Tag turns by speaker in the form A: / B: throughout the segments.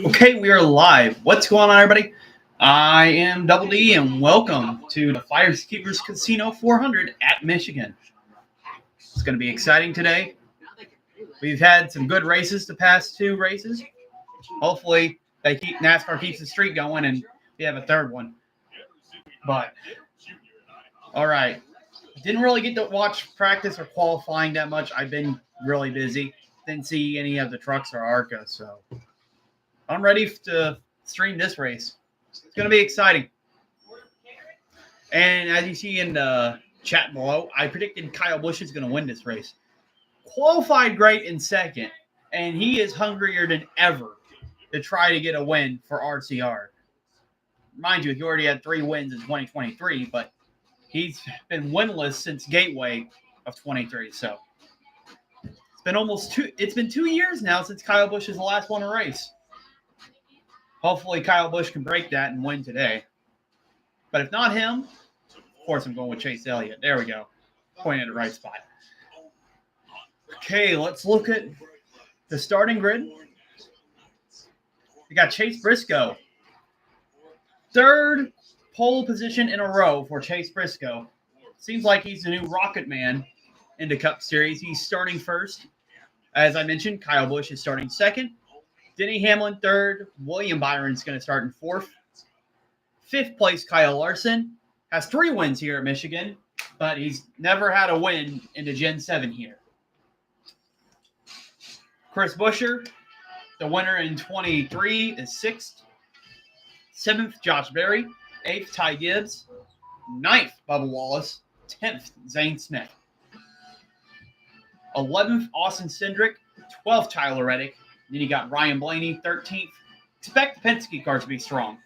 A: Okay, we are live. What's going on, everybody? I am Double D, and welcome to the Firekeepers Casino 400 at Michigan. It's going to be exciting today. We've had some good races the past two races. Hopefully, NASCAR keeps the streak going, and we have a third one. But all right, didn't really get to watch practice or qualifying that much. I've been really busy. Didn't see any of the trucks or ARCA, so I'm ready to stream this race. It's going to be exciting. And as you see in the chat below, I predicted Kyle Busch is going to win this race. Qualified great in second, and he is hungrier than ever to try to get a win for RCR. Mind you, he already had 3 wins in 2023, but he's been winless since Gateway of 23. So it's been 2 years now since Kyle Busch is the last won a race. Hopefully Kyle Busch can break that and win today. But if not him, of course I'm going with Chase Elliott. There we go. Pointing at the right spot. Okay, let's look at the starting grid. We got Chase Briscoe. 3rd pole position in a row for Chase Briscoe. Seems like he's the new Rocket Man in the Cup Series. He's starting first. As I mentioned, Kyle Busch is starting second. Denny Hamlin 3rd. William Byron's going to start in 4th. 5th place, Kyle Larson. Has 3 wins here at Michigan, but he's never had a win in the Gen 7 here. Chris Buescher, the winner in 23, is 6th. 7th, Josh Berry. 8th, Ty Gibbs. 9th, Bubba Wallace. 10th, Zane Smith. 11th, Austin Cindric. 12th, Tyler Reddick. Then you got Ryan Blaney, 13th. Expect the Penske car to be strong.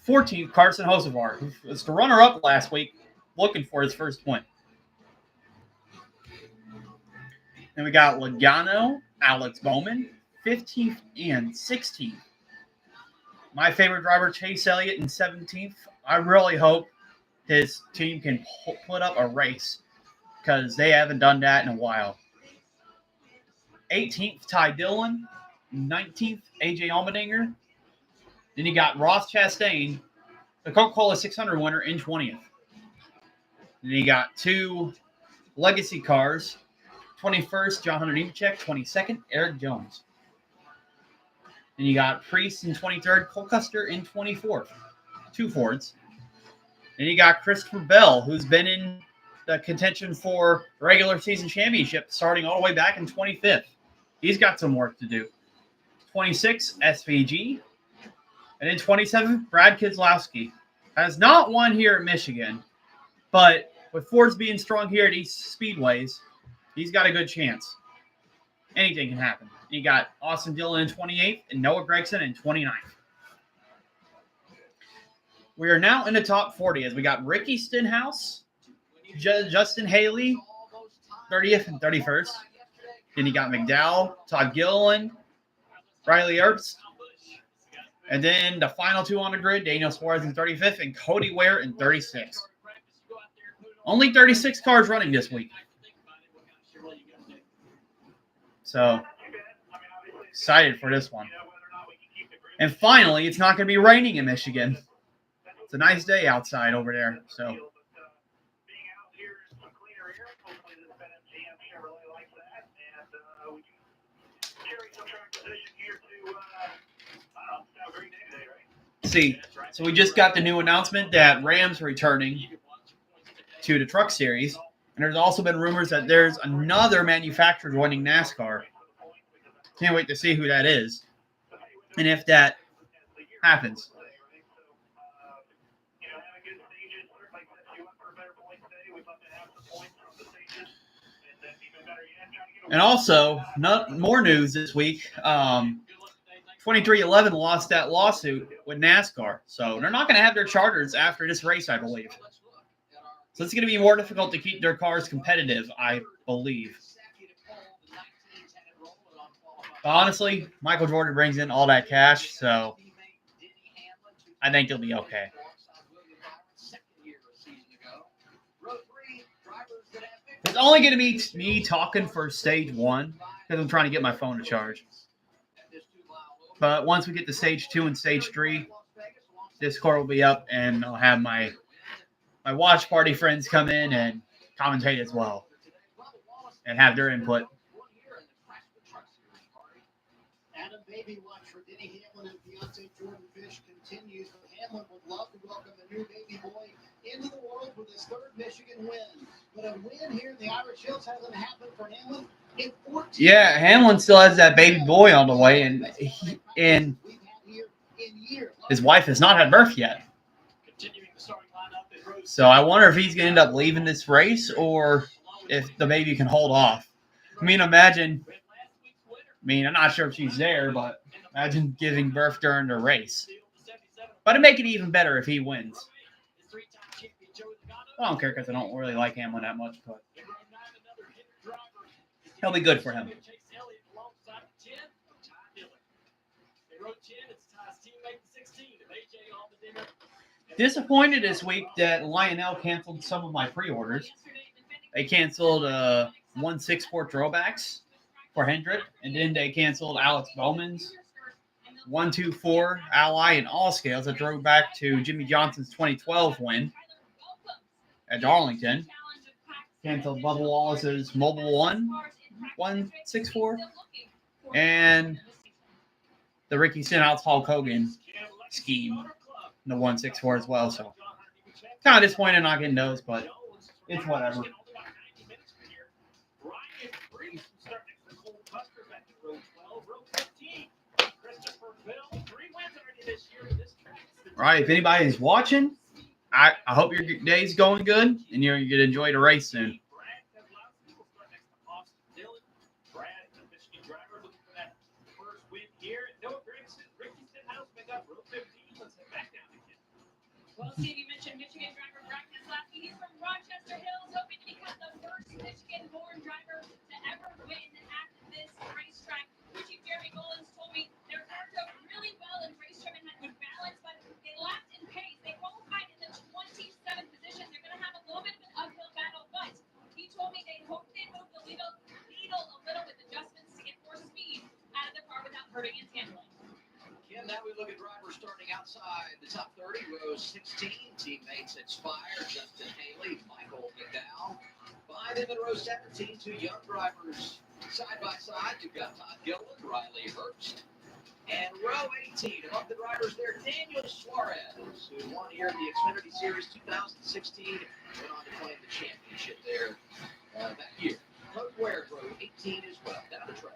A: 14th, Carson Hocevar, who was the runner-up last week, looking for his first win. Then we got Logano, Alex Bowman, 15th and 16th. My favorite driver, Chase Elliott, in 17th. I really hope his team can put up a race because they haven't done that in a while. 18th, Ty Dillon. 19th, AJ Allmendinger. Then you got Ross Chastain, the Coca-Cola 600 winner, in 20th. Then you got 2 legacy cars. 21st, John Hunter Nemechek. 22nd, Eric Jones. Then you got Priest in 23rd, Cole Custer in 24th. 2 Fords. Then you got Christopher Bell, who's been in the contention for the regular season championship starting all the way back in 25th. He's got some work to do. 26, SVG. And then 27, Brad Keselowski. Has not won here at Michigan, but with Fords being strong here at these speedways, he's got a good chance. Anything can happen. You got Austin Dillon in 28th and Noah Gragson in 29th. We are now in the top 40 as we got Ricky Stenhouse, Justin Haley, 30th and 31st. Then you got McDowell, Todd Gilliland, Riley Earps. And then the final 2 on the grid, Daniel Suarez in 35th and Cody Ware in 36th. Only 36 cars running this week. So, excited for this one. And finally, it's not going to be raining in Michigan. It's a nice day outside over there. So, see, so we just got the new announcement that Rams are returning to the Truck Series, and there's also been rumors that there's another manufacturer joining NASCAR. Can't wait to see who that is, and if that happens. And also, more news this week. 2311 lost that lawsuit with NASCAR. So they're not going to have their charters after this race, I believe. So it's going to be more difficult to keep their cars competitive, I believe. But honestly, Michael Jordan brings in all that cash, so I think they'll be okay. only going to be me talking for stage 1 because I'm trying to get my phone to charge. But once we get to stage 2 and stage 3, Discord will be up, and I'll have my watch party friends come in and commentate as well and have their input.
B: Adam, baby watch for Denny Hamlin and fiance Jordan Fish continues. But Hamlin would love to welcome the new baby boy into the world with his 3rd Michigan win. But a win here in the Irish Hills hasn't happened for Hamlin in 14 years.
A: Yeah, Hamlin still has that baby boy on the way, and his wife has not had birth yet. So I wonder if he's going to end up leaving this race or if the baby can hold off. I mean, I'm not sure if she's there, but imagine giving birth during the race. But it'd make it even better if he wins. I don't care because I don't really like Hamlin that much, but he'll be good for him. Disappointed this week that Lionel canceled some of my pre-orders. They canceled 164 throwbacks for Hendrick, and then they canceled Alex Bowman's 124 Ally and all scales that drove back to Jimmy Johnson's 2012 win at Darlington. Canceled Bubba Wallace's Mobile 164, and the Ricky Stenhouse Hulk Hogan scheme, the 164 as well. So kind of disappointed not getting those, but it's whatever. All right, if anybody is watching, I hope your day's going good and you're going to enjoy the race soon.
C: Well, Steve, you mentioned Michigan driver Brock Keselowski. He's from Rochester Hills, hoping to become the first Michigan-born driver to ever win at this racetrack. Chief Jeremy Gollins told me their car drove really well in race trim and had good balance, but they lacked in pace. They qualified in the 27th position. They're going to have a little bit of an uphill battle, but he told me they hope they move the needle a little with adjustments to get more speed out of the car without hurting its handling.
B: Kim, now we look at drivers starting outside the top 30, row 16. Teammates at Spire, Justin Haley, Michael McDowell. By them in row 17, 2 young drivers side by side. You've got Todd Gilliland, Riley Herbst. And row 18, among the drivers there, Daniel Suarez, who won here in the Xfinity Series 2016. Went on to claim the championship there that year. Coach Ware's row 18 as well. Down the track.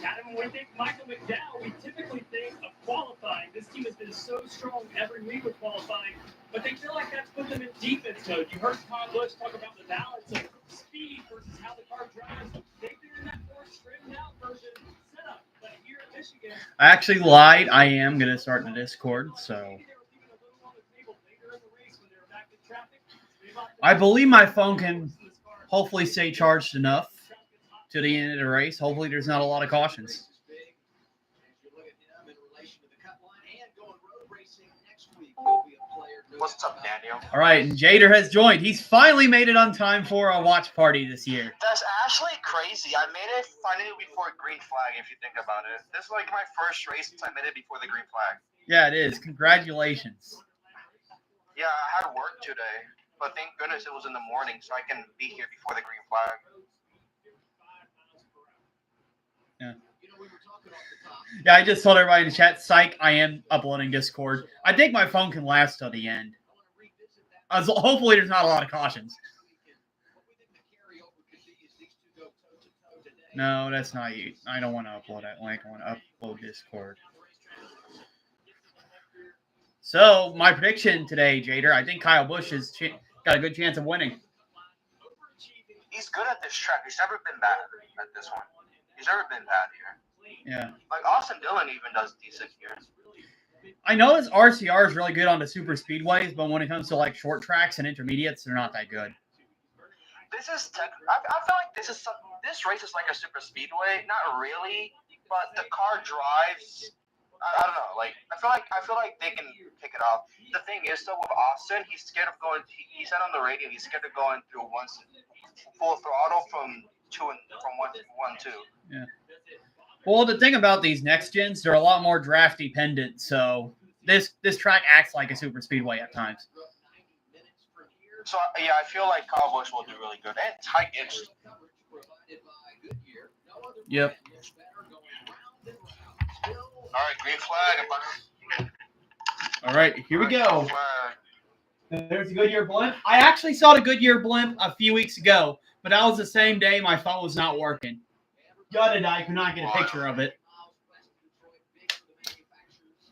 D: Adam, when we think Michael McDowell, we typically think of qualifying. This team has been so strong every week with qualifying, but they feel like that's put them in defense mode. You heard Tom Bush talk about the balance of speed versus how the car drives. They've been in that more trimmed out version setup, but here at Michigan,
A: I actually lied. I am going to start the Discord, so I believe my phone can hopefully stay charged enough to the end of the race. Hopefully there's not a lot of cautions.
E: What's up, Daniel?
A: All right, and Jader has joined. He's finally made it on time for a watch party this year.
E: That's actually crazy. I made it finally before green flag, if you think about it. This is like my first race since I made it before the green flag.
A: Yeah, it is. Congratulations.
E: Yeah, I had work today, but thank goodness it was in the morning so I can be here before the green flag.
A: Yeah, I just told everybody in the chat, psych, I am uploading Discord. I think my phone can last till the end. Hopefully there's not a lot of cautions. No, that's not you. I don't want to upload that link. I want to upload Discord. So, my prediction today, Jader, I think Kyle Busch has got a good chance of winning.
E: He's good at this track. He's never been bad at this one. He's never been bad here.
A: Yeah.
E: Like, Austin Dillon even does decent here.
A: I know this RCR is really good on the super speedways, but when it comes to, like, short tracks and intermediates, they're not that good.
E: This is I feel like this race is like a super speedway. Not really, but the car drives. I don't know. Like, I feel like they can pick it off. The thing is, though, with Austin, he's scared of going. He said on the radio, he's scared of going through full throttle from one, two.
A: Yeah. Well, the thing about these next gens, they're a lot more draft dependent. So this track acts like a super speedway at times.
E: So yeah, I feel like Kyle Busch will do really good, and tight ends.
A: Yep.
E: All right, green flag.
A: All right, here we go.
E: Flag.
A: There's a Goodyear blimp. I actually saw the Goodyear blimp a few weeks ago, but that was the same day my phone was not working. Gutted, I could not get a picture of it.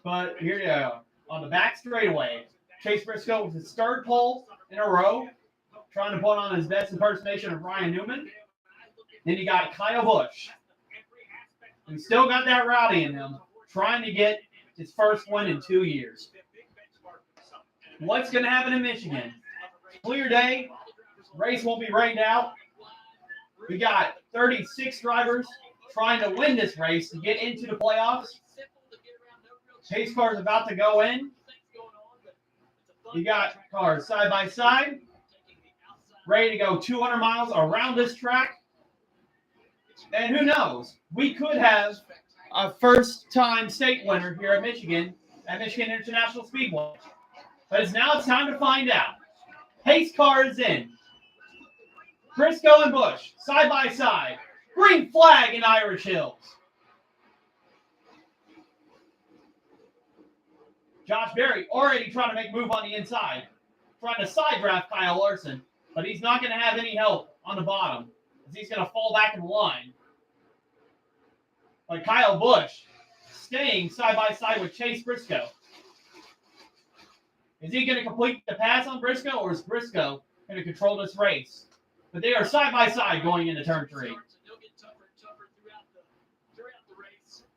A: But here you go. On the back straightaway, Chase Briscoe with his third pole in a row, trying to put on his best impersonation of Ryan Newman. Then you got Kyle Busch, who still got that rowdy in him, trying to get his first win in 2 years. What's going to happen in Michigan? Clear day. Race won't be rained out. We got 36 drivers trying to win this race to get into the playoffs. Pace cars about to go in. You got cars side by side, ready to go 200 miles around this track. And who knows? We could have a first-time state winner here at Michigan International Speedway. But it's time to find out. Pace car is in. Briscoe and Busch, side by side. Green flag in Irish Hills. Josh Berry already trying to make a move on the inside. Trying to side draft Kyle Larson. But he's not going to have any help on the bottom. As he's going to fall back in line. But Kyle Busch staying side by side with Chase Briscoe. Is he going to complete the pass on Briscoe, or is Briscoe going to control this race? But they are side by side going into turn 3.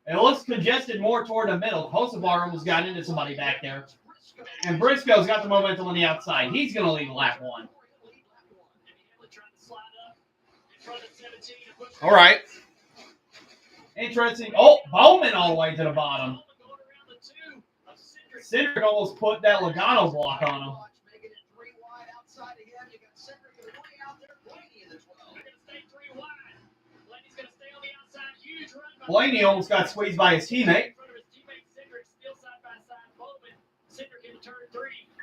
A: It looks congested more toward the middle. Hocevar almost got into somebody back there. And Briscoe's got the momentum on the outside. He's going to lead lap 1. All right. Interesting. Oh, Bowman all the way to the bottom. Cindric almost put that Logano block on him. Blaney almost got squeezed by his teammate.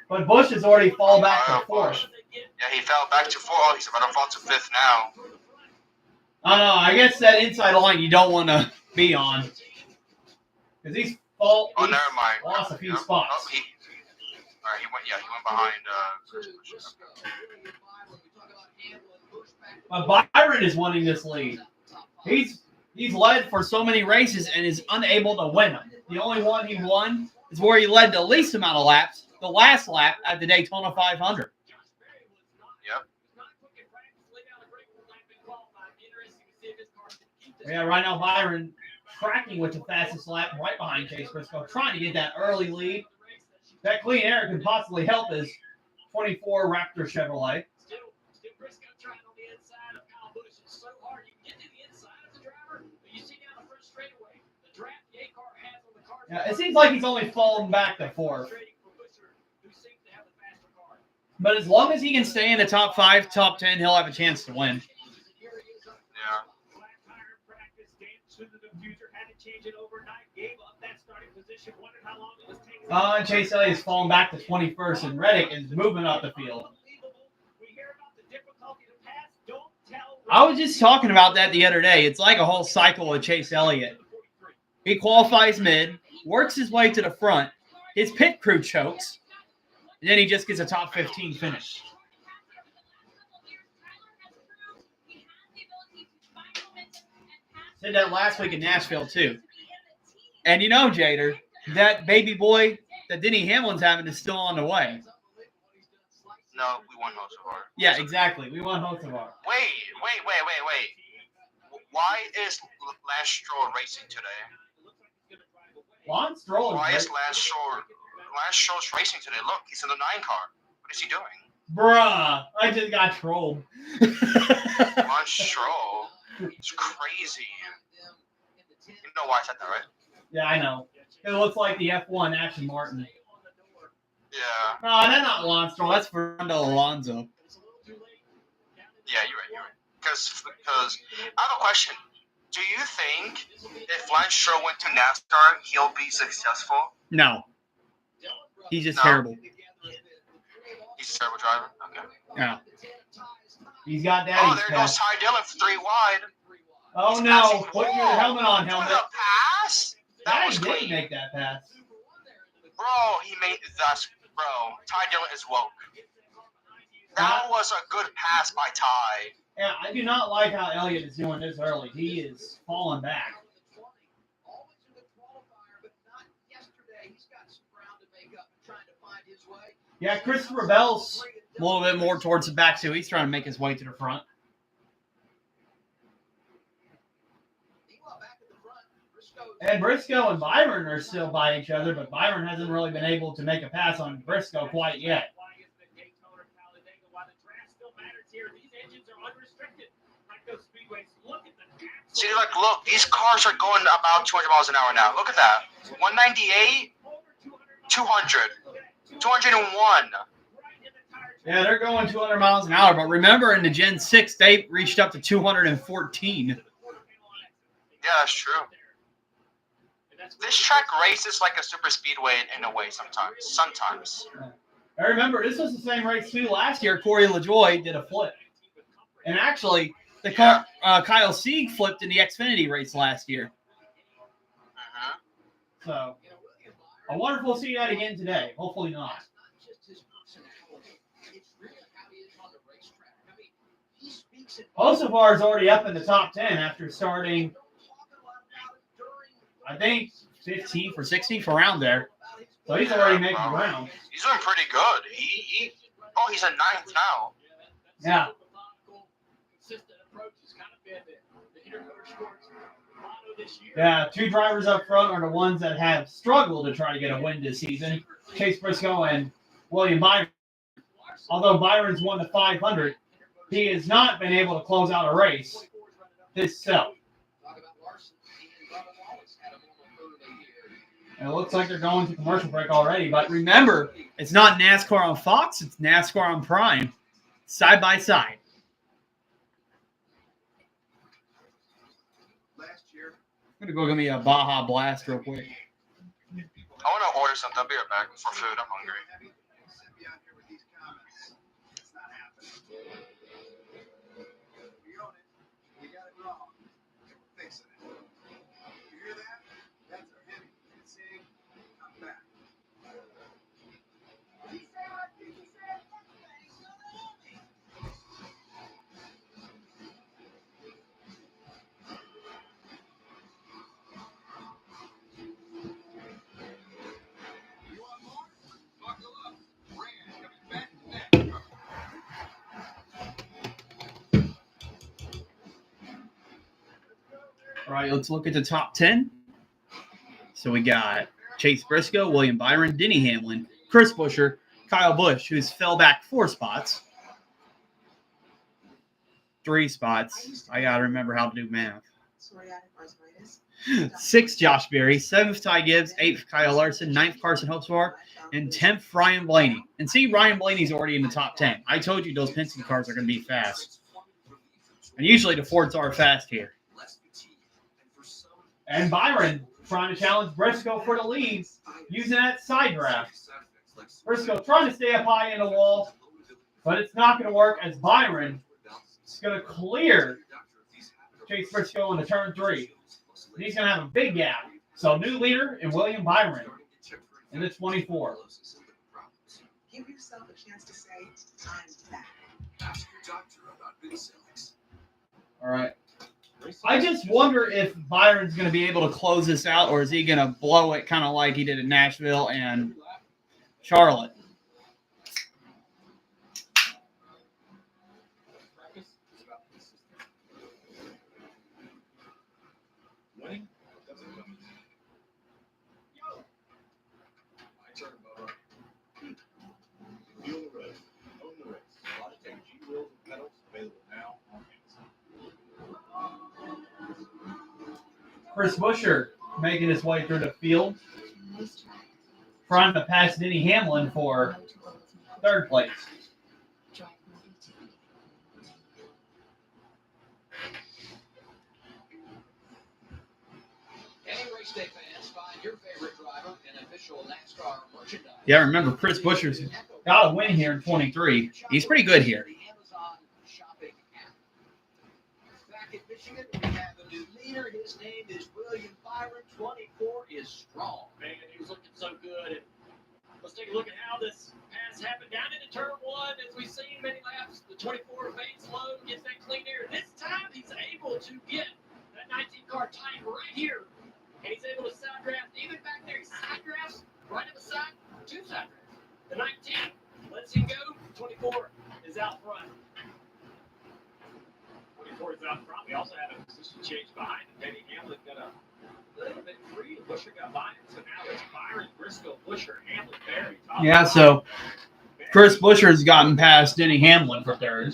A: But Busch has already fallen back to 4th.
E: Yeah, he fell back to 4th. He's about to fall to 5th now.
A: I don't know. I guess that inside line you don't want to be on. Because he's
E: never mind.
A: Lost a few spots.
E: Oh, he went behind.
A: But Byron is winning this lead. He's led for so many races and is unable to win them. The only one he won is where he led the least amount of laps, the last lap at the Daytona 500.
E: Yep.
A: Yeah, right now Byron tracking with the fastest lap right behind Chase Briscoe, trying to get that early lead. That clean air can possibly help his 24 Raptor Chevrolet. Yeah, it seems like he's only fallen back to 4th. But as long as he can stay in the top 5, top 10, he'll have a chance to win. Chase Elliott's fallen back to 21st, and Reddick is moving up the field. I was just talking about that the other day. It's like a whole cycle with Chase Elliott. He qualifies mid, works his way to the front, his pit crew chokes, and then he just gets a top 15 finish. Said that last week in Nashville, too. And you know, Jader, that baby boy that Denny Hamlin's having is still on the way.
E: No, we won Hocevar.
A: Yeah, exactly. We won Hocevar.
E: Wait. Why is Lance Stroll racing today?
A: Lance Stroll.
E: Why is Lance Stroll's racing today? Look, he's in the 9 car. What is he doing?
A: Bruh, I just got trolled.
E: Lance Stroll. It's crazy. You know why I said that, right?
A: Yeah, I know. It looks like the F1 Aston Martin.
E: Yeah.
A: No, that's not Lance Stroll. That's Fernando Alonso.
E: Yeah, you're right. Because I have a question. Do you think if Lance Stroll went to NASCAR, he'll be successful?
A: No, he's just
E: No.
A: terrible.
E: He's a terrible driver. Okay.
A: Yeah, he's got
E: Oh,
A: daddy's
E: there goes
A: pass.
E: Ty Dillon for 3 wide.
A: Oh
E: He's
A: no!
E: passing.
A: Put your helmet on,
E: For
A: helmet.
E: the pass? That
A: Daddy
E: was
A: didn't
E: clean.
A: make that pass.
E: Bro, he made that. Bro, Ty Dillon is woke. That was a good pass by Ty.
A: Yeah, I do not like how Elliott is doing this early. He is falling back. Yeah, Christopher Bell's a little bit more towards the back, too. He's trying to make his way to the front. And Briscoe and Byron are still by each other, but Byron hasn't really been able to make a pass on Briscoe quite yet.
E: See, look, these cars are going about 200 miles an hour now. Look at that. 198, 200, 201.
A: Yeah, they're going 200 miles an hour, but remember in the Gen 6, they reached up to 214.
E: Yeah, that's true. This track races like a super speedway in a way sometimes.
A: I remember this was the same race, too. Last year, Corey LaJoie did a flip. And actually, the car, Kyle Sieg flipped in the Xfinity race last year.
E: Uh-huh.
A: So, I wonder if we'll see that again today. Hopefully not. Hocevar is already up in the top 10 after starting, I think, 15th or 16th around there. So he's already making ground.
E: He's doing pretty good. He's a 9th now.
A: Yeah. Yeah, 2 drivers up front are the ones that have struggled to try to get a win this season. Chase Briscoe and William Byron. Although Byron's won the 500, he has not been able to close out a race himself. And it looks like they're going to commercial break already. But remember, it's not NASCAR on Fox, it's NASCAR on Prime. Side by side. I'm going to go give me a Baja Blast real quick.
E: I want to order something. I'll be right back for food. I'm hungry.
A: All right, let's look at the top 10. So we got Chase Briscoe, William Byron, Denny Hamlin, Chris Buescher, Kyle Busch, who's fell back 4 spots. 3 spots. I got to remember how to do math. 6th, Josh Berry. 7th, Ty Gibbs. 8th, Kyle Larson. 9th, Carson Hocevar. And 10th, Ryan Blaney. And see, Ryan Blaney's already in the top 10. I told you those Penske cars are going to be fast. And usually the Fords are fast here. And Byron trying to challenge Briscoe for the lead using that side draft. Briscoe trying to stay up high in the wall, but it's not going to work as Byron is going to clear Chase Briscoe into turn 3. And he's going to have a big gap. So new leader in William Byron in the 24.
F: Give yourself a chance to say, I'm back. Ask your doctor about good sellings.
A: All right. I just wonder if Byron's going to be able to close this out, or is he going to blow it kind of like he did in Nashville and Charlotte? Chris Buescher making his way through the field, trying to pass Denny Hamlin for 3rd place.
B: Day fans, find your favorite driver and official NASCAR merchandise.
A: Yeah, remember Chris Buescher's got a win here in 23. He's pretty good here.
B: The Amazon shopping app. Back in Michigan, we have a new leader. His name is William Byron. 24 is strong.
D: Man, he was looking so good. And let's take a look at how this pass happened down into turn one. As we've seen many laps, the 24 fades low, gets that clean air. This time he's able to get that 19 car tight right here. And he's able to side draft. Even back there, he side drafts right at the side, two side drafts. The 19 lets him go. 24 is out front. 24 is out front. We also have a position change behind him. Danny Hamlin got a little bit free. Busher got by him. So now it's Byron, Briscoe, Busher, Hamlin, Barry.
A: Yeah, so Chris Buescher's gotten past Denny Hamlin for third.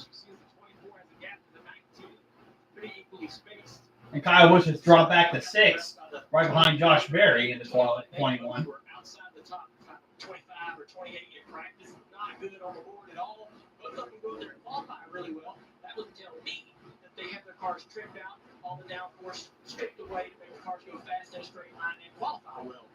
A: And Kyle Busch has dropped back to sixth, right behind Josh Berry in the 21.
D: Outside the top 25 or 28 in practice, not good on the board at all. Both of them go there and qualify really well. That would tell me that they have their cars trimmed out, all the downforce stripped away to make the cars go fast in a straight line and qualify well.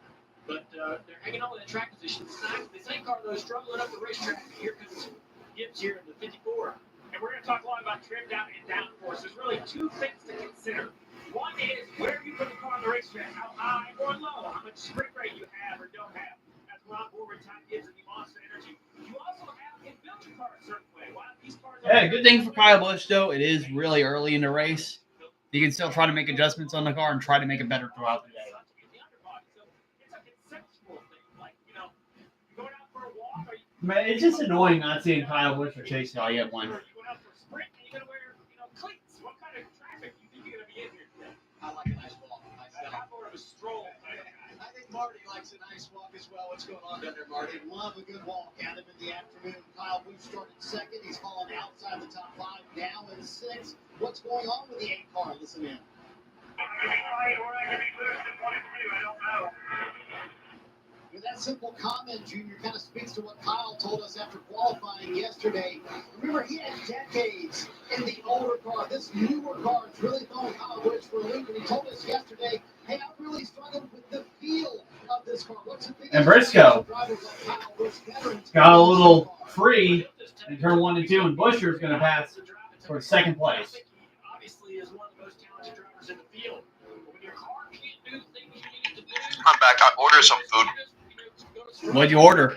D: But they're hanging on to that track position. The same car, though, struggling up the racetrack. Here comes Gibbs here in the 54. And we're going to talk a lot about trimmed out and downforce. There's really two things to consider. One is where you put the car on the racetrack, how high or low, how much sprint rate you have or don't have. That's Ron Borman, Ty Gibbs, and the Monster Energy. You also have to build your car a certain way. While these cars
A: Yeah, good thing for Kyle Busch, though, it is really early in the race. You can still try to make adjustments on the car and try to make it better throughout the day. Man, it's just annoying not seeing Kyle Busch or Chase Elliott one.
B: I like a nice walk. I think Marty likes a nice walk as well. What's going on down there, Marty?
G: Love a good walk out of in the afternoon. Kyle Busch started second. He's fallen outside the top five, now in sixth. What's going on with the 8 car? Listen in. With that simple comment, Junior, kind of speaks to what Kyle told us after qualifying yesterday. Remember, he had decades in the older car. This newer car is really throwing Kyle Busch for a loop, and he told us yesterday, hey, I'm really struggling with the feel of this car. What's the biggest
A: And Briscoe got a little free in turn 1 and 2, and Buescher's going to pass for second place.
D: Obviously, is one of the most talented drivers in the field. But when your car can't do the things you need to do,
E: I'm back. I ordered some food.
A: What'd you order?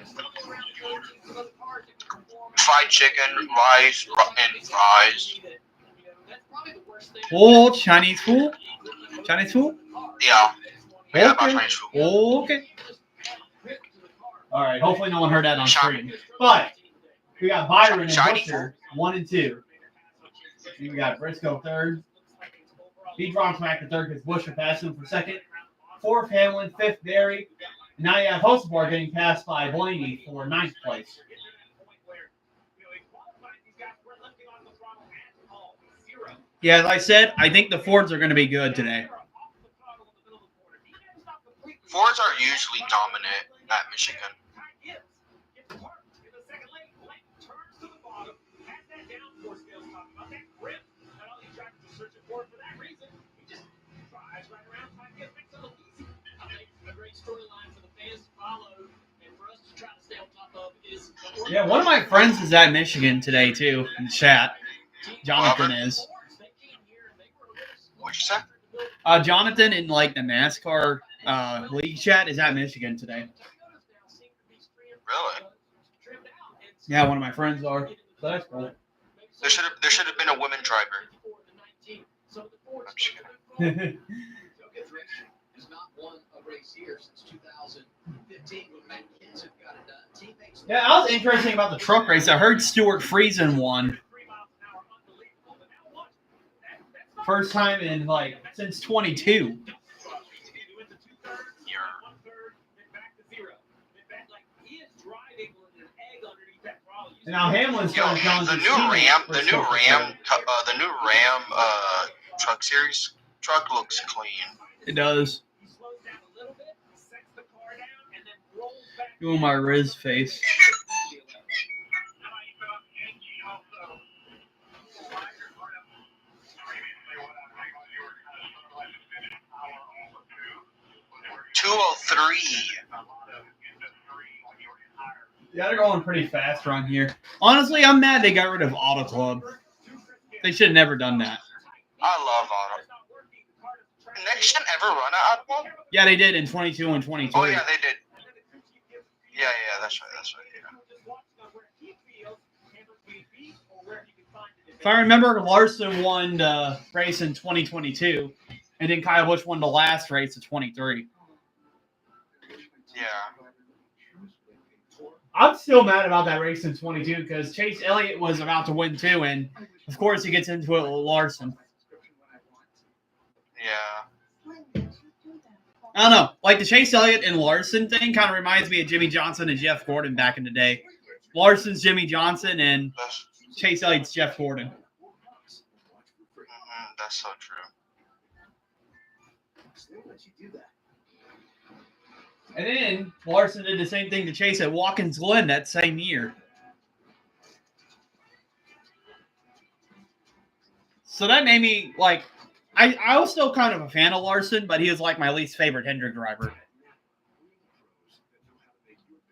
E: Fried chicken, rice, and fries.
A: Oh, Chinese food? Chinese food?
E: Yeah. Yeah, about
A: Okay.
E: Chinese food.
A: Okay. All right. Hopefully no one heard that on screen. But we got Byron and Buescher, 1 and 2. We got Briscoe third. He drops back to third because Buescher passed him for second. Fourth, Hamlin. Fifth, Berry. Now you have Hosebar getting passed by Blaney for ninth place. Yeah, as I said, I think the Fords are going to be good today.
E: Fords are usually dominant at Michigan.
A: Yeah, one of my friends is at Michigan today, too, in chat. Jonathan is.
E: What'd you say?
A: Jonathan in, like, the NASCAR league chat is at Michigan today.
E: Really?
A: Yeah, one of my friends are. So that's cool.
E: There should have been a women driver. I'm just kidding.
B: Has not won a race here since 2015 when Matt Kenseth got it done. Teammates.
A: Yeah, that was interesting about the truck race. I heard Stuart Friesen won. First time in, like, since 22. And now Hamlin's
E: Yo,
A: going to challenge
E: the
A: his
E: new
A: teammate
E: Ram,
A: for
E: the new Ram truck series truck looks clean.
A: It does. Doing my Riz face.
E: 203.
A: Yeah, they're going pretty fast around here. Honestly, I'm mad they got rid of Auto Club. They should have never done that.
E: I love Auto. Next gen ever run an Auto Club?
A: Yeah, they did in 22 and 23.
E: Oh, yeah, they did. Yeah, that's right, yeah.
A: If I remember, Larson won the race in 2022, and then Kyle Busch won the last race of 23.
E: Yeah.
A: I'm still mad about that race in 22 because Chase Elliott was about to win too, and of course he gets into it with Larson.
E: Yeah.
A: I don't know. Like the Chase Elliott and Larson thing kind of reminds me of Jimmy Johnson and Jeff Gordon back in the day. Larson's Jimmy Johnson and Chase Elliott's Jeff Gordon.
E: That's so true.
A: And then Larson did the same thing to Chase at Watkins Glen that same year. So that made me like, I was still kind of a fan of Larson, but he was like my least favorite Hendrick driver.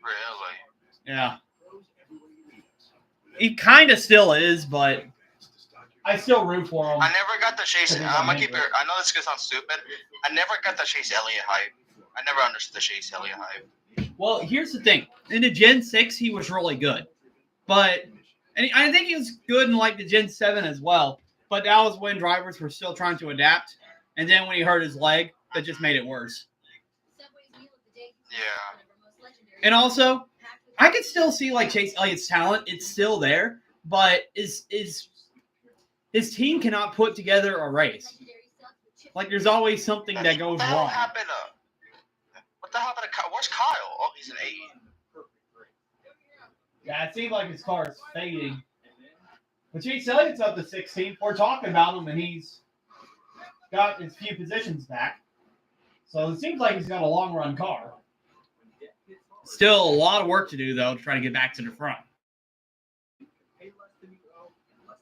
E: Really?
A: Yeah. He kind of still is, but I still root for him.
E: I never got the Chase. I'm gonna keep it. I know this is gonna sound stupid. I never got the Chase Elliott hype. I never understood the Chase Elliott hype.
A: Well, here's the thing. In the Gen 6, he was really good. And I think he was good in like the Gen 7 as well. But that was when drivers were still trying to adapt. And then when he hurt his leg, that just made it worse.
E: Yeah.
A: And also, I could still see like Chase Elliott's talent. It's still there. But his team cannot put together a race. Like there's always something that goes wrong.
E: What the happened to Kyle? Where's Kyle? Oh, he's an 8.
A: Yeah, it seems like his car is fading. But Chase Elliott's up to 16th. We're talking about him, and he's got his few positions back. So it seems like he's got a long-run car. Still a lot of work to do, though, to try to get back to the front.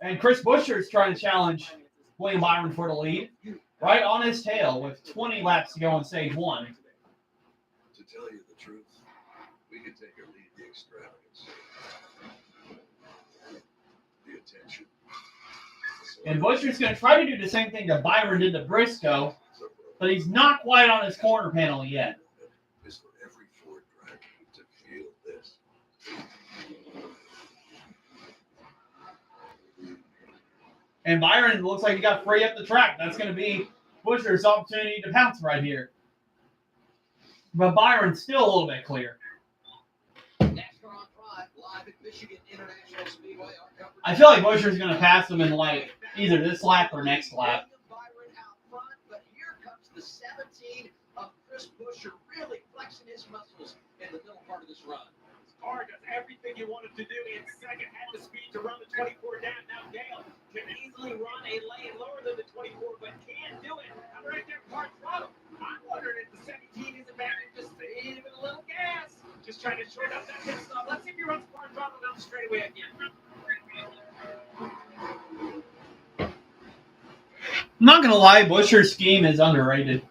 A: And Chris Buescher is trying to challenge William Byron for the lead. Right on his tail with 20 laps to go in stage 1.
H: To tell you the truth, we could take or leave the extravagance, the attention.
A: And Buescher's going to try to do the same thing that Byron did to Briscoe, but he's not quite on his corner panel yet.
H: Is for every Ford driver to feel this.
A: And Byron looks like he got free up the track. That's going to be Buescher's opportunity to pounce right here. But Byron's still a little bit clear. I feel like Buescher's going to pass him in like either this lap or next lap.
B: But here comes the 17 of Chris Buescher really flexing his muscles in the middle part of this run.
D: Car does everything you wanted to do in second, had the speed to run the 24 down. Now Dale can easily run a lane lower than the 24, but can't do it. I'm right there, car throttle. I'm wondering if the 17 isn't back and just saving a little gas. Just trying to short up that pit stop. Let's see if he runs car throttle down the straightaway again.
A: I'm not going to lie, Buescher's scheme is underrated.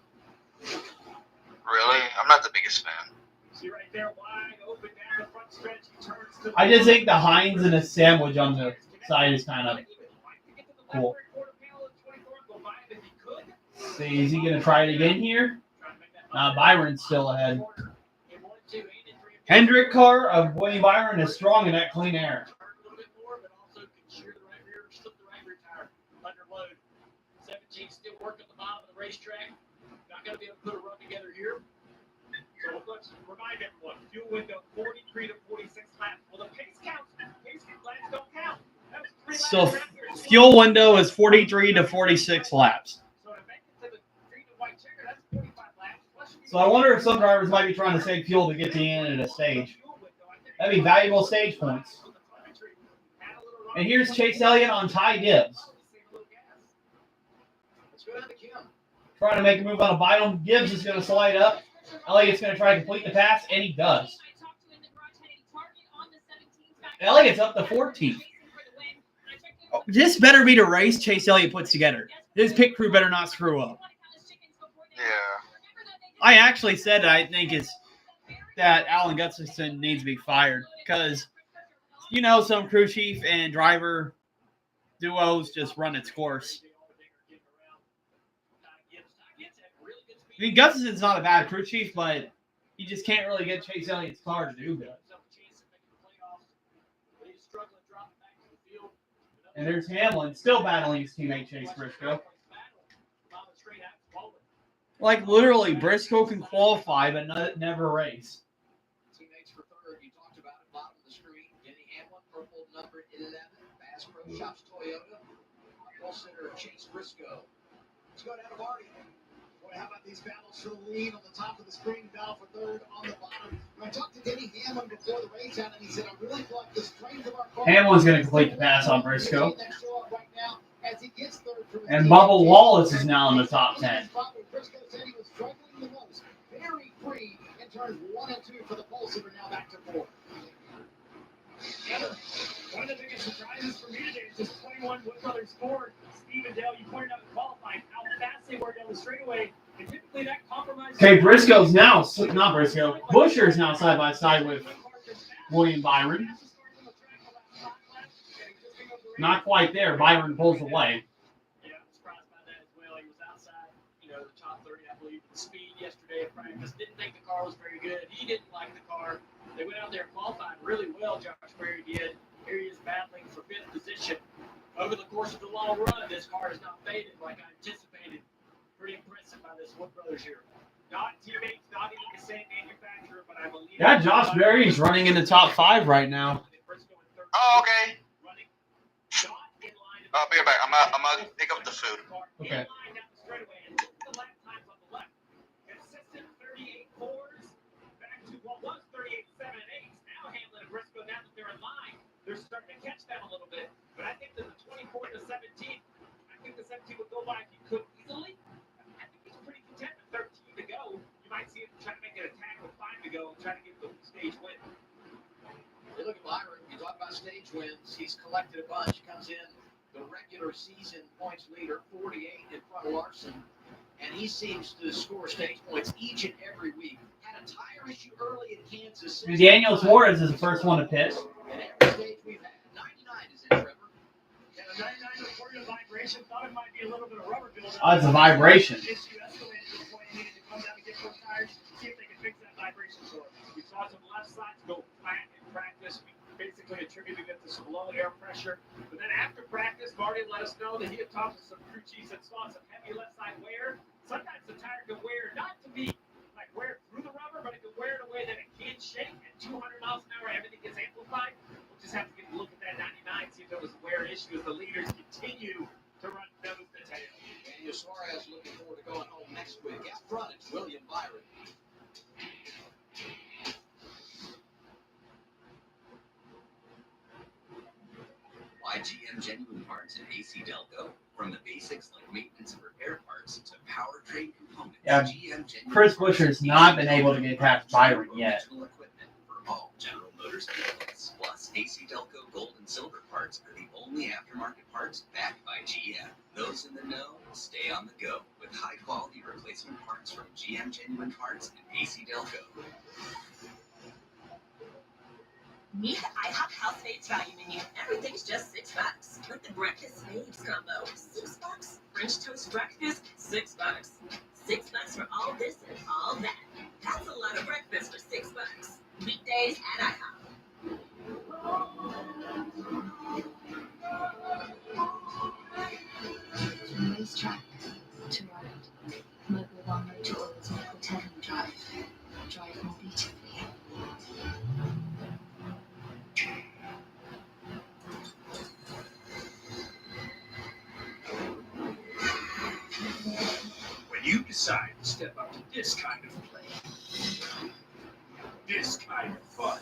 E: Really? I'm not the biggest fan.
D: See right there, wide open down the front stretch. He turns to
A: I just think the Heinz and the sandwich on the side is kind of cool. See, is he going to try it again here? Byron's still ahead. Hendrick car of William Byron is strong in that clean air.
B: Still working the bottom of the racetrack. Not going to be able to put a run together here.
D: So let's remind everyone, fuel window 43 to 46 laps. Well, the pace counts. Pace laps don't count. That was 3 laps
A: So
D: around here.
A: fuel window is 43 to 46 laps.
D: So to make it to the green and white checker, that's 45 laps.
A: So I wonder if some drivers might be trying to save fuel to get to the end of the stage. That'd be valuable stage points. And here's Chase Elliott on Ty Gibbs. Trying to make a move on a Bynum. Gibbs is going to slide up. Elliott's going to try to complete the pass, and he does. Elliott's up to 14th. Oh, this better be the race Chase Elliott puts together. His pit crew better not screw up.
E: Yeah.
A: I actually said I think it's that Alan Gustafson needs to be fired because some crew chief and driver duos just run its course. I mean, Gustafson's not a bad crew chief, but he just can't really get Chase Elliott's car to do that. And there's Hamlin still battling his teammate Chase Briscoe. Like literally, Briscoe can qualify but never race.
B: Teammates for third, you talked about it, bottom of the screen. Denny Hamlin, purple number 11, Bass Pro Shops Toyota. Pole sitter Chase Briscoe. Let's go down to Marty.
G: Boy, how about these battles for the lead on the top of the screen, battle for third on the bottom. When I talked to Denny Hamlin before the race out, and he said, I really feel like the strength of our car.
A: Hamlin's going to complete the pass on Briscoe.
G: Right now, as he gets third from
A: and Bubba Wallace is now in the top 10.
G: Briscoe said he was struggling the most. Very free in turns 1 and 2 for the pole sitter, now back to 4.
D: One of the biggest surprises for me today is just 21 Wood Brothers Ford. Steve and Dale, you pointed out in qualifying how fast they were down the straightaway. And typically that compromises.
A: Okay, Briscoe's now, not Briscoe, Buscher's now side by side with William Byron. Not quite there. Byron pulls away.
D: Yeah, I'm surprised by that as well. He was outside, the top 30, I believe, in speed yesterday at practice. Didn't think the car was very good. He didn't like the car. They went out there and qualified really well, Josh Berry did. Here he is battling for 5th position. Over the course of the long run, this car has not faded like I anticipated. Pretty impressive by this Wood Brothers here. Not teammates, not even the same manufacturer, but I believe.
A: Yeah, Josh Berry's running in the top 5 right now.
E: Oh, okay. I'll be right back. I'm gonna pick up the food.
A: Okay.
D: Consistent 38 fours back to what was 38 7 and 8. Now Hamlin and Briscoe, now that they're in line, they're starting to catch them a little bit. But I think that the 24 to 17, I think the 17 would go by if you could easily. I think he's pretty content with 13 to go. You might see him try to make an attack with 5 to go and try to get the stage win.
B: You look at Byron, you talk about stage wins. He's collected a bunch. He comes in the regular season points leader, 48 in front of Larson. And he seems to score stage points each and every week. Had a tire issue early in Kansas City.
A: Daniel Suarez is the first one to pit.
B: And every stage we've had, 99 is in Trevor.
D: Yeah, the 99 reported a vibration. Thought it might be a little bit of rubber buildup.
A: Oh, it's a vibration.
D: Issue escalated to the point he needed to come down and get those tires, see if they can fix that vibration for him. We saw some left sides go flat in practice. We basically attributed it to some low air pressure. But then after practice, Marty let us know that he had talked to some crew chiefs that saw some heavy left side wear. Sometimes the tire can wear, not to be like wear through the rubber, but it can wear in a way that it can't shake. At 200 miles an hour, everything gets amplified. We'll just have to get a look at that 99, see if there was a wear issue as the leaders continue to run nose to tail.
B: Daniel Suarez looking forward to going home next week. Out front, it's William Byron.
I: Why GM Genuine Parts and AC Delco? From the basics like maintenance and repair parts to powertrain components.
A: Yeah,
I: GM Genuine
A: Chris Buscher's not been able to get past Byron yet.
I: Original equipment for all General Motors vehicles. Plus, AC Delco Gold and Silver parts are the only aftermarket parts backed by GM. Those in the know stay on the go with high-quality replacement parts from GM Genuine Parts and AC Delco.
J: Meet the IHOP House Faves value menu. Everything's just $6. With the breakfast faves combo, $6. French toast breakfast, $6. $6 for all this and all that. That's a lot of breakfast for $6. Weekdays at IHOP.
K: From racetrack to road, Mobile One Motor Oil's make whatever you drive. Drive more beautifully.
L: When you decide to step up to this kind of play, this kind of fun,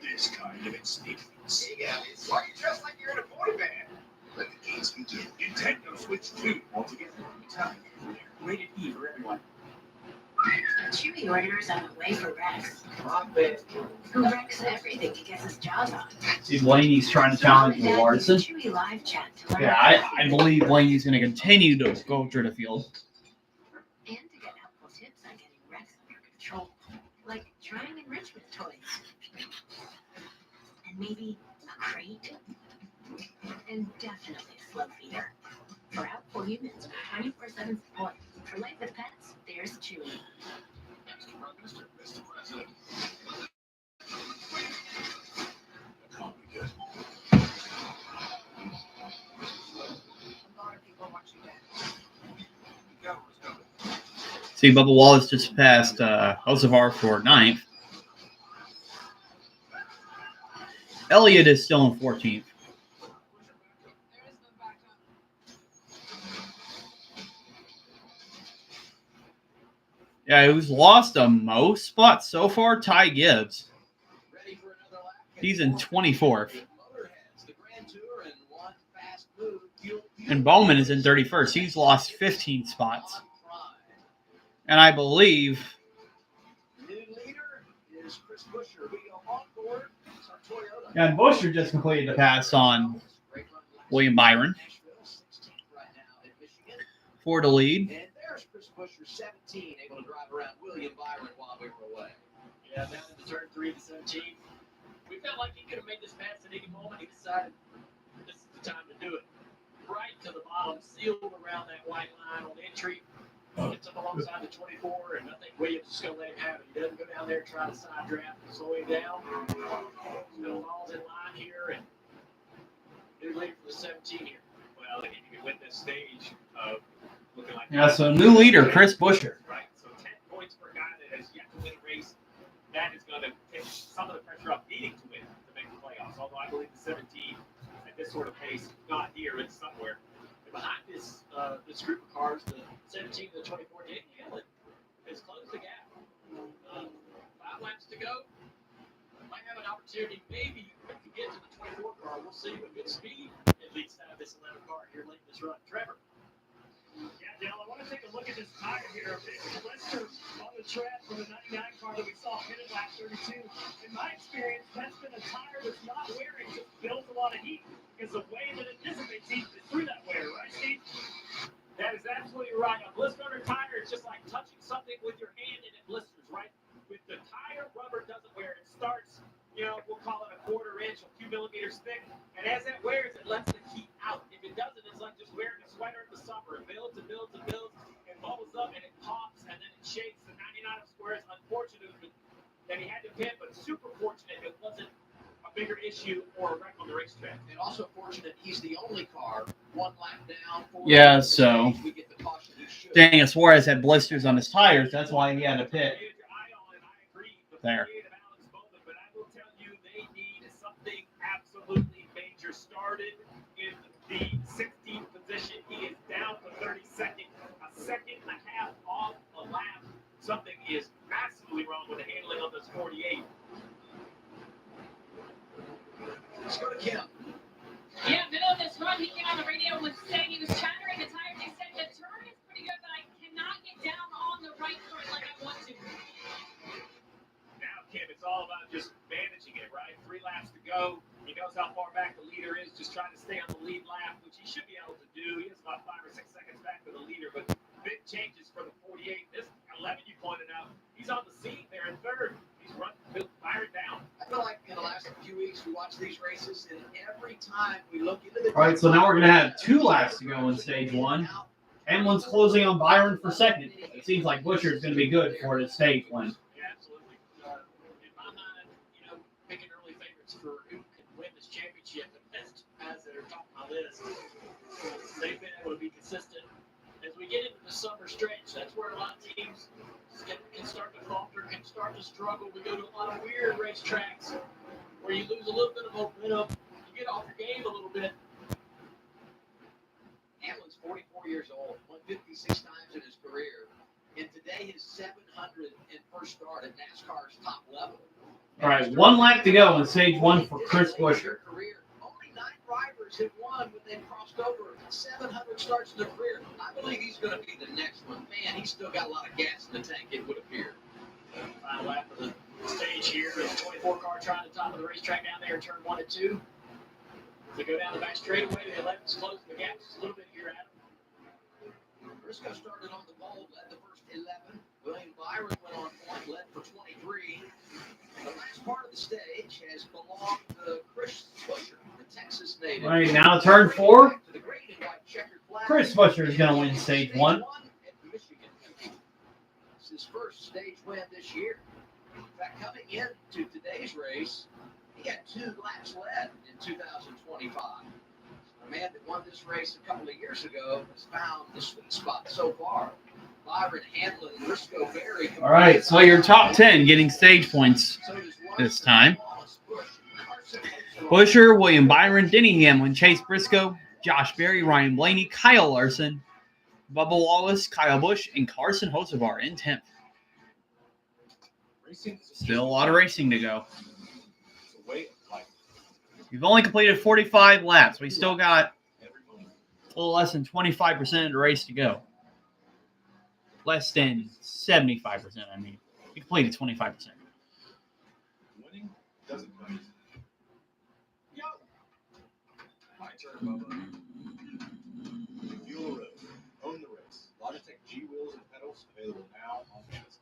L: this kind of experience.
M: Hey guys, why are you dressed like you're in a boy band?
L: Let the games begin. Nintendo Switch 2 altogether. Time. Rated E for everyone.
K: Chewy
J: embroiderers on the way for Rex. Who wrecks everything he gets his jaws on.
A: See, Blaney's trying to challenge Larson.
J: Chewy live chat to learn
A: Yeah, I believe Blaney's going to continue to go through the field.
J: and to get helpful tips on getting Rex under control, like trying enrichment toys. And maybe a crate. And definitely a slow feeder. For helpful humans with 24/7 support. For life with pets, there's Chewy.
H: Mr. President.
A: See, Bubba Wallace just passed Elsevier for 9th. Elliott is still in 14th. Yeah, who's lost the most spots so far? Ty Gibbs. He's in 24th. And Bowman is in 31st. He's lost 15 spots. And I believe and Busher just completed the pass on William Byron for the lead.
B: And there's Chris Busher, 17, able to drive around William Byron while we were away.
D: Yeah, down to turn 3 to 17. We felt like he could have made this pass at any moment. He decided this is the time to do it. Right to the bottom, sealed around that white line on entry. Gets up alongside the 24, and I think Williams is going to let him have it. He doesn't go down there and try to side draft and slow him down. No balls in line here, and new leader for the 17 here. Well, if you can win this stage, looking like
A: Yeah, so new leader, Chris Busher.
D: right. So 10 points for a guy that has yet to win a race. That is going to take some of the pressure off needing to win to make the playoffs. Although I believe the 17 at this sort of pace, not here, it's somewhere. And behind this group of cars, the 17 to the 24, Jake Allen has closed the gap. 5 laps to go. Might have an opportunity maybe to get to the 24 car. We'll see, but good speed at least out of this 11 car here late in this run. Trevor.
N: Yeah, Dale, I want to take a look at this tire here. Big blister on the track from the 99 car that we saw pitted lap 32. In my experience, that's been a tire that's not wearing, just builds a lot of heat because the way that it dissipates heat is through that wear, right, Steve?
D: That is absolutely right. A blister on a tire is just like touching something with your hand and it blisters, right? With the tire, rubber doesn't wear. It starts, we'll call it a quarter inch, a few millimeters thick. And as it wears, it lets the heat out. If it doesn't, it's like just wearing a sweater in the summer. It builds and builds and builds and bubbles up and it pops and then it shakes. The 99 of Square is unfortunate that he had to pit, but super fortunate it wasn't a bigger issue or a wreck on the racetrack.
B: And also fortunate he's the only car 1 lap down.
A: Yeah, so Daniel Suarez had blisters on his tires. That's why he had to pit. There.
D: But I will tell you, they need something absolutely major. Started in the 16th position. He is down to 32nd, a second and a half off a lap. Something is massively wrong with the handling of this 48.
B: Let's go to Kim.
C: Yeah, middle of this run, he came on the radio was saying he was chattering the tires. He said the turn is pretty good, but I cannot get down on the right foot like I want to.
D: Now, Kim, it's all about just managing it, right? 3 laps to go. He knows how far back the leader is, just trying to stay on the lead lap, which he should be able to do. He has about 5 or 6 seconds back to the leader, but big changes for the 48. This 11 you pointed out, he's on the scene there in 3rd. He's running Byron down.
B: I feel like in the last few weeks we watched these races, and every time we look into the.
A: All right, so now we're going to have 2 laps to go in stage 1. Hamlin's closing on Byron for 2nd. It seems like Busher is going to be good for the stage win.
D: Yeah, absolutely. In my mind, picking early favorites for who can win this championship, the best guys that are top of my list, they've been able to be consistent. As we get into the summer stretch, that's where a lot of teams can start to falter, can start to struggle. We go to a lot of weird racetracks where you lose a little bit of momentum, you get off your game a little bit.
B: Hamlin's 44 years old, won 56 times in his career, and today his 701st start at NASCAR's top level.
A: All right, 1 lap to go in stage 1 for Chris Busher.
B: Only 9 drivers have won when they've crossed over 700 starts in their career. I believe he's going to be the next one. Man, he's still got a lot of gas in the tank, it would appear.
D: Final lap of the stage here. The 24 car trying to top of the racetrack down there in turn 1 and 2. They go down the back straightaway. The 11's closing the gap just a little bit here, Adam.
B: Briscoe started on the pole, led the first 11. William Byron went on point, led for 23. The last part of the stage has belonged to Chris Busher, the Texas native.
A: All right, now turn 4. Chris Busher is going to win stage 1.
B: It's his first stage win this year. In fact, coming into today's race, he had 2 laps led in 2025. A man that won this race a couple of years ago has found the sweet spot so far. Byron Hamlin, Briscoe Berry.
A: All right, so your top 10 getting stage points this time. Busher, William Byron, Denny Hamlin, Chase Briscoe, Josh Berry, Ryan Blaney, Kyle Larson, Bubba Wallace, Kyle Busch, and Carson Hocevar in 10th. Still a lot of racing to go. You've only completed 45 laps. We still got a little less than 25% of the race to go. Less than 75%, I mean. You completed 25%.
H: Winning doesn't come easy. Yo! My turn, Bubba. Fuel the road. Own the race. Logitech G wheels and pedals available now on Amazon.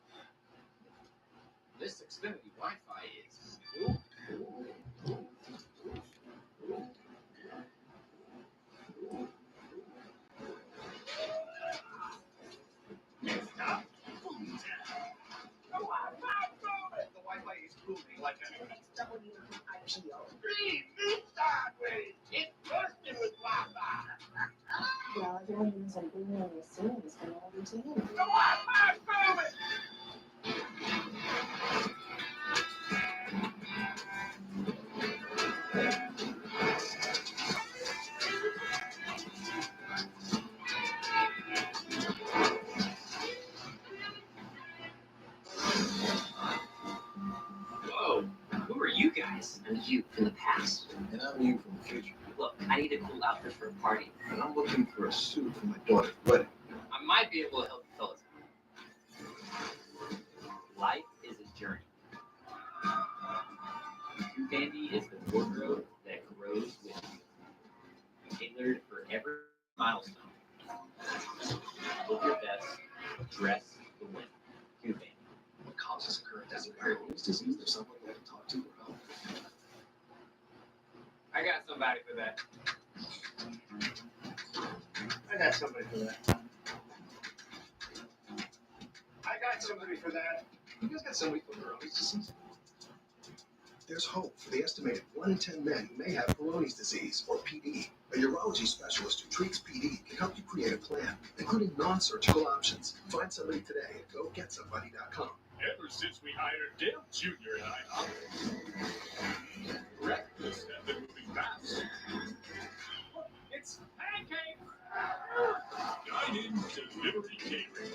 I: This Xfinity Wi-Fi is.
M: Stop. The Wi-Fi is booming like a Please, move sideways. It's bursting with Wi-Fi.
K: Well, everyone knows I'm bringing in the scene is going to routine.
M: The Wi-Fi's booming.
I: Whoa, who are you guys?
J: I'm you from the past.
H: And I'm you from the future.
J: Look, I need a cool outfit for a party.
H: And I'm looking for a suit for my daughter's wedding.
J: I might be able to help you fellas. Life is a journey. True Dandy is the wardrobe that grows with you. Tailored for every milestone. Look your best, dress the win. True Dandy.
H: What causes the current Alzheimer's disease? There's someone I can talk to or help.
J: I got somebody for that.
M: I got somebody for that. I got somebody for that.
H: You guys got somebody for Peyronie's disease? There's hope for the estimated 1 in 10 men who may have Peyronie's disease, or PD. A urology specialist who treats PD can help you create a plan, including non-surgical options. Find somebody today at GoGetSomebody.com.
N: Ever since we hired Dale Jr. and I, breakfast has been moving fast.
D: It's pancake.
N: Dine-in delivery catering.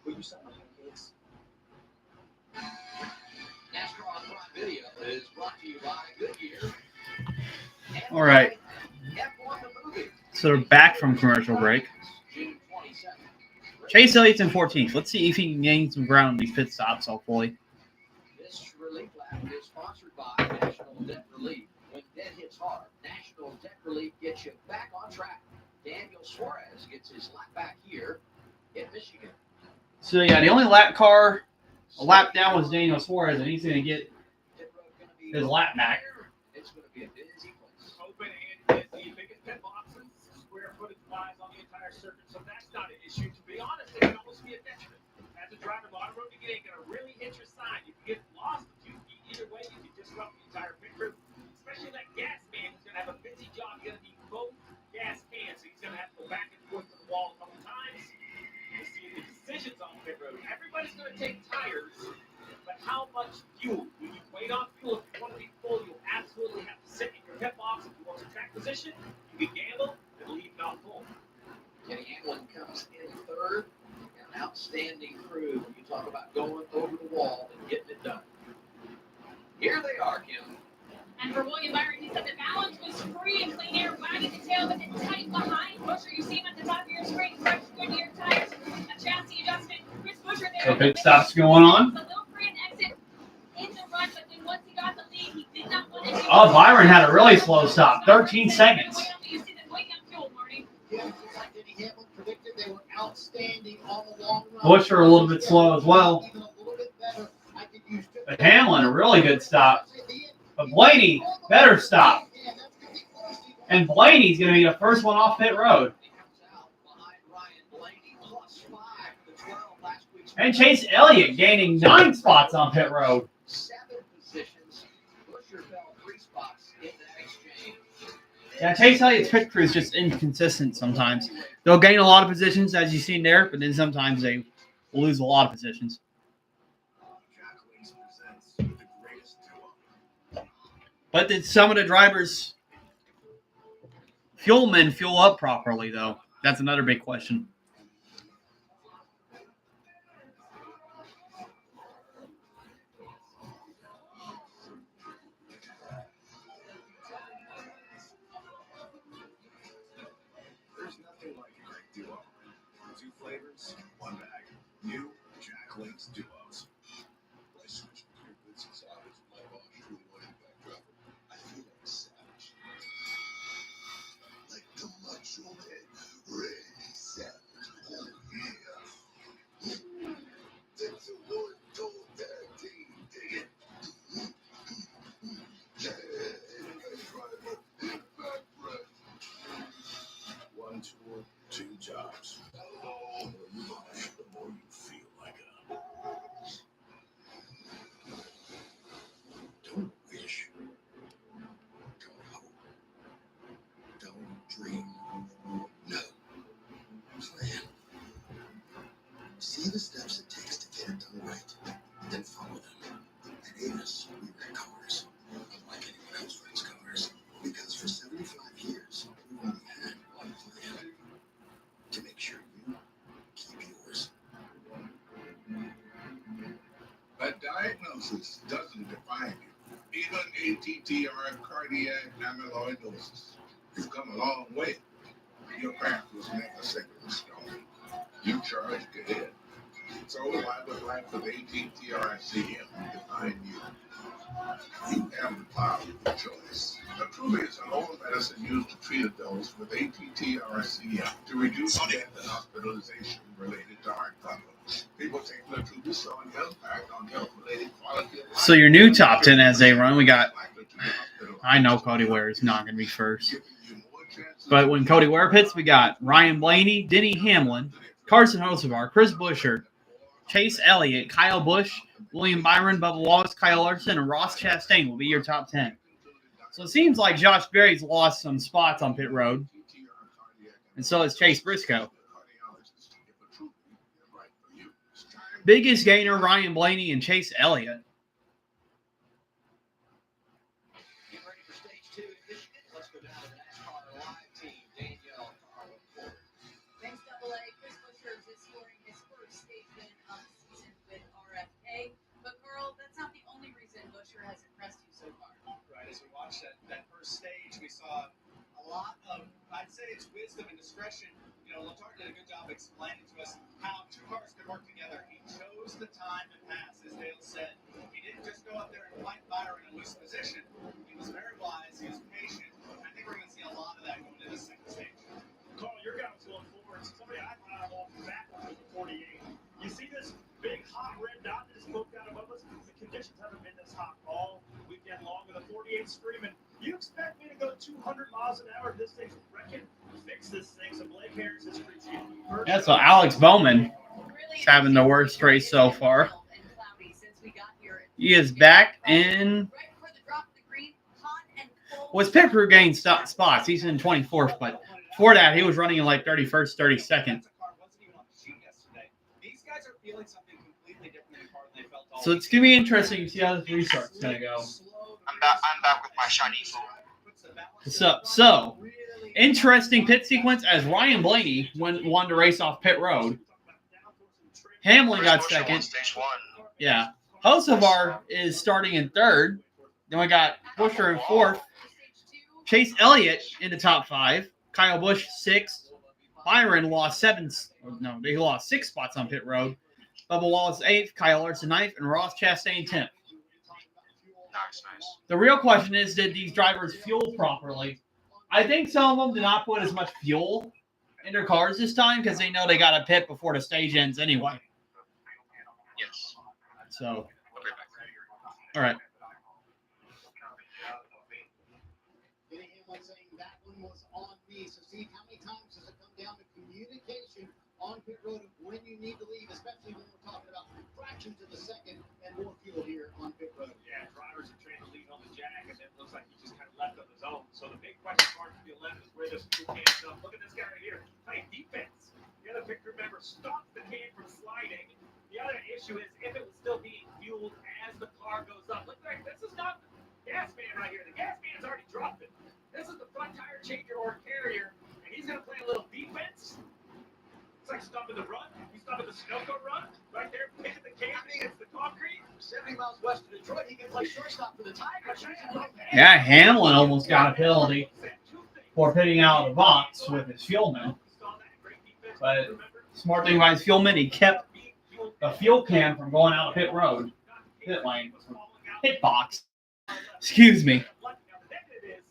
H: Will you sell my pancakes?
B: NASCAR on Prime Video is brought to you by Goodyear.
A: All right.
B: F1 the movie.
A: So they're back from commercial break.
B: June 27th.
A: Chase Elliott's in 14th. Let's see if he can gain some ground in these pit stops, hopefully.
B: This relief lap is sponsored by National Debt Relief. When debt hits hard, National Debt Relief gets you back on track. Daniel Suarez gets his lap back here in Michigan.
A: So, yeah, the only lap car a lap down was Daniel Suarez, and he's going to get his lap back.
B: It's going to be a busy place.
D: Open and busy, biggest pit boxes, square footage wise on the entire circuit, so that's not an issue. To be honest, it can almost be a detriment. As a driver, a lot of road to get ain't going to really hit your side. You can get lost, but either way, you can disrupt the entire pit crew. Especially that gas man who's going to have a busy job. He's going to need both gas cans, so he's going to have to go back and forth to the wall a couple times. You see the decisions on pit road. Everybody's going to take tires, but how much fuel? When you wait on fuel, if you want to be full, you'll absolutely have to sit in your pit box. If you want some track position, you can gamble and leave not full.
B: Kenny Hamlin comes in third. An outstanding crew when you talk about going over the wall and getting it done. Here they are, Kim.
C: And for William Byron, he said the balance was free and clean air, wagging the tail, but it's tight behind. Busher, you see him at the top of your screen. Fresh Goodyear tires, a chassis adjustment. Chris Busher there.
A: So pit stops going on.
C: A little free in
A: Oh, Byron had a really slow stop, 13 seconds. Busher a little bit slow as well. But Hamlin, a really good stop. But Blaney, better stop. And Blaney's going to be the first one off pit road. And Chase Elliott gaining 9 spots on pit road. Yeah, Chase Elliott's pit crew is just inconsistent sometimes. They'll gain a lot of positions, as you've seen there, but then sometimes they will lose a lot of positions. But did some of the drivers' fuelmen fuel up properly, though? That's another big question.
H: There's nothing like a great duo. 2 flavors, 1 bag. New Jack Link's Duos. I switched between boots and salads. My boss truly wanted back driver. I feel like a savage. Like the macho man, Randy Savage. Oh yeah. That's a one-told tag team. Dig it. Yeah. Driver, back breath. 1 tool, 2 jobs. The more you push, the more you feel like a. Don't wish. Don't hope. Don't dream. No. Plan. See the steps it takes to get it done right. Then follow them. At Avis, we wreck cars. Unlike anyone else wrecks cars. Because for 75 years, we only had one plan. To make sure you keep yours. A diagnosis doesn't define you. Even ATTR cardiac amyloidosis. You've come a long way. Your path was never set in stone. You charged ahead. So why would life with ATTR-CM define you? You have the power of choice. Truly is an old medicine used to treat adults with ATTR-CM to reduce death and hospitalization related to heart problems. People take Latruba saw an impact on health-related quality of life.
A: So your new top 10 as they run, we got, I know Cody Ware is not going to be first. But when Cody Ware pits, we got Ryan Blaney, Denny Hamlin, Carson Hocevar, Chris Buescher, Chase Elliott, Kyle Busch, William Byron, Bubba Wallace, Kyle Larson, and Ross Chastain will be your top 10. So it seems like Josh Berry's lost some spots on pit road. And so has Chase Briscoe. Biggest gainer, Ryan Blaney and Chase Elliott.
B: Get ready for stage 2 in Michigan. Let's go down to the NASCAR live team. Danielle.
O: Thanks, AA. Chris Buescher is scoring his first stage win of the season with RFK. But, Carl, that's not the only reason Buescher has impressed you so far.
P: Right, as we watched that first stage, we saw a lot of, I'd say it's wisdom and discretion. You know, Letard did a good job explaining to us how 2 cars could work together. He chose the time to pass, as Dale said. He didn't just go out there and fight Byron in a loose position. He was very wise. He was patient. I think we're going to see a lot of that going into the second stage.
N: Carl, your guy was going forward. Somebody I thought I walked backwards with the 48. You see this big hot red dot that just poked out above us? The conditions haven't been this hot all weekend long with a 48 screaming. You expect me to go 200 miles an hour? This thing's wrecking. Fix this thing. So Blake Harris is preaching.
A: Yeah, so Alex Bowman is having the worst race so far. He is back in. Was pit crew gained spots? He's in 24th, but before that, he was running in like 31st, 32nd. So it's going to be interesting to see how this restart's going to go.
E: I'm back with my shiny phone.
A: So, interesting pit sequence as Ryan Blaney won the race off pit road. Hamlin got second.
E: Stage 1.
A: Yeah. Hocevar is starting in third. Then we got Buescher in fourth. Chase Elliott in the top 5. Kyle Busch 6th. Byron lost 6 spots on pit road. Bubba Wallace 8th. Kyle Larson 9th. And Ross Chastain 10th.
E: Nice.
A: The real question is, did these drivers fuel properly? I think some of them did not put as much fuel in their cars this time because they know they got to pit before the stage ends anyway.
E: Yes.
A: So, all right.
G: Denny Hamlin saying that one was on me. So, Steve, how many times does it come down to communication on pit road of when you need to leave, especially when we're talking about fractions of a second and more fuel here on pit road?
D: Yeah, drivers are trying to lead on the jack, and it looks like he just kind of left on his own. So the big question mark for the 11 is where this fuel can come. Look at this guy right here, playing defense. The other pit crew member stops the can from sliding. The other issue is if it was still being fueled as the car goes up. Look like this is not the gas man right here. The gas man's already dropped it. This is the front tire changer or carrier, and he's going to play a little defense. It's like stopping the run. He's stopping the Sunoco run right there, picking the can against the concrete.
B: 70 miles west of Detroit, he can play shortstop for the Tigers.
A: Yeah, Hamlin almost got a penalty for pitting out of the box with his fuelman. But smart thing by his fuelman, he kept the fuel can from going out pit road, pit lane, pit box. Excuse me.
D: Now, the negative is,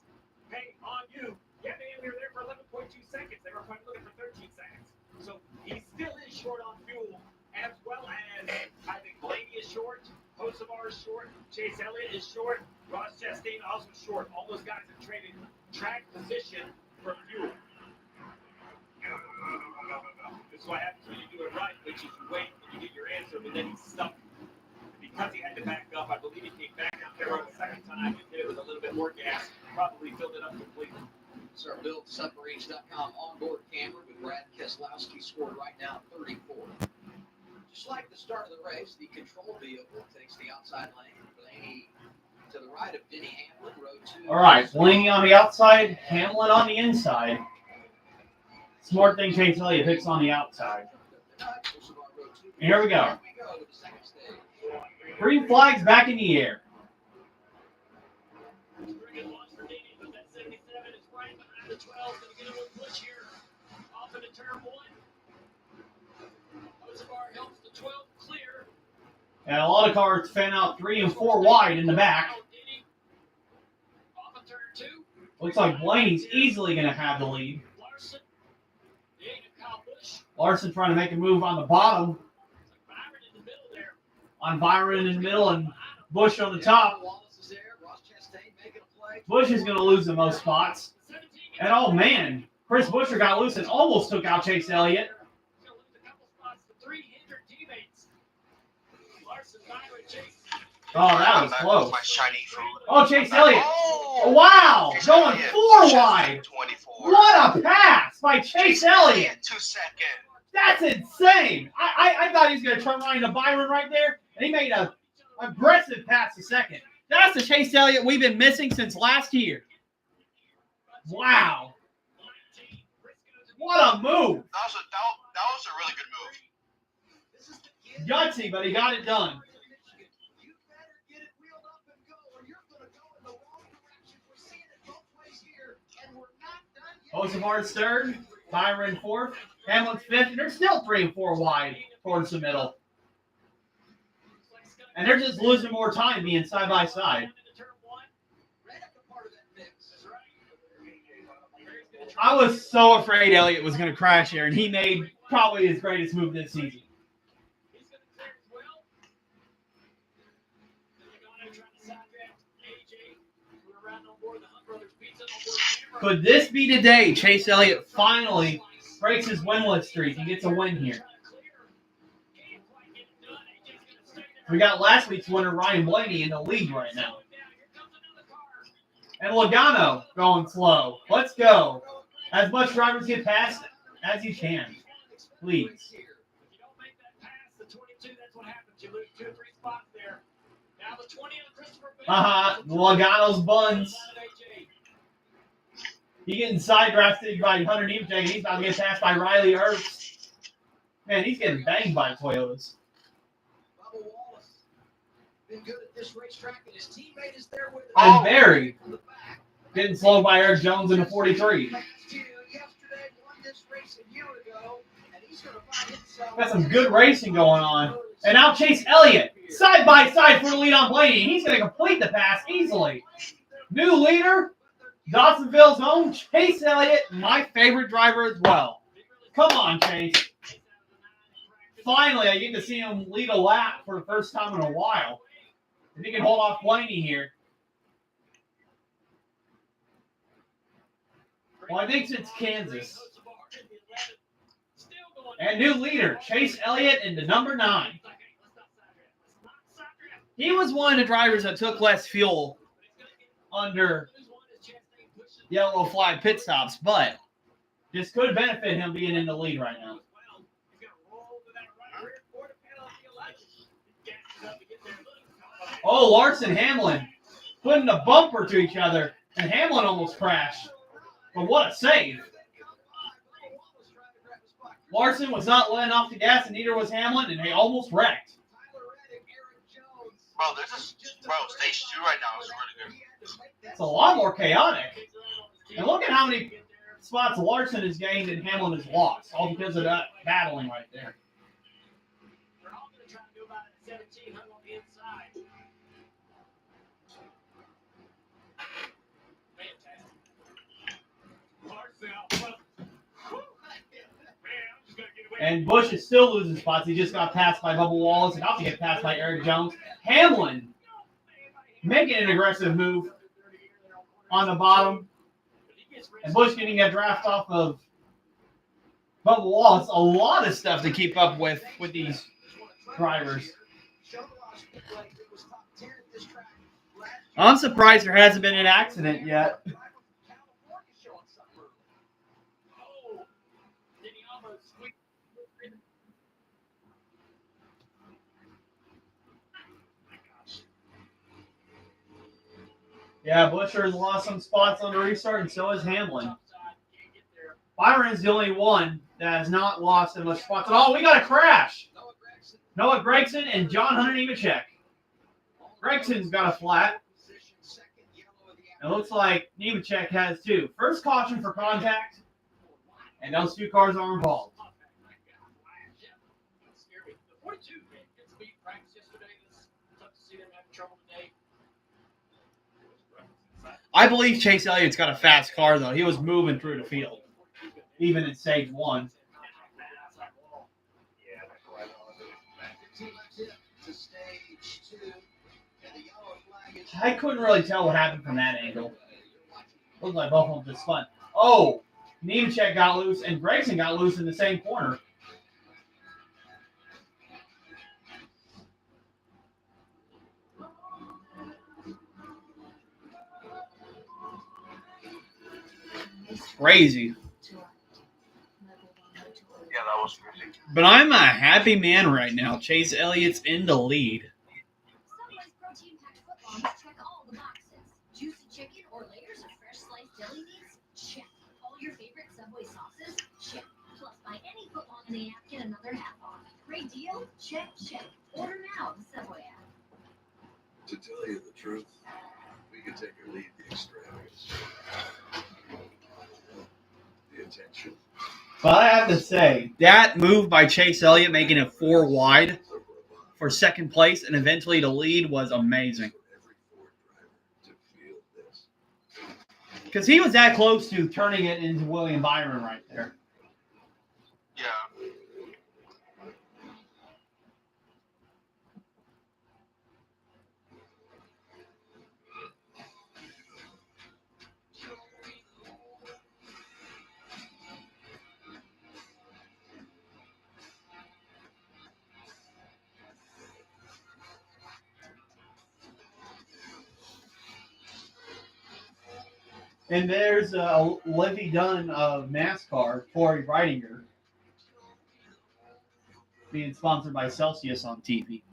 D: hey, on you. Yeah, man, we were there for 11.2 seconds. They were probably looking for 13 seconds. So he still is short on fuel, as well as I think Blaney is short, Hocevar is short, Chase Elliott is short, Ross Chastain also short. All those guys have traded track position for fuel. This is what happens when you do it right, which is you wait and you get your answer, but then he's stuck. Because he had to back up, I believe he came back out there on the second time and hit it with a little bit more gas, probably filled it up completely.
B: It's our BuildSubmarines.com onboard camera with Brad Keselowski scored right now 34. Just like the start of the race, the control vehicle takes the outside lane. Blaney to the right of Denny Hamlin, row 2.
A: All right, Blaney on the outside, Hamlin on the inside. Smart thing, Chase Elliott picks on the outside. And here we go. Green flags back in the air. And a lot of cars fan out 3 and 4 wide in the back. Looks like Blaney's easily going to have the lead. Larson trying to make a move on the bottom. On Byron in the middle and Busch on the top. Busch is going to lose the most spots. And oh man, Chris Buescher got loose and almost took out Chase Elliott. Oh, that was close. Oh, Chase Elliott. Wow, going 4 wide. What a pass by Chase Elliott.
E: 2 seconds.
A: That's insane. I thought he was going to turn right into Byron right there, and he made a aggressive pass to second. That's the Chase Elliott we've been missing since last year. Wow. What a move.
E: That was a really good move.
A: Gutsy, but he got it done. Hocevar's third, Byron fourth, Hamlin's fifth, and they're still 3 and 4 wide towards the middle. And they're just losing more time being side by side. I was so afraid Elliott was going to crash here, and he made probably his greatest move this season. Could this be the day Chase Elliott finally breaks his winless streak and gets a win here? We got last week's winner, Ryan Blaney, in the lead right now. And Logano going slow. Let's go. As much drivers get past as you can. Please. Logano's buns. He getting side drafted by Hunter Nemechek, and he's about to get passed by Riley Herbst. Man, he's getting banged by Toyotas.
B: Been good at this racetrack, and his teammate is there with him.
A: And Barry getting slowed by Eric Jones in the 43. Got some good racing going on. And now Chase Elliott Side by side for the lead on Blaney. He's going to complete the pass easily. New leader, Dawsonville's own Chase Elliott, my favorite driver as well. Come on, Chase. Finally, I get to see him lead a lap for the first time in a while. If he can hold off Blaney here. Well, I think it's Kansas. And new leader, Chase Elliott into number 9. He was one of the drivers that took less fuel under yellow flag pit stops, but this could benefit him being in the lead right now. Oh, Larson Hamlin putting a bumper to each other, and Hamlin almost crashed. But what a save. Larson was not letting off the gas, and neither was Hamlin, and they almost wrecked.
E: Bro, stage 2 right now is really good.
A: It's a lot more chaotic. And look at how many spots Larson has gained and Hamlin has lost, all because of that battling right there. And Busch is still losing spots. He just got passed by Bubba Wallace and about to get passed by Eric Jones. Hamlin making an aggressive move on the bottom. And Busch getting a draft off of Bubba Wallace. A lot of stuff to keep up with these drivers. I'm surprised there hasn't been an accident yet. Yeah, Buescher has lost some spots on the restart, and so has Hamlin. Byron's the only one that has not lost as much spots at all. We got a crash. Noah Gregson and John Hunter Nemechek. Gregson's got a flat. It looks like Nemechek has too. First caution for contact, and those two cars are involved. I believe Chase Elliott's got a fast car, though. He was moving through the field, even in stage 1. I couldn't really tell what happened from that angle. Looked like both of them just spun. Oh, Nemechek got loose, and Gregson got loose in the same corner. Crazy.
E: Yeah, that was crazy.
A: But I'm a happy man right now. Chase Elliott's in the lead.
C: Subway's protein-packed footlongs check all the boxes. Juicy chicken or layers of fresh sliced deli meats? Check. All your favorite Subway sauces? Check. Plus, buy any footlong in the app, get another half off. Great deal? Check, check. Order now in the Subway app.
H: To tell you the truth, we could take or leave the extravagance. The attention.
A: But I have to say, that move by Chase Elliott, making it 4 wide for second place and eventually the lead, was amazing. Because he was that close to turning it into William Byron right there.
E: Yeah.
A: And there's Livy Dunn of NASCAR, Corey Breidinger, being sponsored by Celsius on TV.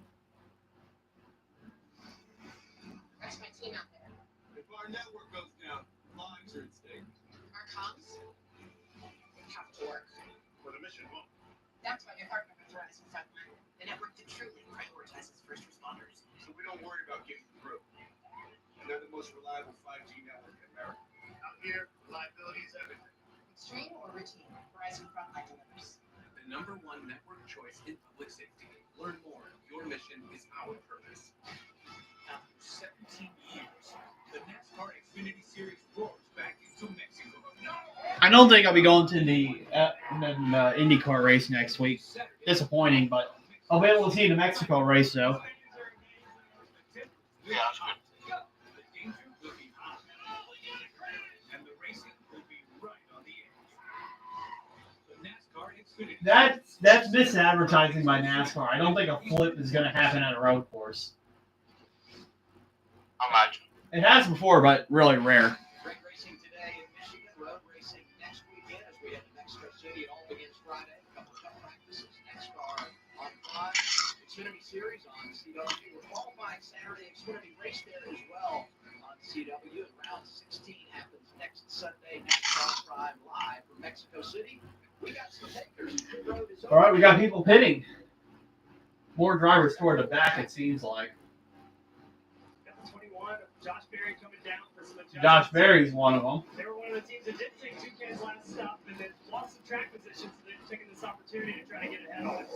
O: That's my team out there.
P: If our network goes down, lives are at stake.
O: Our comms, they have to work.
M: For the mission, well,
O: That's why your heart number thrives in Frontline, the network that truly prioritizes first responders.
M: so we don't worry about getting through. And they're the most reliable 5G network in America. Out here, reliability is everything.
O: Extreme or routine, Verizon Frontline delivers.
M: The
I: the #1 network choice in public safety. Learn more. Your mission is our purpose. After 17 years, the NASCAR Xfinity Series roars back into Mexico.
A: I don't think I'll be going to the IndyCar race next week. Disappointing, but I'll be able to see the Mexico race though.
E: Yeah, that's good.
I: The danger will be high, and the racing will be right on the edge. The NASCAR Xfinity.
A: That's misadvertising by NASCAR. I don't think a flip is going to happen at a road course.
E: Imagine.
A: It has before, but really rare.
B: Great racing today in Michigan. Road racing next weekend as we head to Mexico City. It all begins Friday. A couple of tough practices. NASCAR on Prime. Xfinity Series on CW. We're qualifying Saturday. Xfinity race there as well on CW. And round 16 happens next Sunday. NASCAR Prime live from Mexico City. We got some takers. The road is
A: All right, we got people pitting. More drivers toward the back, it seems like.
N: Got the 21, Josh Berry coming down for some adjustments.
A: Josh Berry's one of them.
N: They were one of the teams that didn't take Toucan's last stop and then lost some track position, so they're taking this opportunity to try to get ahead on it.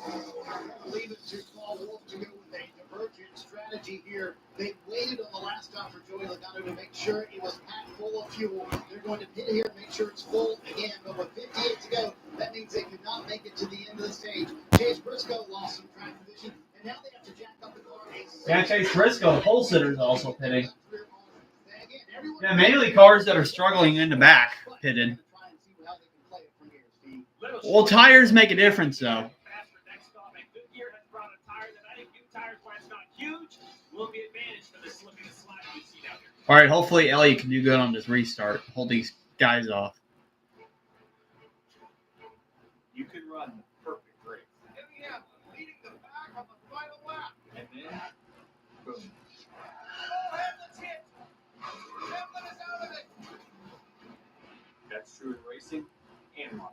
G: Leave it to Paul Wolf to go with a divergent strategy here. They waited on the last stop for Joey Logano to make sure it was packed full of fuel. They're going to pit here and make sure it's full again, but with 58 to go, that means they could not make it to the end of the stage. Chase Briscoe lost some track position, and now they have to jack up the car.
A: Yeah, Chase Briscoe, the pole sitter, is also pitting. Yeah, mainly cars that are struggling in the back pitted. Well, tires make a difference, though. All right, hopefully Elliott can do good on this restart. Hold these guys off.
P: You can run the perfect race. And yeah, leading the back on the final lap. And then, boom. Oh, Hamlin's hit. Hamlin is out of it. That's true in racing and life.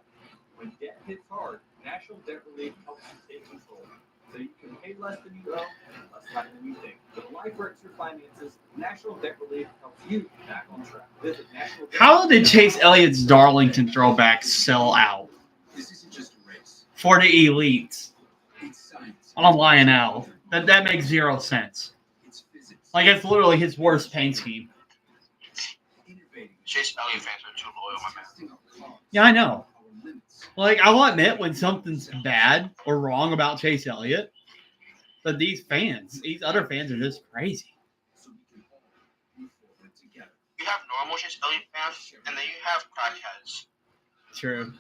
P: When debt hits hard, National Debt Relief helps you take control. So you can pay less than you owe and less time than you think. When life wrecks your finances, National Debt Relief helps you get back on track. Visit National Debt
A: How did Chase Elliott's Darlington throwback sell out?
I: This isn't just a race.
A: For the elites
I: It's science.
A: on Lionel. That makes zero sense.
I: It's physics.
A: Like, it's literally his worst paint scheme.
I: Innovating.
E: Chase Elliott fans are too loyal, my man.
I: Testing our cars,
A: Yeah, I know.
I: our limits.
A: Like, I'll admit when something's bad or wrong about Chase Elliott, but these other fans are just crazy.
I: So we can all move forward together.
E: You have normal Chase Elliott fans, and then you have crackheads.
A: True.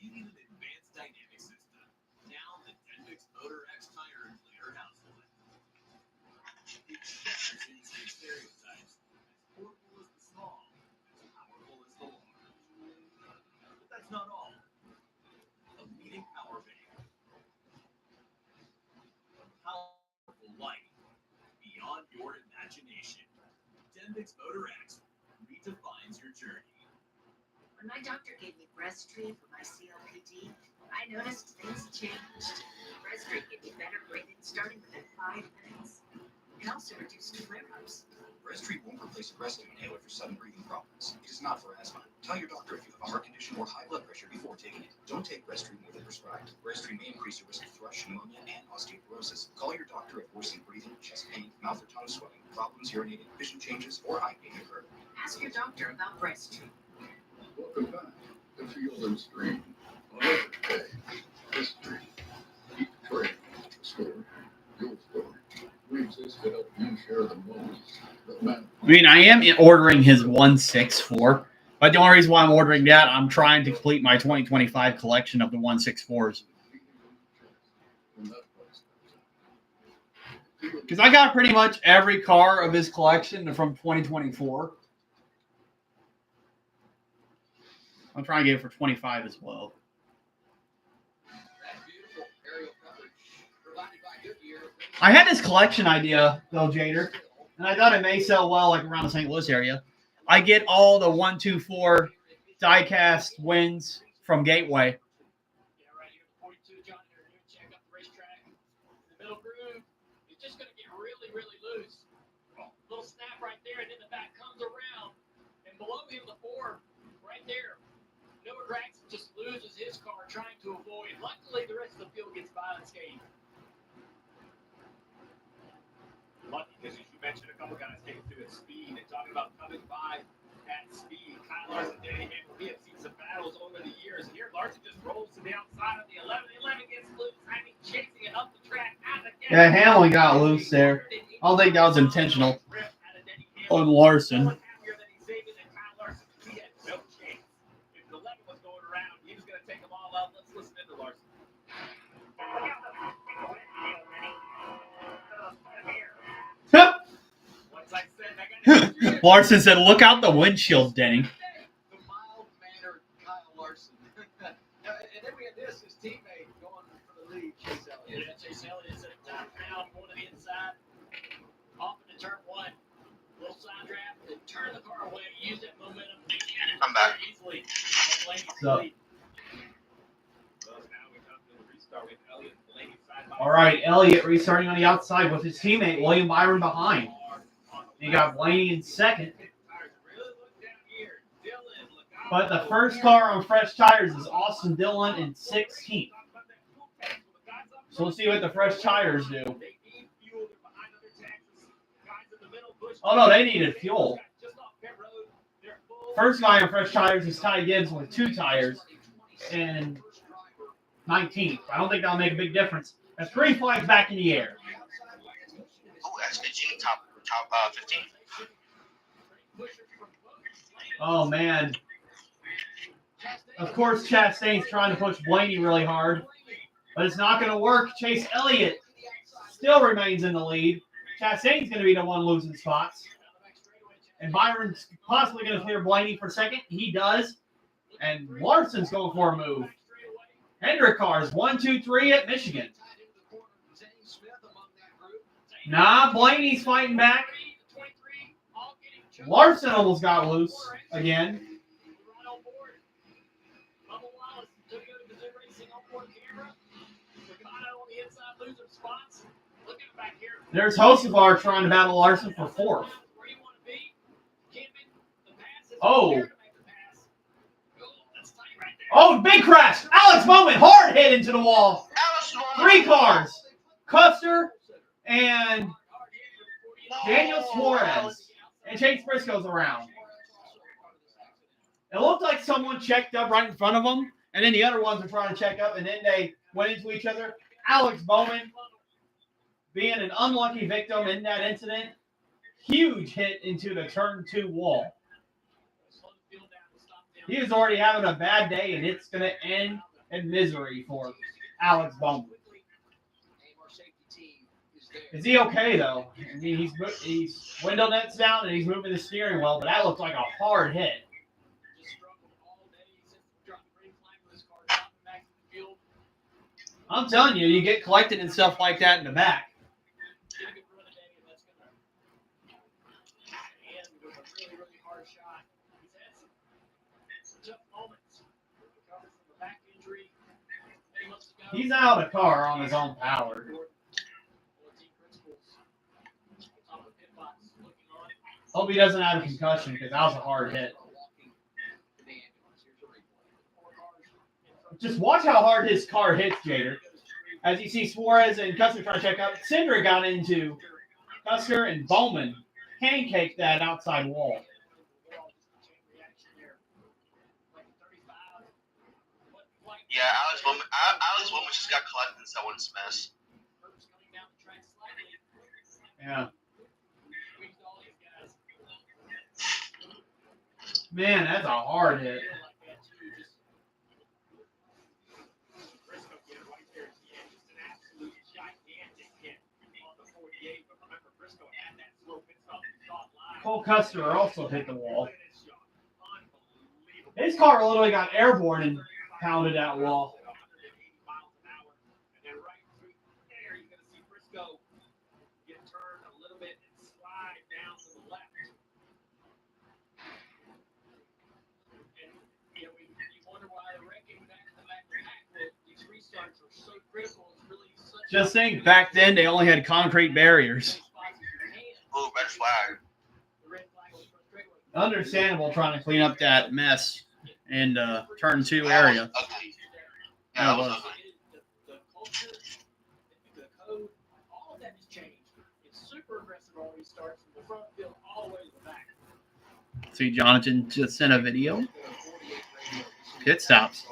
I: You need an advanced dynamic system. Now the Denbix Motor X tire inflator household. It shatters inside stereotypes. As portable as the small, as powerful as the large. But that's not all. A leading power bank. Powerful light beyond your imagination. Denbix Motor X redefines your journey.
J: When my doctor gave me Breasttree for my COPD, I noticed things changed. Breasttree gave me better breathing starting within 5 minutes. It also reduced flare-ups.
Q: Breasttree won't replace a rescue inhaler for sudden breathing problems. It is not for asthma. Tell your doctor if you have a heart condition or high blood pressure before taking it. Don't take Breasttree more than prescribed. Breasttree may increase your risk of thrush, pneumonia, and osteoporosis. Call your doctor if worsening breathing, chest pain, mouth or tongue swelling, problems urinating, vision changes, or eye pain occur.
J: Ask your doctor about Breasttree.
M: Welcome back to Field and Stream on Everyday History. Keep track of the story, your story. We exist to help you share the moments that matter.
A: I mean, I am ordering his 164, but the only reason why I'm ordering that, I'm trying to complete my 2025 collection of the 164s. Because I got pretty much every car of his collection from 2024. I'm trying to get it for 25 as well.
B: That beautiful aerial coverage provided by Goodyear.
A: I had this collection idea, though, Jader, and I thought it may sell well, like around the St. Louis area. I get all the 124 die-cast wins from Gateway.
N: Yeah, right here, 42, John, here, check up the racetrack. The middle groove is just going to get really, really loose. Little snap right there, and then the back comes around. And below him, the 4, right there. Noah Gregson just loses his car trying
D: leaders. Here, Larson just rolls to the outside of the 11. The 11 gets loose. He's chasing it up the track.
A: Yeah, Hamlin got loose there. I don't think that was intentional on Larson. Larson said, "Look out the windshield, Denny."
B: The mild-mannered Kyle Larson. And then we had this, his teammate going for the lead, Chase Elliott.
D: Yeah, Chase Elliott set a top down, going to the inside, off into turn one. Little side draft, and turn the car away, use that momentum.
E: I'm back.
D: Easily.
A: So, all right, Elliott restarting on the outside with his teammate William Byron behind. You got Blaney in second. But the first car on fresh tires is Austin Dillon in 16th. So we'll see what the fresh tires do. Oh, no, they needed fuel. First guy on fresh tires is Ty Gibbs with 2 tires and 19th. I don't think that'll make a big difference. That's 3 flags back in the air.
E: Oh, SVG top 15.
A: Oh, man. Of course, Chastain's trying to push Blaney really hard, but it's not going to work. Chase Elliott still remains in the lead. Chastain's going to be the one losing spots. And Byron's possibly going to clear Blaney for second. He does. And Larson's going for a move. Hendrick cars 1, 2, 3 at Michigan. Nah, Blaney's fighting back. Larson almost got loose again. There's Hocevar trying to battle Larson for 4th. Oh. Oh, big crash. Alex Bowman, hard hit into the wall. 3 cars. Custer and Daniel Suarez. And Chase Briscoe's around. It looked like someone checked up right in front of them, and then the other ones were trying to check up, and then they went into each other. Alex Bowman, being an unlucky victim in that incident, huge hit into the turn 2 wall. He is already having a bad day, and it's going to end in misery for Alex Bowman. Is he okay, though? I mean, he's window nets down, and he's moving the steering wheel, but that looked like a hard hit. I'm telling you, you get collected and stuff like that in the back. He's out of the car on his own power. Hope he doesn't have a concussion because that was a hard hit. Just watch how hard his car hits, Jader. As you see Suarez and Custer trying to check up, Cinder got into Custer and Bowman pancaked that outside wall.
E: Yeah, Alex Bowman just got collected in someone's mess.
A: Yeah. Man, that's a hard hit. Cole Custer also hit the wall. His car literally got airborne and pounded that wall. Just think, back then they only had concrete barriers.
E: Oh, red flag.
A: Understandable trying to clean up that mess in turn 2 area.
E: Yeah, that was ugly.
A: See, Jonathan just sent a video. Pit stops.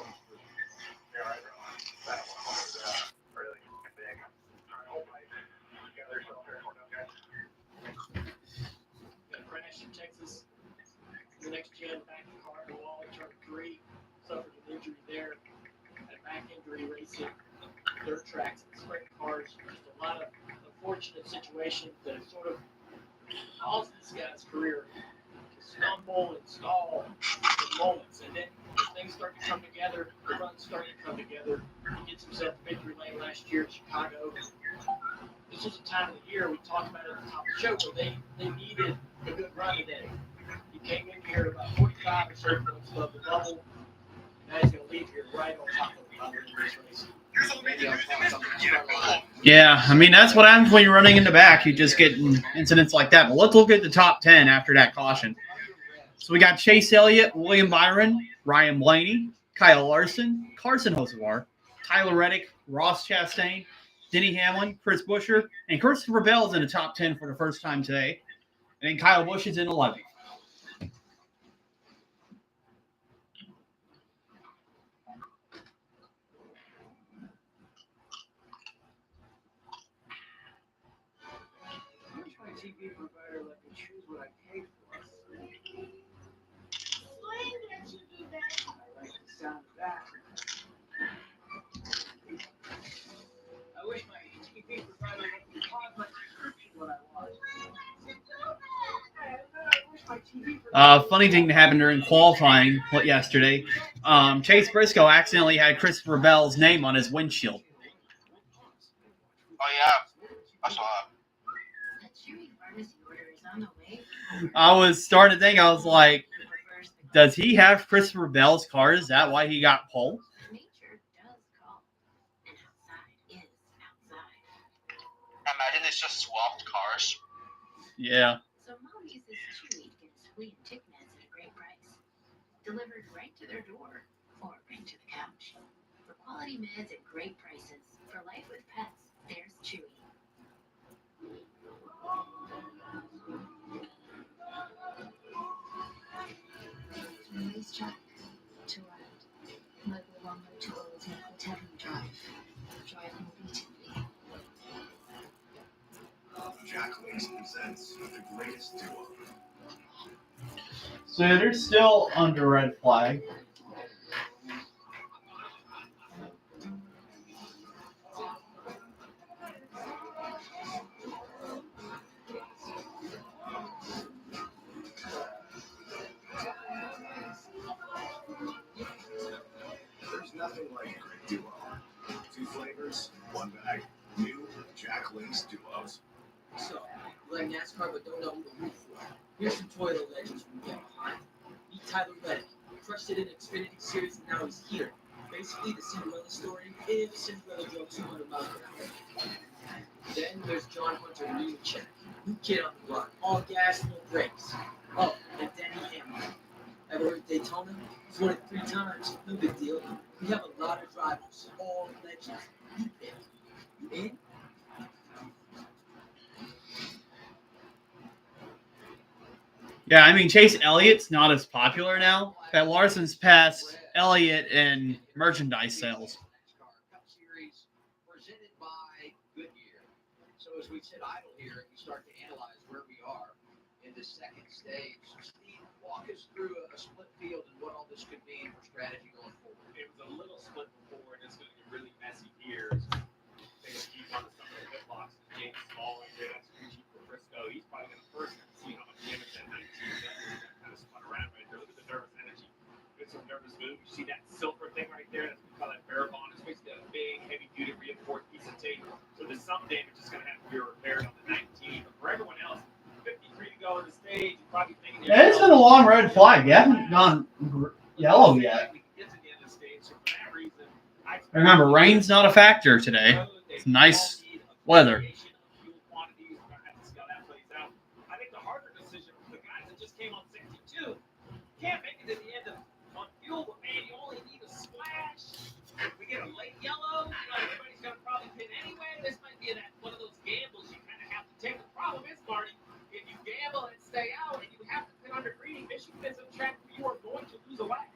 D: next gen back in car, the wall turned 3, suffered an injury there, had a back injury racing dirt tracks and sprint cars. Just a lot of unfortunate situations that sort of caused this guy's career to stumble and stall in moments. And then as things start to come together, the runs start to come together. He gets himself to victory lane last year at Chicago. This was a time of the year we talked about it at the top of the show where they needed a good run today. He came in here about 45 or so points above the bubble. Now he's going to leave here right on top of the bubble in this race.
A: Yeah, I mean, that's what happens when you're running in the back. You just get incidents like that. But let's look at the top 10 after that caution. So we got Chase Elliott, William Byron, Ryan Blaney, Kyle Larson, Carson Hocevar, Tyler Reddick, Ross Chastain, Denny Hamlin, Chris Buescher, and Christopher Bell is in the top 10 for the first time today. And then Kyle Busch is in 11th.
D: TV provider let me choose what I paid for. I like the sound of that. I wish my TV provider let me pause my subscription when I want.
A: Funny thing that happened during qualifying yesterday. Chase Briscoe accidentally had Christopher Bell's name on his windshield.
E: Oh yeah, I saw that.
A: I was starting to think, I was like, does he have Christopher Bell's car? Is that why he got pole?
E: Imagine it's just swapped cars.
A: Yeah.
K: So mom uses Chewy to get his flea and tick meds at a great price. Delivered right to their door or right to the couch. For quality meds at great prices. For life with pets, there's Chewy. From racetrack to ride, Michael Longer to Old Nickel Tevin Drive. Drive more beatedly.
H: Jack Links presents the greatest duo.
A: So they're still under red flag.
H: There's nothing like a great duo. 2 flavors, 1 bag. New Jack Links duos.
R: So, you like NASCAR but don't know who to root for? Here's some Toyota legends we get behind. Meet Tyler Reddick. Crushed it in Xfinity Series and now he's here. Basically the Cinderella story if Cinderella drove 200 miles per hour. Then there's John Hunter Nemechek. New kid on the block. All gas, no brakes. Oh, and Denny Hamlin. Ever heard of Daytona? He's won it 3 times. No big deal. We have a lot of drivers. All legends. You pick. You in?
A: Yeah, I mean, Chase Elliott's not as popular now. That Larson's passed Elliott in merchandise sales.
B: Presented by Goodyear. So as we sit idle here and we start to analyze where we are in this second stage, Steve, walk us through a split field and what all this could mean for strategy going forward.
D: It was a little split before, and it's going to get really messy here. They keep on some of the pit blocks. James Small and Jay Execution for Frisco. He's probably going to first see how much damage that 19 kind of spun around right there. Look at the nervous energy. It's a nervous move. You see that silver thing right there? That's what we call that bare bond. It's basically a big, heavy-duty reinforced piece of tape. So there's some damage that's going to have to be repaired on the 19. But for everyone else, 53 to go in the stage. You're probably thinking.
A: Yeah, it's been a long red flag. You haven't gone yellow yet. Remember, rain's not a factor today. It's nice weather.
D: I think the harder decision for the guys that just came on 62 can't make it to the end on fuel, but man, you only need a splash. We get a late yellow. Everybody's going to probably pit anyway. This might be one of those gambles you kind of have to take. The problem is, Marty, if you gamble and stay out and you have to pit under green, Michigan is a track where you are going to lose a lap.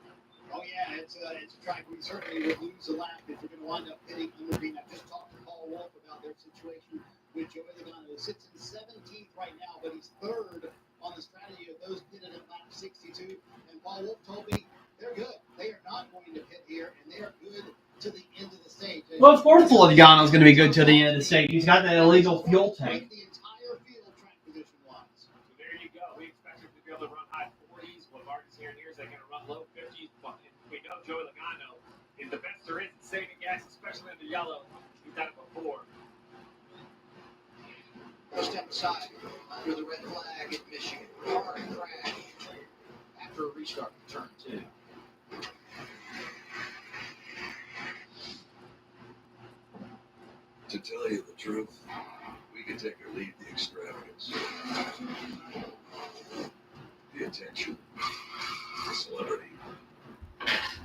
G: Oh yeah, it's a track we certainly would lose a lap if we're going to wind up pitting under green. I've just talked to Paul Wolf about their situation with Joey Logano, who sits in 17th right now, but he's 3rd on the strategy of those pitted at lap 62. And Paul Wolf told me they're good. They are not going to pit here, and they are good to the end of the stage.
A: Well, of course Logano's going to be good to the end of the stage. He's got that illegal fuel tank.
G: The entire field track position-wise.
D: So there you go. We expect him to be able to run high 40s. What Martin's hearing here is they're going to run low 50s. But we know Joey Logano is the best there is in saving gas, especially in the yellow. He's done it before.
B: Step aside under the red flag at Michigan. Hard crash after a restart in turn 2.
M: To tell you the truth, we could take or leave the extravagance, the attention, the celebrity,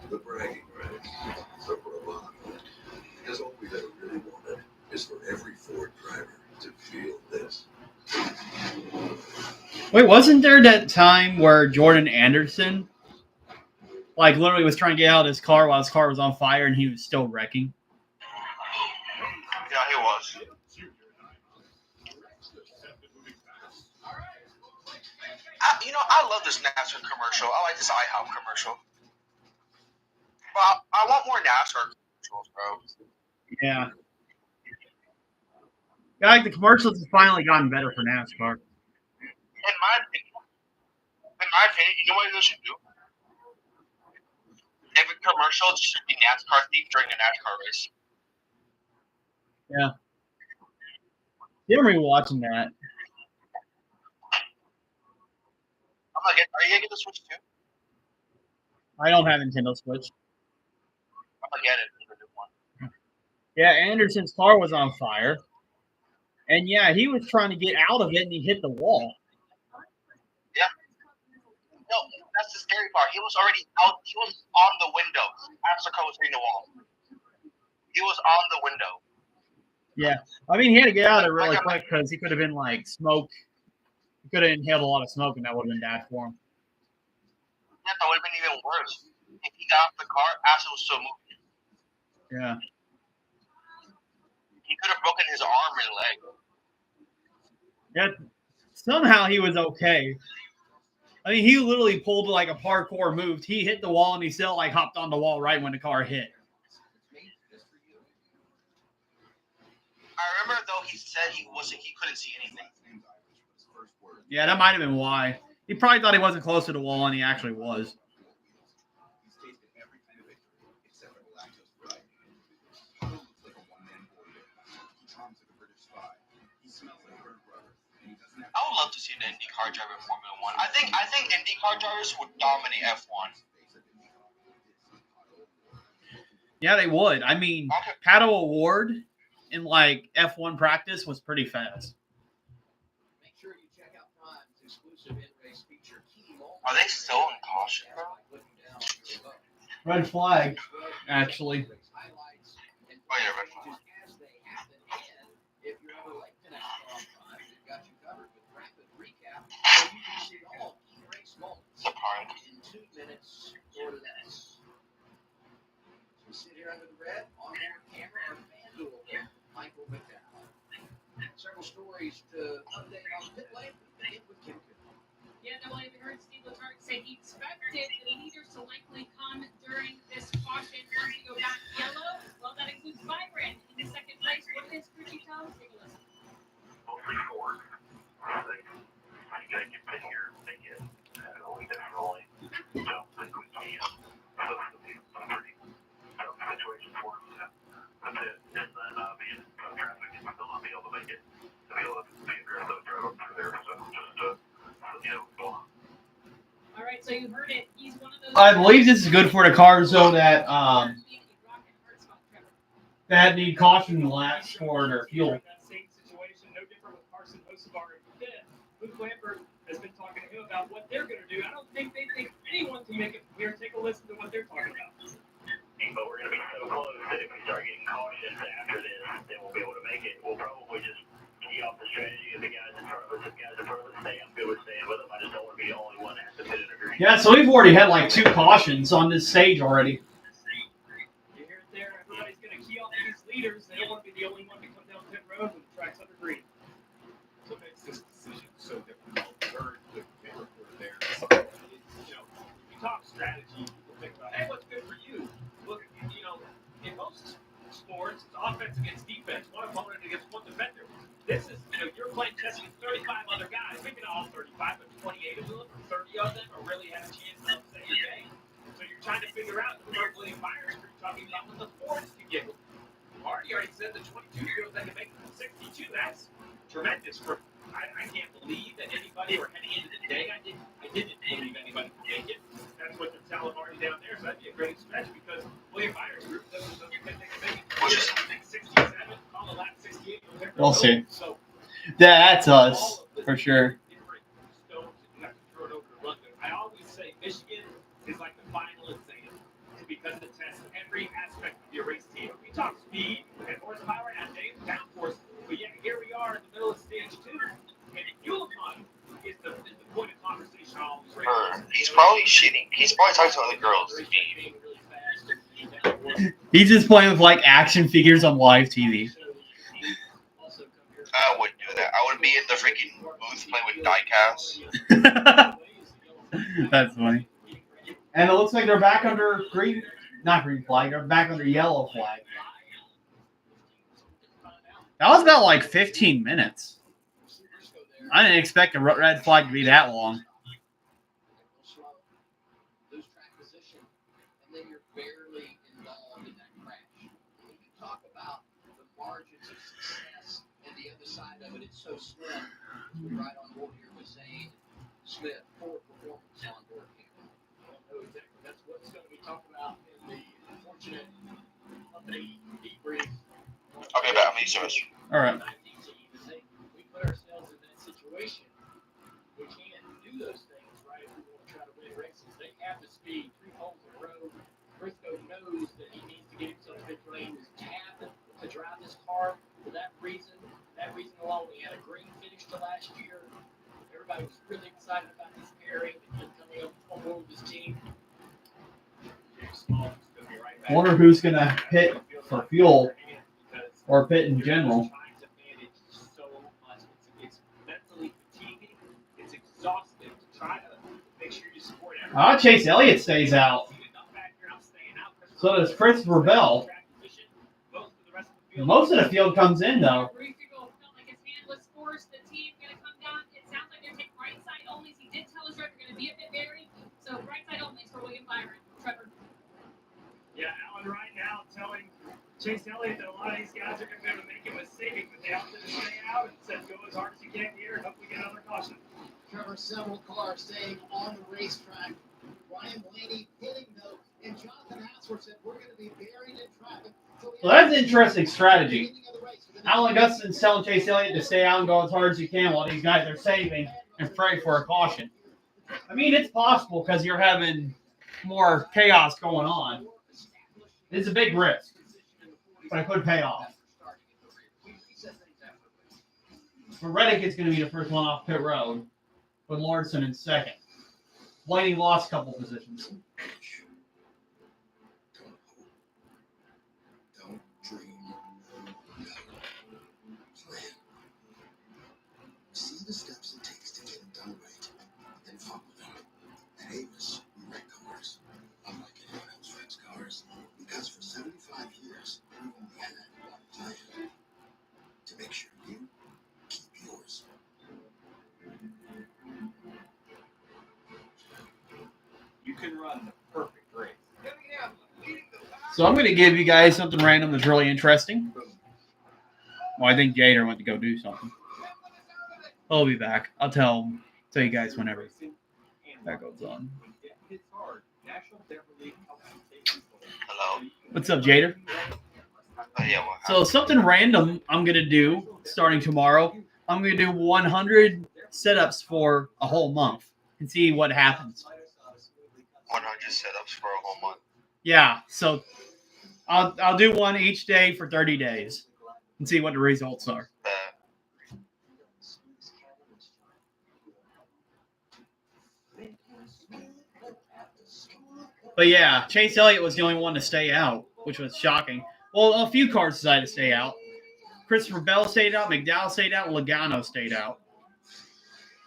M: the bragging rights, the bravado. Because all we've ever really wanted is for every Ford driver to feel this.
A: Wait, wasn't there that time where Jordan Anderson, like, literally was trying to get out of his car while his car was on fire and he was still wrecking?
E: Yeah, he was. I love this NASCAR commercial. I like this IHOP commercial. But I want more NASCAR commercials, bro.
A: Yeah. Yeah, like the commercials have finally gotten better for NASCAR.
E: In my opinion, you know what they should do? Every commercial should be NASCAR themed during the NASCAR race.
A: Yeah. You ever been watching that?
E: Are you gonna get the Switch too?
A: I don't have Nintendo Switch.
E: I'm gonna get it. It's a good one.
A: Yeah, Anderson's car was on fire. And yeah, he was trying to get out of it and he hit the wall.
E: Yeah. No, that's the scary part. He was already out. He was on the window after the car was hitting the wall. He was on the window.
A: Yeah. I mean, he had to get out of there really quick because he could have been like smoke. He could have inhaled a lot of smoke and that would have been bad for him.
E: Yeah, that would have been even worse. If he got off the car after it was still moving.
A: Yeah.
E: He could have broken his arm and leg.
A: Yeah. Somehow he was okay. I mean, he literally pulled like a parkour move. He hit the wall and he still like hopped on the wall right when the car hit.
E: I remember though he said he couldn't see anything.
A: Yeah, that might have been why. He probably thought he wasn't close to the wall and he actually was.
E: I would love to see an IndyCar driver in Formula 1. I think IndyCar drivers would dominate F1.
A: Yeah, they would. I mean, Pato O'Ward in like F1 practice was pretty fast.
B: Make sure you check out Prime's exclusive in-race feature.
E: Are they still in caution, bro?
A: Red flag, actually.
E: Oh yeah, red flag.
B: If you're ever late to NASCAR on Prime, they've got you covered with rapid recap, so you can see all key race moments in 2 minutes or less. So we sit here under the red, on-board camera, our FanDuel here, Michael McDowell. Several stories to update on pit lane. Begin with Kim.
C: Yeah, no, I even heard Steve Letarte say he expected the leaders to likely come during this caution once we go back yellow. Well, that includes Byron in the second place. What is Richie Thomas? Take a listen.
S: Mostly Ford. You gotta get in here, they get we definitely don't think we can. So it's pretty tough situation for us. That's it. And then being in traffic and still not be able to make it. To be able to be aggressive, drive up through there. So just go on.
C: All right, so you heard it. He's one of those.
A: I believe this is good for the cars though that that need caution laps for their fuel.
D: Same situation, no different with Carson Hocevar and Fifth. Luke Lampert has been talking to him about what they're going to do. I don't think they think anyone can make it from here. Take a listen to what they're talking about.
S: But we're going to be so close that if we start getting cautions after this, then we'll be able to make it. We'll probably just key off the strategy of the guys in front of us. If guys in front of us stay, I'm good with staying with them. I just don't want to be the only one that has to fit in a green.
A: Yeah, so we've already had like 2 cautions on this stage already.
D: You hear it there. Everybody's going to key off these leaders. They don't want to be the only one to come down pit road when the track's under green.
M: What makes this decision so difficult? Third with
D: offense against defense, one opponent against one defender. This is, you're playing chess against 35 other guys. Maybe not all 35, but 28 of them, or 30 of them, are really have a chance to upset your game. So you're trying to figure out the William Byers, you're talking about what the Fords can give them. Marty already said the 22-year-olds that can make 62. That's tremendous. I can't believe that anybody, or heading into the day, I didn't believe anybody could make it. That's what they're telling Marty down there. So that'd be a great stretch because William Byers' group doesn't think they can make it. 67, call it lap 68.
A: We'll see. So that's us for sure.
D: I always say Michigan is like the final exam because it tests every aspect of your race team. We talk speed and horsepower and downforce, but yet here we are in the middle of stage 2. And fuel economy is the point of conversation on all these races.
E: He's probably shitting. He's probably talking to other girls.
A: He's just playing with like action figures on live TV.
E: I wouldn't do that. I would be in the freaking booth playing with diecast.
A: That's funny. And it looks like they're back under not green flag, they're back under yellow flag. That was about like 15 minutes. I didn't expect a red flag to be that long.
B: Lose track position, and then you're barely involved in that crash. When you talk about the margins of success and the other side of it, it's so slim. We're right on board here with Zane Smith, poor performance on board here.
D: That's what's going to be talked about in the unfortunate company debrief.
E: I'll be back. I'm service.
A: All right.
D: We put ourselves in that situation. We can't do those things, right? We want to try to win races. They have the speed, 3 holes in a row. Briscoe knows that he needs to get himself to lane his tab to drive this car for that reason. That reason alone, we had a green finish to last year. Everybody was really excited about this pairing and coming up on board with this team.
A: I wonder who's going to pit for fuel or pit in general.
D: It's mentally fatiguing. It's exhausting to try to make sure you support
A: Ah, Chase Elliott stays out. So does Christopher Bell. Most of the field comes in, though.
C: So right side only for William Byron. Trevor.
D: Yeah, Alan right now telling Chase Elliott that a lot of these guys are going to be able to make it with savings, but they opted to stay out and said go as hard as you can here and hope we get another caution.
G: Trevor, several cars staying on the racetrack. Ryan Blaney hitting though, and Jonathan Hassler said we're going to be buried in traffic.
A: Well, that's an interesting strategy. Alan Gustin's telling Chase Elliott to stay out and go as hard as you can while these guys are saving and pray for a caution. I mean, it's possible because you're having more chaos going on. It's a big risk, but it could pay off. For Reddick, it's going to be the first one off pit road, with Lawrenson in second. Blaney lost a couple positions.
H: Don't dream. Plan. See the steps it takes to get it done right, then follow them. At Avis, we wreck cars. Unlike anyone else wrecks cars. Because for 75 years, we only had one plan. To make sure you keep yours.
D: You can run the perfect race.
A: So I'm going to give you guys something random that's really interesting. Well, I think Jader went to go do something. I'll be back. I'll tell you guys whenever that goes on.
E: Hello?
A: What's up, Jader?
E: Yeah, well,
A: So something random I'm going to do starting tomorrow. I'm going to do 100 setups for a whole month and see what happens.
E: 100 setups for a whole month.
A: Yeah, so I'll do one each day for 30 days and see what the results are. But yeah, Chase Elliott was the only one to stay out, which was shocking. Well, a few cars decided to stay out. Christopher Bell stayed out, McDowell stayed out, and Logano stayed out.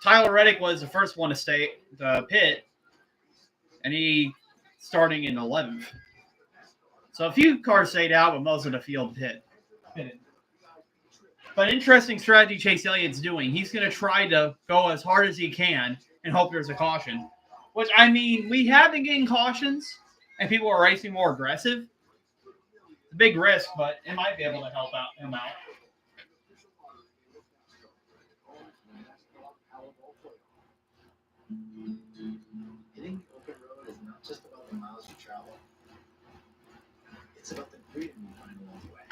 A: Tyler Reddick was the first one to pit, and he starting in 11th. So a few cars stayed out, but most of the field pit. spinning. But interesting strategy Chase Elliott's doing. He's going to try to go as hard as he can and hope there's a caution. Which, I mean, we have been getting cautions, and people are racing more aggressive. It's a big risk, but it might be able to help him out.
Q: Hitting the open road is not just about the miles you travel. It's about the freedom you find along the way.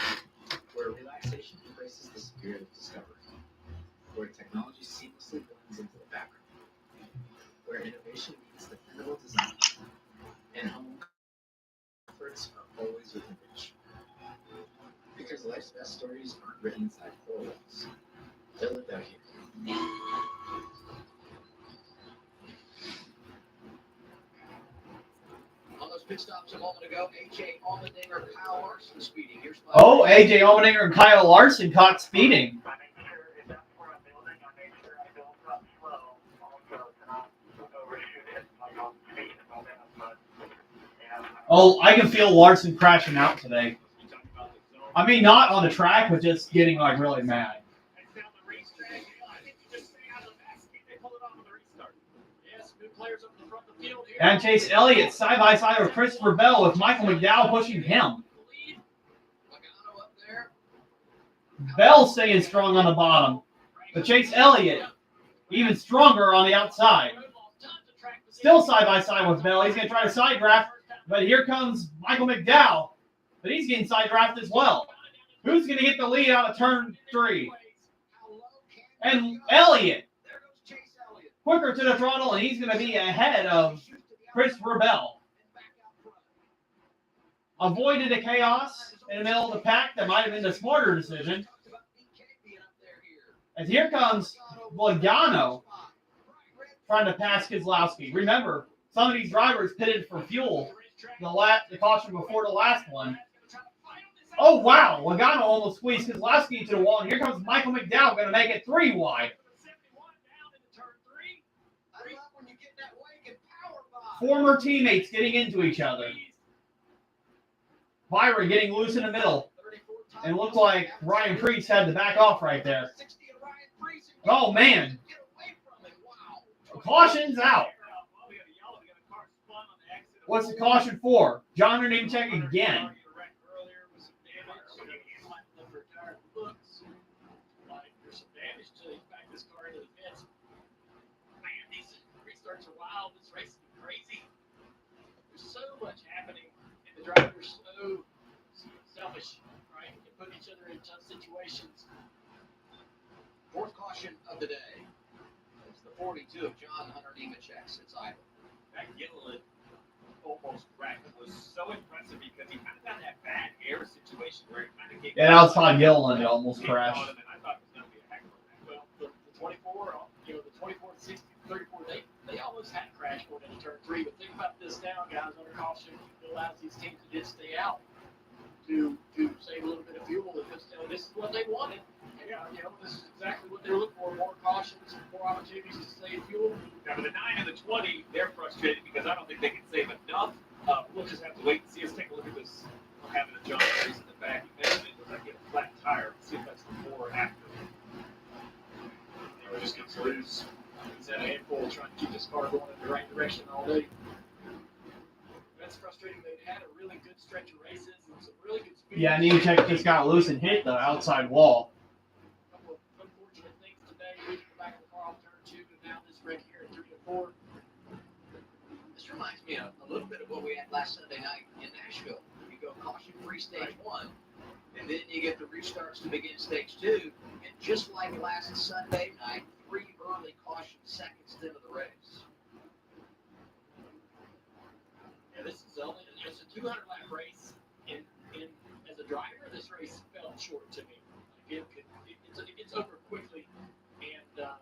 Q: Where relaxation embraces the spirit of discovery. Where technology seamlessly blends into the background. Where innovation meets dependable design. And home comforts are always within reach. Because life's best stories aren't written inside four walls. They're lived out here.
B: On those pit stops a moment ago, A.J. Allmendinger, Kyle Larson speeding. Here's
A: Oh, A.J. Allmendinger and Kyle Larson caught speeding. Oh, I can feel Larson crashing out today. I mean, not on the track, but just getting like really mad. And Chase Elliott side by side with Christopher Bell with Michael McDowell pushing him. Bell staying strong on the bottom, but Chase Elliott even stronger on the outside. Still side by side with Bell. He's going to try to side draft, but here comes Michael McDowell, but he's getting side drafted as well. Who's going to get the lead out of turn 3? And Elliott, quicker to the throttle, and he's going to be ahead of Christopher Bell. Avoided a chaos in the middle of the pack. That might have been the smarter decision. As here comes Logano trying to pass Keselowski. Remember, some of these drivers pitted for fuel. The caution before the last one. Oh, wow. Logano almost squeezed Keselowski into the wall. And here comes Michael McDowell going to make it 3 wide. Former teammates getting into each other. Byron getting loose in the middle. And it looked like Ryan Preece had to back off right there. Oh, man. Caution's out. What's the caution for? John Nemechek again.
D: Restarts are wild. This race is crazy. There's so much happening, and the drivers so selfish, right? They put each other in tough situations.
B: Fourth caution of the day. It's the 42 of John Hunter Nemechek since idle.
D: That Gilliland almost wrecked was so impressive because he kind of got that bad air situation where it kind of gave.
A: And outside Gilliland almost crashed.
D: I thought it was going to be a heck of a wreck. Well, the 24, the 24, 60, 34, they almost had a crash going into turn 3. But think about this now, guys, under caution. It allows these teams to just stay out to save a little bit of fuel. Because this is what they wanted. Yeah, this is exactly what they're looking for. More cautions, more opportunities to save fuel. Now, for the 9 and the 20, they're frustrated because I don't think they can save enough. We'll just have to wait and see. Let's take a look at this. Having a John race in the back. You mentioned it, but I get a flat tire. See if that's before or after. We're just going to lose. He's at a handful trying to keep this car going in the right direction all day. That's frustrating. They've had a really good stretch of races and some really good speed.
A: Yeah, Nemechek just got loose and hit the outside wall.
D: A couple of unfortunate things today. Losing the back of the car off turn 2, and now this wreck here at 3 and 4.
B: This reminds me of a little bit of what we had last Sunday night in Nashville. You go caution-free stage 1, and then you get the restarts to begin stage 2. And just like last Sunday night, 3 early caution seconds into the race.
D: Yeah, this is only it's a 200-lap race, and as a driver, this race felt short to me. It gets over quickly, and I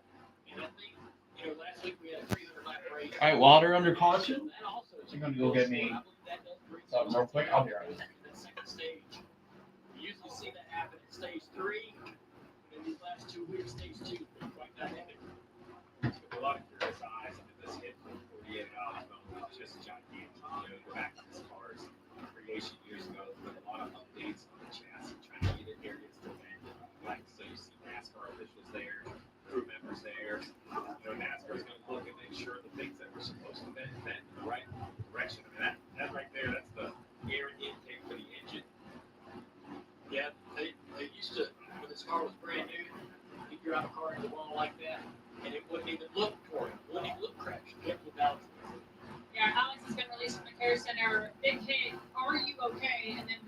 D: think last week we had a 300-lap race.
A: All right, Wilder under caution. I'm going to go get me something real quick. I'll be right back.
D: That second stage. You usually see that happen in stage 3, and these last 2 weeks, stage 2 is quite dynamic. With a lot of curious eyes, this hit from 48 hours was just gigantic. Go back to this car's creation years ago, with a lot of updates on the chassis, trying to get in areas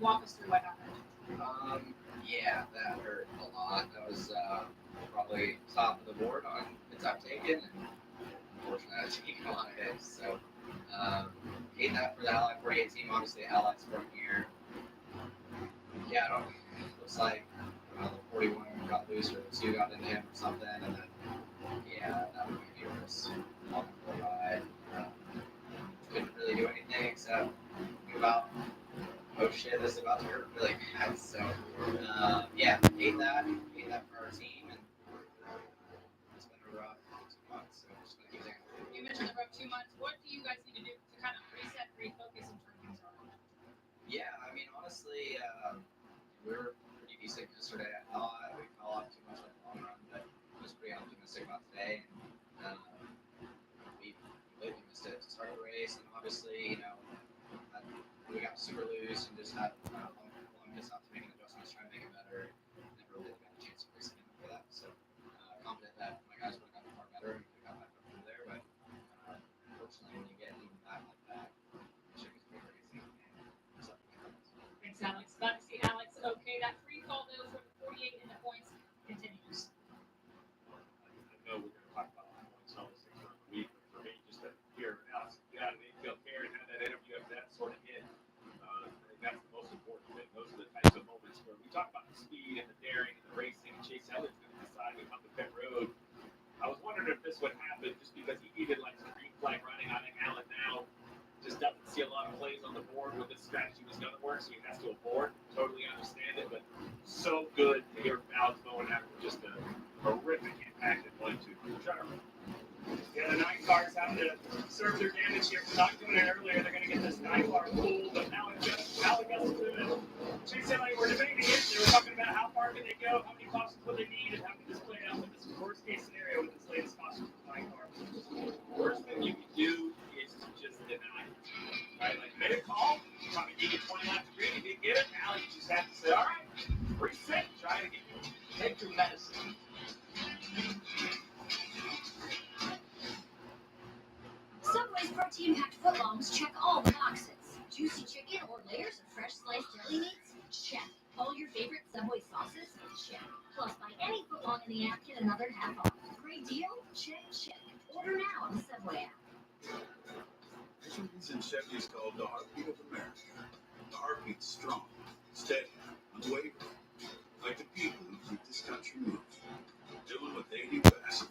C: walk us through what happened.
B: Yeah, that hurt a lot. That was probably top of the board on hits I've taken, and unfortunately I taken a lot of hits. So hate that for the Ally 48 team. Obviously, Allies from here. Yeah, I don't. Looks like the 41 got loose, or the 2 got into him or something, and then yeah, that would be yours on the ride. Couldn't really do anything except think about, oh shit, this is about to hurt really bad. So yeah, hate that for our team, and it's been a rough 2 months. So we're just gonna keep there.
C: You mentioned the rough 2 months. What do you guys need to do to kind of reset, refocus, and turn things around?
B: Yeah, I mean, honestly, we were pretty decent yesterday. I thought we fell off too much in the long run, but I was pretty optimistic about today. And we completely missed it to start the race, and obviously, we got super loose and just had long miss out to make adjustments, trying to make it better. Never really got a chance to race again after that. So confident that my guys would have gotten far better and we got back up from there. But unfortunately, when you get even back like that, it should be pretty crazy.
C: Thanks, Alex. Glad to see Alex okay. That free fall, though, for the 48 in the points continues.
N: I know we're going to talk about points all the 6 round week, but for me, just to hear Alex get out of the infield care and have that interview after that sort of hit, I think that's the most important thing. Those are the types of moments where we talk about the speed and the daring and the racing. Chase Elliott's going to decide to come to pit road. I was wondering if this would happen just because he needed like some green flag running. I think Allen now just doesn't see a lot of plays on the board where this strategy was going to work, so he has to abort. Totally understand it, but so good to hear Alex going after just a horrific impact in 1-2.
D: Yeah, the 9 cars having to serve their damage here for not doing it earlier. They're going to get this 9 car pulled, but now Alex and Chase Elliott were debating it. They were talking about how far can they go, how many cautions will they need, and how can this play out with this worst case scenario with this latest caution for the 9 car.
N: The worst thing you can do is to just deny it. Right? Like, made a call, probably needed 20 laps to green, you didn't get it. Now you just have to say, all right, reset, try it again.
R: Take your medicine.
K: Subway's protein-packed footlongs check all the boxes. Juicy chicken or layers of fresh sliced deli meats? Check. All your favorite Subway sauces? Check. Plus, buy any footlong in the app, get another half off. Great deal? Check, check. Order now on the Subway app.
H: There's a reason Chevy is called the heartbeat of America. The heartbeat's strong, steady, unwavering. Like the people who keep this country moving. Doing what they do best.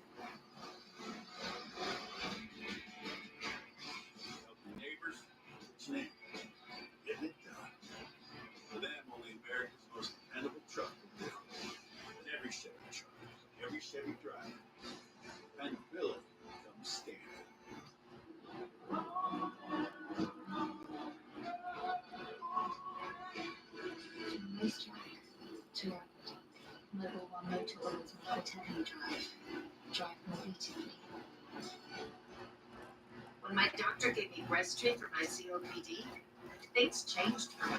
H: Helping neighbors, getting it done. For them, only America's most dependable truck will do. And every Chevy truck, every Chevy driver, dependability comes standard.
K: Nice drive. To work. Mobile One Motor Oil's Mobility Drive. Drive mobility.
J: When my doctor gave me Breztri for my COPD, things changed for me.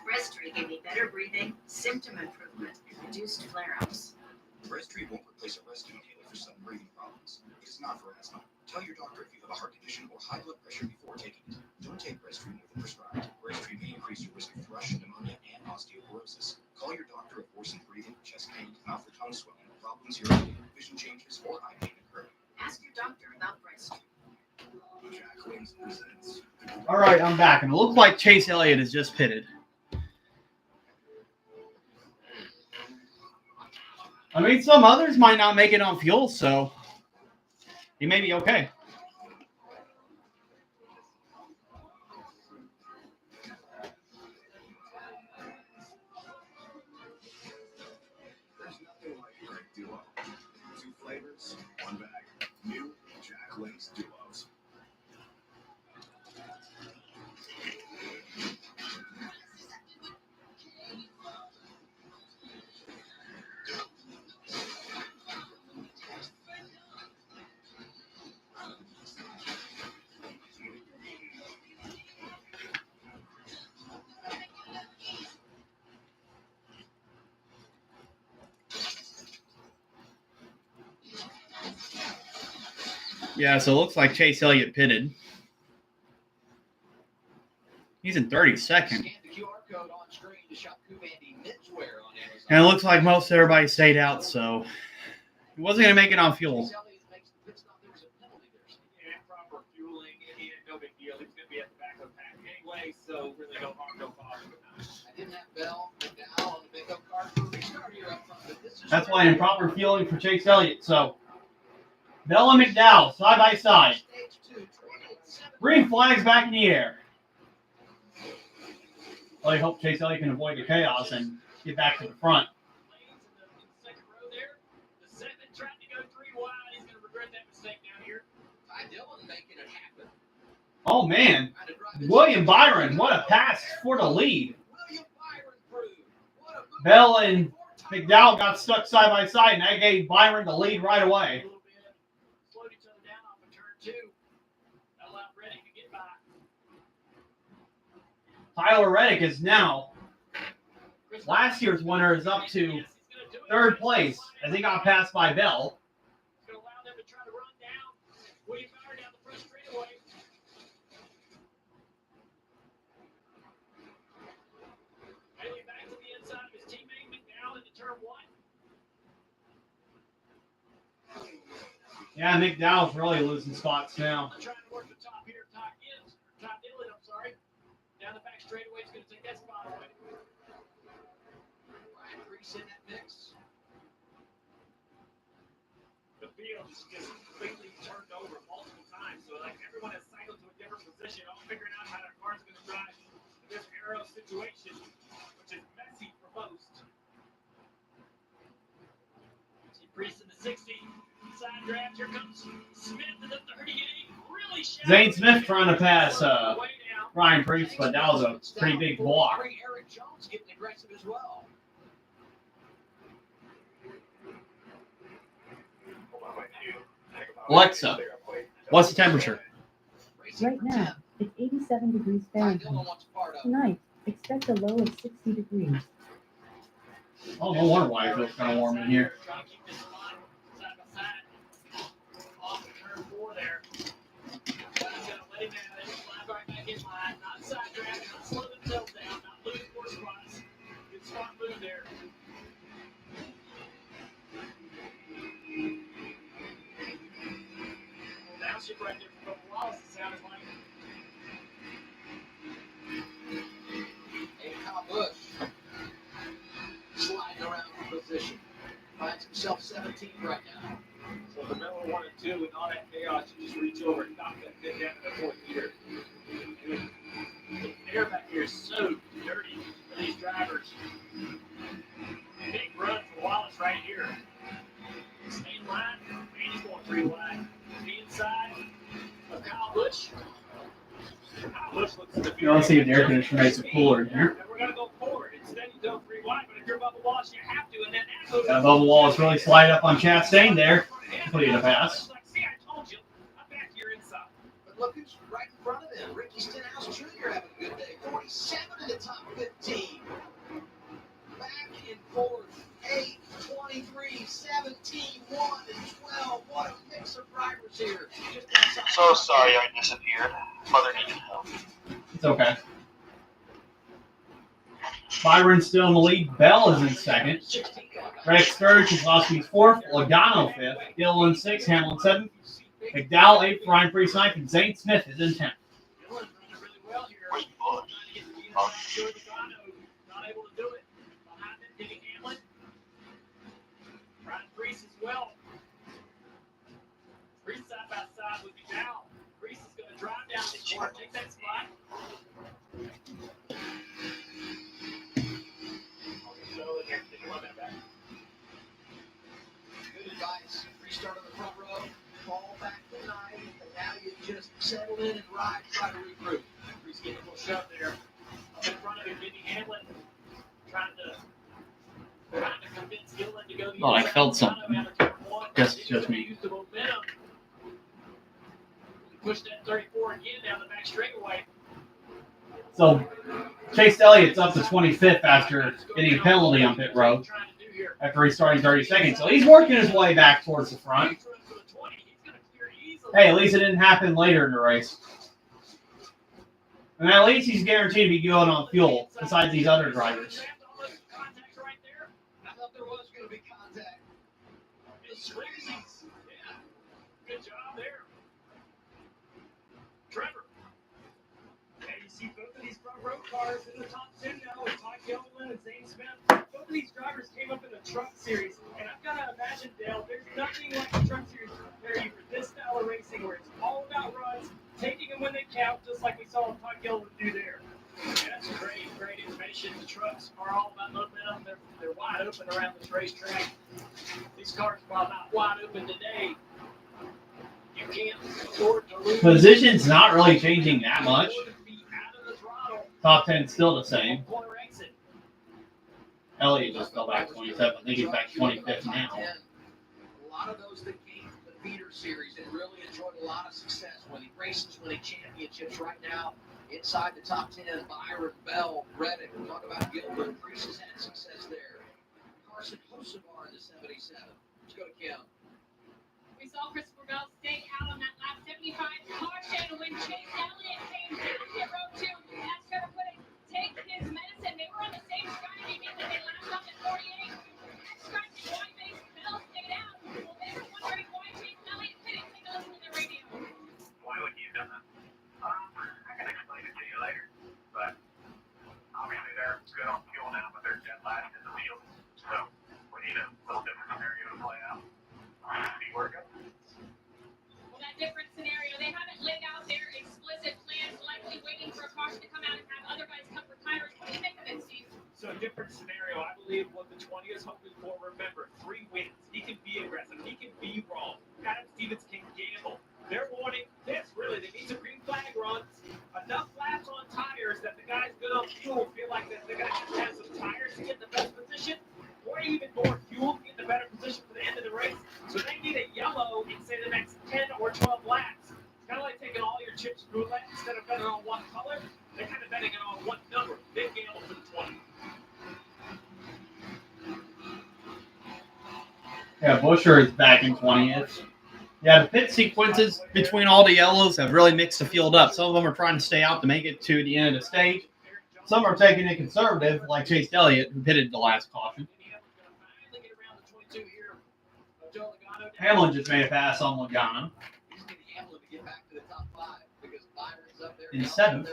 J: Breztri gave me better breathing, symptom improvement, and reduced flare-ups.
Q: Breztri won't replace a rescue inhaler for sudden breathing problems. It is not for asthma. Tell your doctor if you have a heart condition or high blood pressure before taking it. Don't take Breztri more than prescribed. Breztri may increase your risk of thrush, pneumonia, and osteoporosis. Call your doctor if worsened breathing, chest pain, mouth or tongue swelling, problems urinating, vision changes, or eye pain occur.
J: Ask your doctor about Breztri.
H: Jack Wings presents.
A: All right, I'm back, and it looked like Chase Elliott is just pitted. I mean, some others might not make it on fuel, so he may be okay.
H: There's nothing like a great duo. 2 flavors, 1 bag. New Jack Wings Duos.
A: Yeah, so it looks like Chase Elliott pitted. He's in 32nd.
B: Scan the QR code
A: And it looks like most everybody stayed out, so he wasn't going to make it on fuel.
D: Proper fueling, and no big deal. He was going to be at the back of the pack anyway, so really no harm, no foul.
B: I didn't have Bell, McDowell on the bingo card for restart here up front, but this is
A: That's why improper fueling for Chase Elliott. So Bell and McDowell side by side. Green flags back in the air. Well, I hope Chase Elliott can avoid the chaos and get back to the front.
D: Second row there. The seven tried to go 3 wide. He's going to regret that mistake down here.
B: Ty Dillon making it happen.
A: Oh, man. William Byron, what a pass for the lead. Bell and McDowell got stuck side by side, and that gave Byron the lead right away.
D: Slowed each other down off of turn 2. Allowed Reddick to get by.
A: Tyler Reddick is now, last year's winner is up to third place as he got passed by Bell.
D: It's going to allow them to try to run down. William Byron down the front straightaway. Haley back to the inside of his teammate McDowell into turn 1.
A: Yeah, McDowell's really losing spots now.
D: Trying to work the top here. Top Dillon, I'm sorry. Down the back straightaway, he's going to take that spot away.
B: Ryan Reese in that mix.
D: The field is just completely turned over multiple times. So, like, everyone has cycled to a different position, all figuring out how their car's going to drive in this aero situation, which is messy for most. See Priest in the 60. Side draft. Here comes Smith in the 38. Really
A: Zane Smith trying to pass Ryan Priest, but that was a pretty big block.
B: Eric Jones getting aggressive as well.
A: Alexa, what's the temperature?
T: Right now, it's 87 degrees Fahrenheit. Tonight, expect a low of 60 degrees.
A: Oh, no wonder why it feels kind of warm in here.
D: Trying to keep this line side by side. Off of turn 4 there. He's going to let him out. They slide right back in line. Not side draft, not slow themselves down, not lose 4 spots. Good smart move there. Downshift right there from Bubba Wallace, it sounds like.
B: Hey, Kyle Busch. Sliding around in position. Finds himself 17th right now.
D: So the middle 1 and 2 and all that chaos, you just reach over and knock that thing down to the 4th gear. The air back here is so dirty for these drivers. Big run for Wallace right here. Stay in line. Randy's going 3 wide. The inside of Kyle Busch. Kyle Busch looks at the
A: You don't see if the air conditioner makes it cooler in here.
D: And we're going to go forward. Instead, you go 3 wide, but if you're Bubba Wallace, you have to. And then that goes
A: Bubba Wallace really slide up on Chastain there. Completed a pass.
D: See, I told you. I'm back here inside.
B: But look who's right in front of him. Ricky Stenhouse Jr. having a good day. 47 in the top 15. Back and forth. 8, 23, 17, 1, and 12. What a mix of drivers here.
E: So sorry I disappeared. Mother needed help.
A: It's okay. Byron's still in the lead. Bell is in second. Reddick third. Kozlowski's fourth. Logano fifth. Dillon sixth. Hamlin seventh. McDowell eighth. Ryan Priest ninth. And Zane Smith is in 10th.
D: Where's
E: Bush?
D: Not able to do it. Behind him, Kenny Hamlin. Ryan Priest as well. Priest side by side with McDowell. Priest is going to drive down the court, take that spot.
B: Good advice. Restart on the front row. Fall back to 9. And now you just settle in and ride. Try to regroup.
D: Priest getting a little shove there. Up in front of him, Kenny Hamlin. Trying to convince Gillen to go the
A: Oh, I
D: inside.
A: felt something. Guess it's just me.
D: Use the momentum. Push that 34 again down the back straightaway.
A: So Chase Elliott's up to 25th after getting a penalty on pit road after restarting 30 seconds. So he's working his way back towards the front. Hey, at least it didn't happen later in the race. And at least he's guaranteed to be good on fuel, besides these other drivers.
B: I thought there was going to be contact. It's crazy.
N: Yeah. Good job there. Trevor. And you see both of these front row cars in the top 10 now with Todd Gilliland and Zane Smith. Both of these drivers came up in the truck series. And I've got to imagine, Dale, there's nothing like the truck series to prepare you for this style of racing where it's all about runs, taking them when they count, just like we saw Todd Gilliland do there.
D: Yeah, that's great information. The trucks are all about momentum. They're wide open around this racetrack. These cars are not wide open today. You can't afford to lose.
A: Position's not really changing that much. Top 10 still the same. Elliott just fell back 27. I think he's back 25th now.
B: A lot of those that came from the feeder series and really enjoyed a lot of success, winning races, winning championships right now. Inside the top 10, Byron, Bell, Reddick. We talk about Gilbert. Priest has had success there. Carson Hocevar in the 77. Let's go to Kim.
C: We saw Christopher Bell stay out on that lap 75 caution when Chase Elliott came down to row 2. As Trevor put it, take his medicine. They were on the same strategy, meaning that they lapped up at 48. Extracted white base, Bell stayed out. Well, they were wondering why Chase Elliott couldn't take a listen to the radio.
S: Why would you have done that? I can explain it to you later, but obviously they're good on fuel now, but they're dead last in the field, so we need a little different scenario to play out. See where it goes.
C: Well, that different scenario, they haven't laid out their explicit plans, likely waiting for a caution to come out and have other guys come for tires. What do you think of it, Steve?
D: So a different scenario, I believe, what the 20 is hoping for. Remember, 3 wins. He can be aggressive. He can be wrong. Adam Stevens can gamble. They're wanting this, really. They need some green flag runs, enough laps on tires that the guys good on fuel feel like that they're going to have some tires to get in the best position, or even more fuel to get in a better position for the end of the race. So they need a yellow in, say, the next 10 or 12 laps. It's kind of like taking all your chips roulette instead of betting on one color. They're kind of betting on one number. Big gamble for the 20.
A: Yeah, Busher is back in 20th. Yeah, the pit sequences between all the yellows have really mixed the field up. Some of them are trying to stay out to make it to the end of the stage. Some are taking it conservative, like Chase Elliott, who pitted the last caution. Hamlin just made a pass on Logano. In 7th.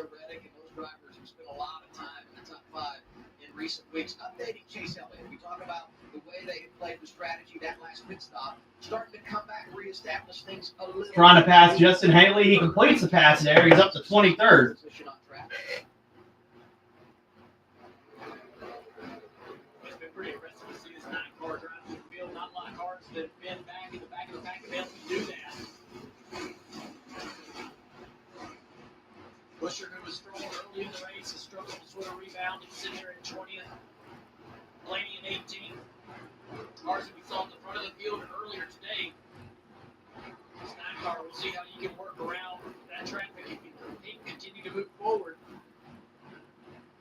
B: Recent weeks, updating Chase Elliott. We talk about the way they played the strategy that last pit stop, starting to come back and reestablish things a little.
A: Trying to pass Justin Haley. He completes the pass there. He's up to 23rd.
D: It's been pretty impressive to see this 9-car drive through the field. Not a lot of cars that have been back in the back of the pack and able to do that. Busher, who was strong early in the race, has struggled to sort of rebound and sit there in 20th. Blaney in 18th. Cars that we saw in the front of the field earlier today. This 9-car, we'll see how you can work around that traffic if you continue to move forward.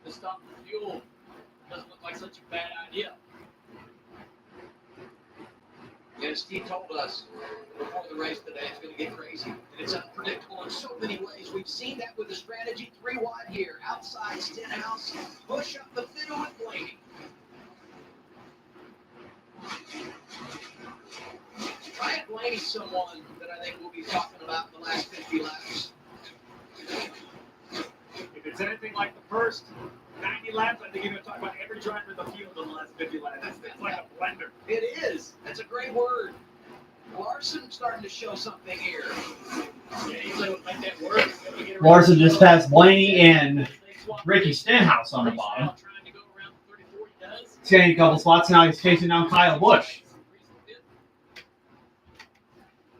D: The stop for fuel doesn't look like such a bad idea.
B: And as Steve told us before the race today, it's going to get crazy. And it's unpredictable in so many ways. We've seen that with the strategy 3 wide here. Outside Stenhouse, push up the fiddle with Blaney. Ryan Blaney's someone that I think we'll be talking about in the last 50 laps.
D: If it's anything like the first 90 laps, I think you're going to talk about every driver in the field in the last 50 laps. It's like a blender.
B: It is. That's a great word. Larson starting to show something here.
D: Yeah, he's able to make that work.
A: Larson just passed Blaney and Ricky Stenhouse on the bottom. He's getting a couple spots now. He's chasing down Kyle Busch.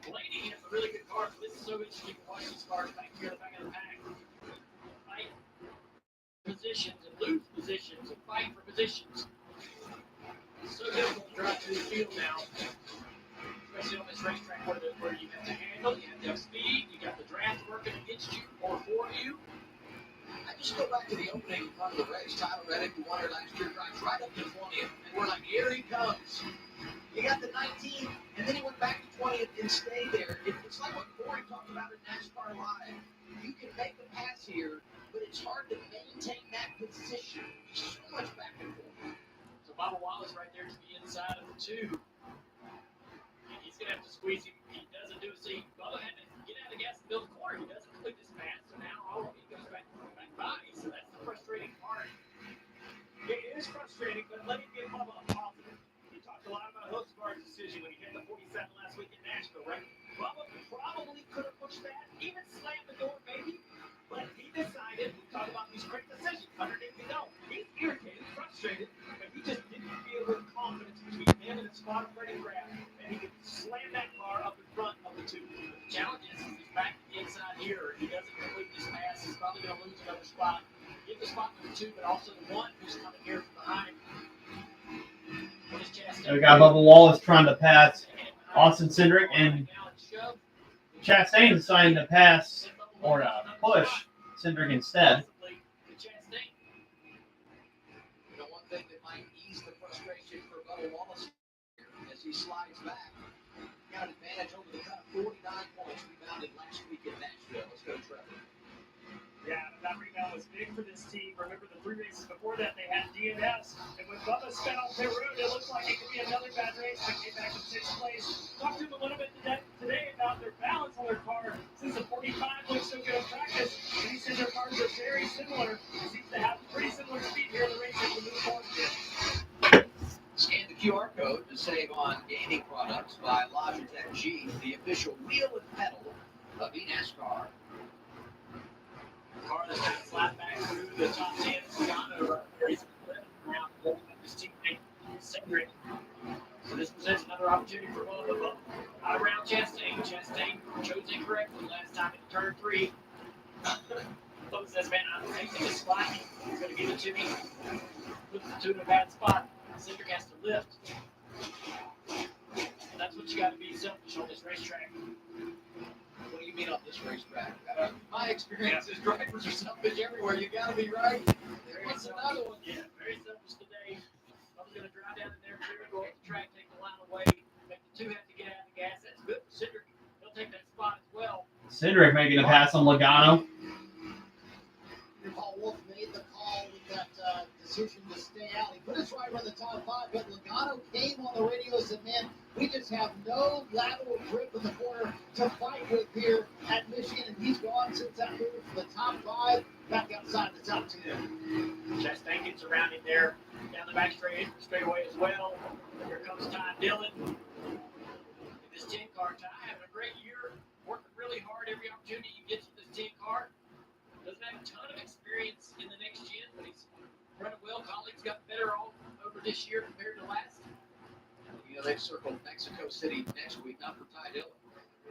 D: Blaney has a really good car. This is so interesting to watch these cars back here in the back of the pack. Fight positions and lose positions and fight for positions. It's so difficult to drive through the field now. Especially on this racetrack where you have to handle, you have to have speed, you got the draft working against you or for you.
B: I just go back to the opening part of the race. Tyler Reddick, who won her last year, drives right up to 20th. And we're like, here he comes. You got the 19th, and then he went back to 20th and stayed there. It's like what Corey talked about in NASCAR Live. You can make the pass here but it's hard to maintain that position. So much back and forth.
D: So Bubba Wallace right there to the inside of the 2. And he's going to have to squeeze him. He doesn't do a seat. Bubba had to get out of the gas and build the corner. He doesn't complete this pass, so now he goes back by. So that's the frustrating part. It is frustrating, but let me give Bubba a positive. He talked a lot about Hooksbar's decision when he hit the 47 last week in Nashville, right? Bubba probably could have pushed that, even slammed the door, maybe. But he decided, we talk about these quick decisions, underneath the dome. He's irritated, frustrated, but he just didn't feel with confidence between him and the spot of Freddie Grab, and he could slam that car up in front of the 2. The challenge is he's back to the inside here. He doesn't complete this pass. He's probably going to lose another spot. Get the spot for the 2, but also the 1 who's coming here from behind.
A: We got Bubba Wallace trying to pass Austin Cindric, and Chastain deciding to pass or to push Cindric instead.
B: One thing that might ease the frustration for Bubba Wallace as he slides back. Got an advantage over the cut, 49 points rebounded last week in Nashville. Let's go, Trevor.
D: Yeah, that rebound was big for this team. Remember the 3 races before that, they had DNS. And when Bubba sped off their road, it looked like it could be another bad race, but came back in 6th place. Talked to him a little bit today about their balance on their car. Since the 45 looks so good in practice, and he said their cars are very similar. It seems to have pretty similar speed here in the race as we move forward.
B: Scan the QR code to save on gaming products by Logitech G, the official wheel and pedal of NASCAR.
D: Car that's going to slap back through the top 10 Logano race around his teammate Cindric. So this presents another opportunity for Bubba. Out around Chastain. Chastain chose incorrectly last time in turn 3. Bubba says, man, I'm taking this spot. He's going to give it to me. Puts the 2 in a bad spot. Cindric has to lift. And that's what you got to be selfish on this racetrack.
B: What do you mean on this racetrack? My experience is drivers are selfish everywhere. You got to be right. There's another one.
D: Yeah, very selfish today. I'm going to drive down in there, go off the track, take the line away, make the 2 have to get out of the gas. That's good for Cindric. He'll take that spot as well.
A: Cindric making a pass on Logano.
G: Paul Wolf made the call with that decision to stay out. He put his driver in the top 5, but Logano came on the radio and said, man, we just have no lateral grip in the corner to fight with here at Michigan, and he's gone since that move from the top 5 back outside the top 10.
D: Chastain gets around him there, down the back straightaway as well. Here comes Ty Dillon. In this 10-car, Ty having a great year, working really hard every opportunity he gets with this 10-car. Doesn't have a ton of experience in the next gen, but he's running well. Colleagues got better over this year compared to last.
B: You know, they've circled Mexico City next week, not for Ty Dillon,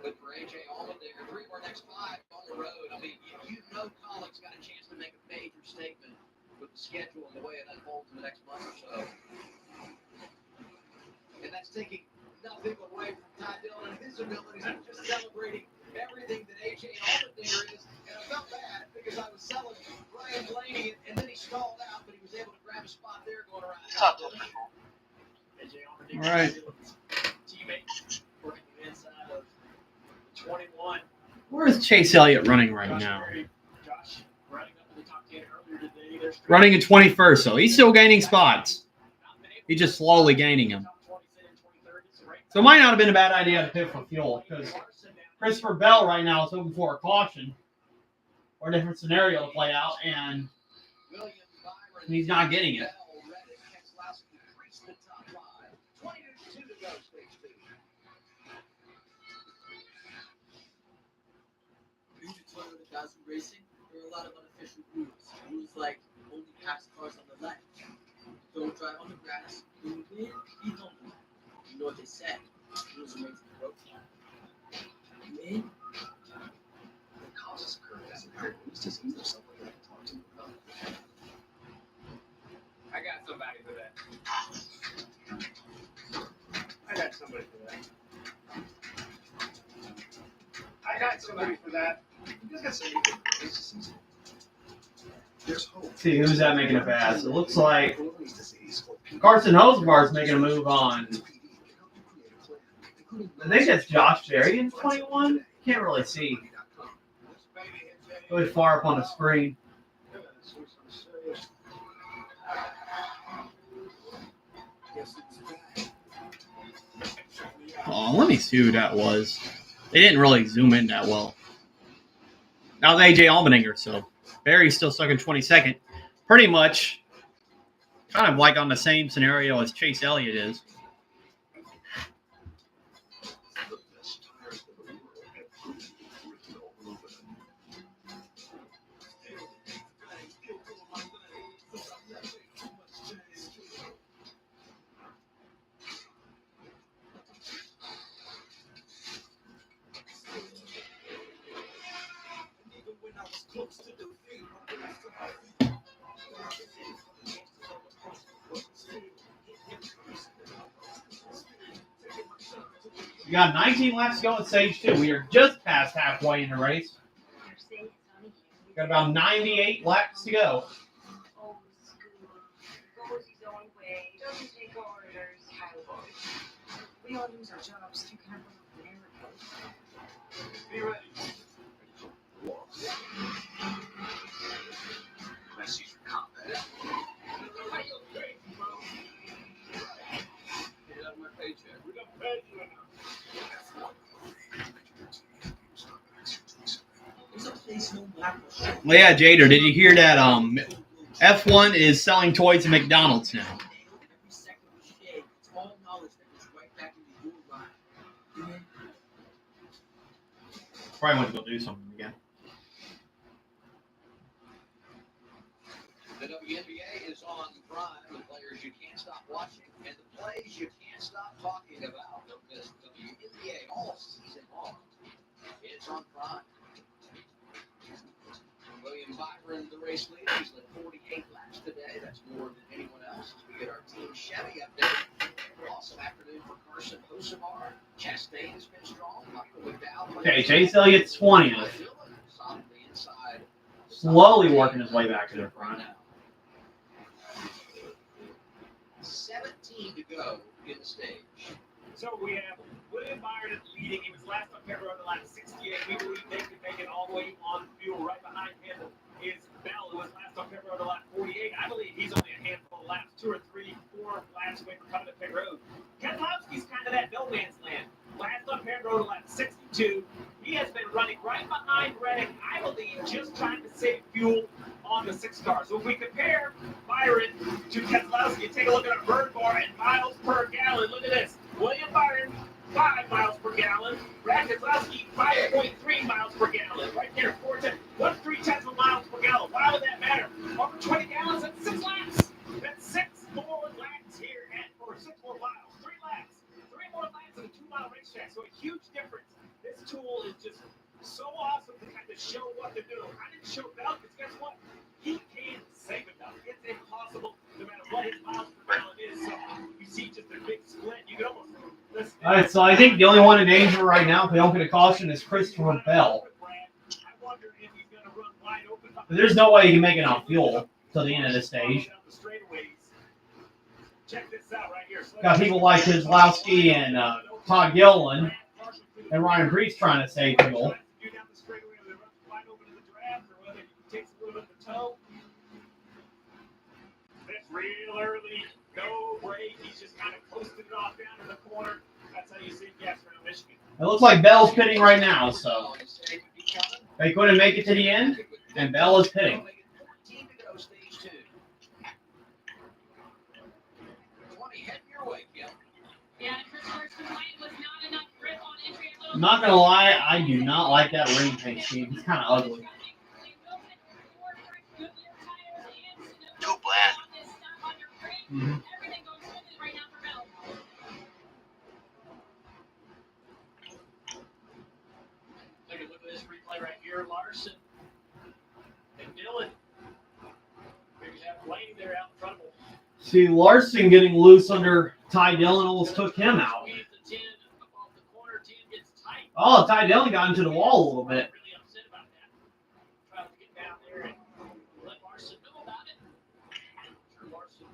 B: but for A.J. Allmendinger. 3 of our next 5 on the road. I mean, you know Colleagues got a chance to make a major statement with the schedule and the way it unfolds in the next month or so. And that's taking nothing away from Ty Dillon and his abilities. I'm just celebrating everything that A.J. Allmendinger is. And I felt bad because I was selling Ryan Blaney, and then he stalled out, but he was able to grab a spot there going around.
D: A.J.
A: All right.
D: Teammate working the inside of 21.
A: Where's Chase Elliott running right now?
D: Josh running up to the top 10 earlier today.
A: Running in 21st, so he's still gaining spots. He's just slowly gaining them. So it might not have been a bad idea to pit for fuel, because Christopher Bell right now is hoping for a caution or a different scenario to play out, and he's not getting it.
R: Racing, there are a lot of unofficial rules. Rules like only pass cars on the left. Don't drive on the grass. When you win, you don't win. You know what they said. Rules are made to be broken. You win.
H: The causes occur as an error. It's just either someone that I can talk to about it.
D: I got somebody for that. I got somebody for that. I got somebody for that.
H: You guys got somebody for this season. There's hope.
A: See, who's that making a pass? It looks like Carson Hosbar's making a move on. I think that's Josh Berry in 21. Can't really see. Really far up on the screen. Oh, let me see who that was. They didn't really zoom in that well. That was AJ Allmendinger, so Barry's still stuck in 22nd. Pretty much kind of like on the same scenario as Chase Elliott is. We got 19 laps to go in stage 2. We are just past halfway in the race. Got about 98 laps to go.
F: We all lose our jobs to kind of
P: Be ready.
I: Message for combat.
P: How you crazy, bro? Get out of my paycheck. We don't pay you enough.
R: There's a place no map will show.
A: Well, yeah, Jader, did you hear that? F1 is selling toys at McDonald's now.
R: Every second we share, it's all knowledge that goes right back into your life. Yeah.
A: Probably want to go do something again.
B: The WNBA is on Prime, the players you can't stop watching, and the plays you can't stop talking about. Don't miss WNBA all season long. It's on Prime. William Byron, the race leader, he's led 48 laps today. That's more than anyone else. As we get our team Chevy update. Awesome afternoon for Carson Hocevar. Chastain has been strong. Michael McDowell.
A: Okay, Chase Elliott's 20th.
B: Solidly inside.
A: Slowly working his way back to the front.
B: 17 to go in the stage.
D: So we have William Byron leading. He was last on February on the lap 68. We believe they could make it all the way on fuel. Right behind him is Bell, who was last on February on the lap 48. I believe he's only a handful of laps, 2 or 3, 4 laps away from coming to pit road. Keselowski's kind of that no man's land. Last on pit road on lap 62. He has been running right behind Reddick, I believe, just trying to save fuel on the 6 car. So if we compare Byron to Keselowski, take a look at our bird bar and miles per gallon. Look at this. William Byron, 5 miles per gallon. Brad Keselowski, 5.3 miles per gallon. Right there, 1.3 miles per gallon. Why would that matter? Over 20 gallons and 6 laps. That's 6 more laps here or 6 more miles. 3 laps. 3 more laps at a 2-mile racetrack. So a huge difference. This tool is just so awesome to kind of show what to do. I didn't show Bell because guess what? He can't save enough. It's impossible no matter what his miles per gallon is. So you see just a big split. You can almost listen.
A: All right, so I think the only one in danger right now, if they don't get a caution, is Christopher Bell. There's no way he can make it on fuel till the end of the stage.
D: Check this out right here.
A: Got people like Keselowski and Todd Gilliland and Ryan Preece trying to save fuel.
D: This real early, no break. He's just kind of posted it off down to the corner. That's how you see gas around Michigan.
A: It looks like Bell's pitting right now, so they couldn't make it to the end, and Bell is pitting.
B: 14 to go, stage 2. 20 heading your way, Kim.
C: Yeah, and Chris Larson White was not enough grip on entry.
A: I'm not gonna lie, I do not like that ring paint scheme. It's kind of ugly.
E: Too bland.
A: Mm-hmm.
C: Everything goes smoothly right now for Bell.
D: Take a look at this replay right here. Larson and Dillon. Maybe have Blaine there out in front of him.
A: See, Larson getting loose under Ty Dillon almost took him out.
D: Squeeze the 10 off the corner. 10 gets tight.
A: Oh, Ty Dillon got into the wall a little bit.
D: Really upset about that. Trying to get down there and let Larson know about it. Sure, Larson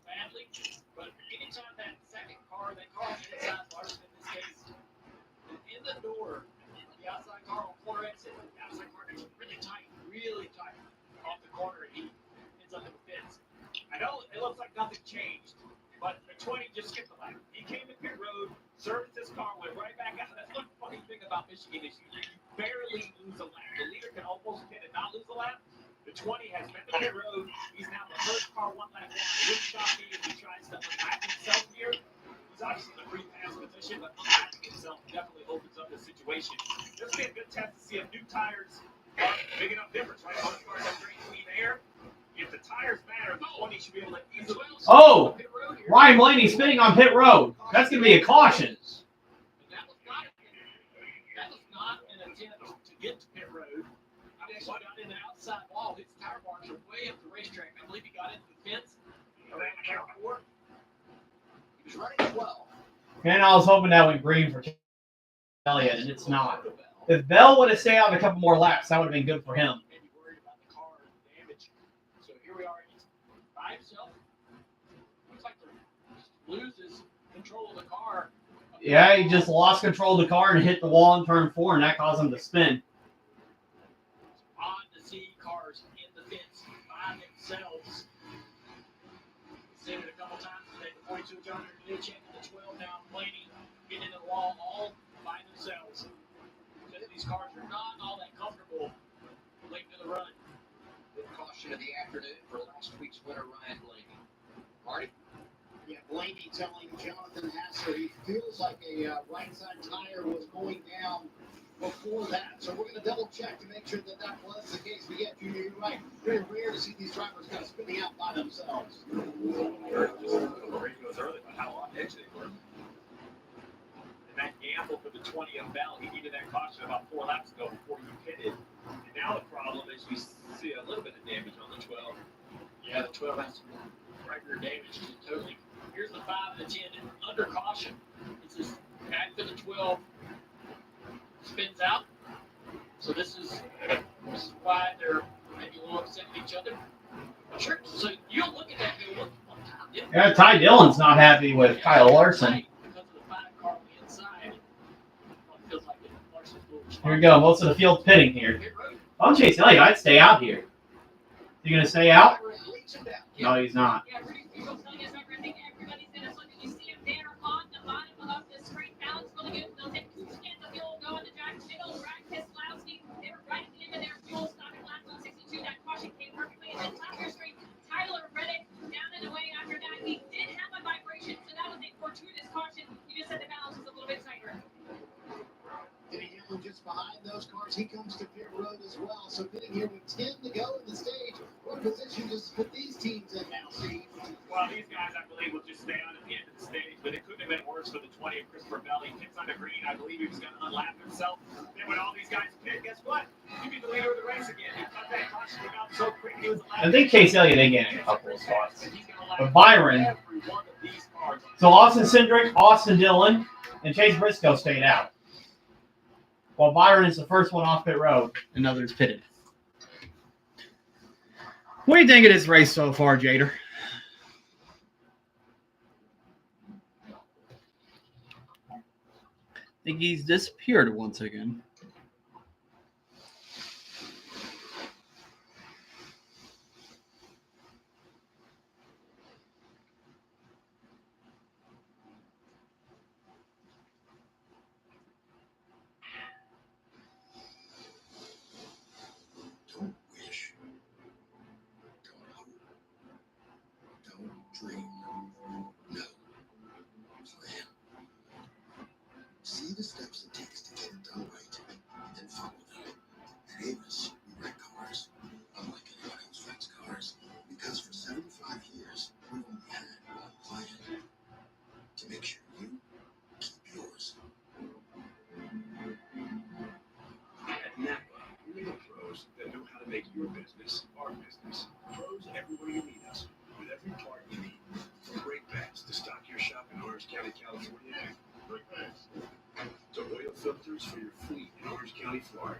D: badly, but anytime that second car, that car inside Larson in this case, is in the door, the outside car on corner exit, the outside car gets really tight off the corner, and he ends up in the fence. I know it looks like nothing changed,
N: But the 20 just skipped the lap. He came to pit road, serviced his car, went right back out. That's one funny thing about Michigan is you barely lose a lap. The leader can almost pit and not lose a lap. The 20 has been to pit road. He's now the first car one lap down. It wouldn't shock me if he tries to unlap himself here. He's obviously in the free pass position, but unlapping himself definitely opens up the situation. This will be a good test to see if new tires are big enough difference, right? Most cars have great clean air. If the tires matter, the 20 should be able to easily.
A: Oh, Ryan Blaney spinning on pit road. That's going to be a caution.
N: That was not an attempt to get to pit road. I mean, he got in the outside wall. His tire marks are way up the racetrack. I believe he got into the fence around count 4. He was running 12.
A: And I was hoping that went green for Elliott, and it's not. If Bell would have stayed out a couple more laps, that would have been good for him.
N: Maybe worried about the car damage. So here we are. He's by himself. Looks like he loses control of the car.
A: Yeah, he just lost control of the car and hit the wall in turn 4, and that caused him to spin.
N: Odd to see cars in the fence by themselves. Seen it a couple times today. The 42 John Newchin and the 12 now Blaney getting into the wall all by themselves. These cars are not all that comfortable late to the run.
B: Good caution of the afternoon for last week's winner, Ryan Blaney. Marty?
G: Yeah, Blaney telling Jonathan Hassler he feels like a right side tire was going down before that. So we're going to double check to make sure that that was the case. But yeah, Junior, you're right. Very rare to see these drivers kind of spinning out by themselves.
N: Early about how on edge they were. And that gamble for the 20 of Bell, he needed that caution about 4 laps ago before he pitted. And now the problem is you see a little bit of damage on the 12. Yeah, the 12 has some regular damage to totally. Here's the 5 and the 10 under caution. This is back to the 12. Spins out. So this is why they're maybe a little upset with each other. Sure. So you'll look at that and go, look,
A: Yeah, Ty Dillon's not happy with Kyle Larson. Here we go. Most of the field's pitting here. Oh, Chase Elliott, I'd stay out here. You going to stay out? No, he's not.
C: Tyler Reddick down and away after that. He did have a vibration, so that was a fortuitous caution. He just said the balance was a little bit tighter.
G: Denny Hamlin just behind those cars. He comes to pit road as well. So getting here with 10 to go in the stage. What position does put these teams in now, Steve?
N: Well, these guys, I believe, will just stay on at the end of the stage, but it couldn't have been worse for the 20 of Christopher Bell. He pits on the green. I believe he was going to unlap himself. Then when all these guys pit, guess what? He'd be the leader of the race again. He cut that caution out so quick. He was
A: I think Chase Elliott did get in a couple of spots. But Byron. So Austin Cindric, Austin Dillon, and Chase Briscoe stayed out. While Byron is the first one off pit road, and others pitted. What do you think of this race so far, Jader? I think he's disappeared once again.
H: Don't wish. Don't hope. Don't dream. No. Plan. See the steps it takes to get it done right, and follow them. At Avis, we wreck cars, unlike anyone else wrecks cars, because for 75 years, we've only had one plan. To make sure you keep yours.
L: At NAPA, we're the pros that know how to make your business our business. Pros everywhere you need us, with every part you need. From brake pads to stock your shop in Orange County, California. Brake pads. To oil filters for your fleet in Orange County, Florida.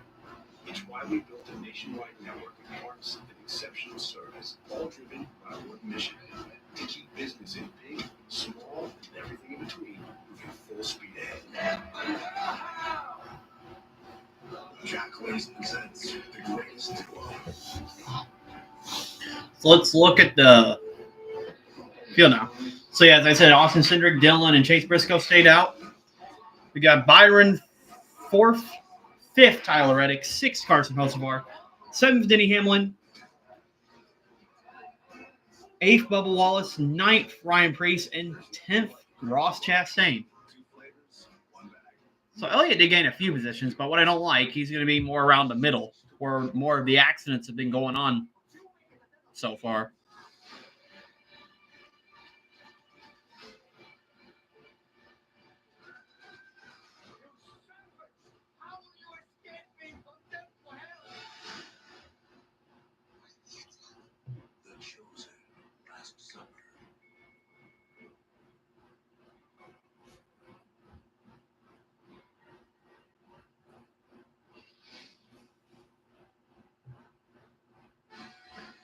L: It's why we built a nationwide network of parts and exceptional service, all driven by one mission: to keep businesses big, small, and everything in between moving full speed ahead. Jack Lazen presents the greatest duo.
A: So let's look at the field now. So, yeah, as I said, Austin Cindric, Dillon, and Chase Briscoe stayed out. We got Byron 4th, 5th, Tyler Reddick, 6th, Carson Hocevar, 7th, Denny Hamlin, 8th, Bubba Wallace, 9th, Ryan Preece, and 10th, Ross Chastain. So Elliott did gain a few positions, but what I don't like, he's going to be more around the middle, where more of the accidents have been going on so far.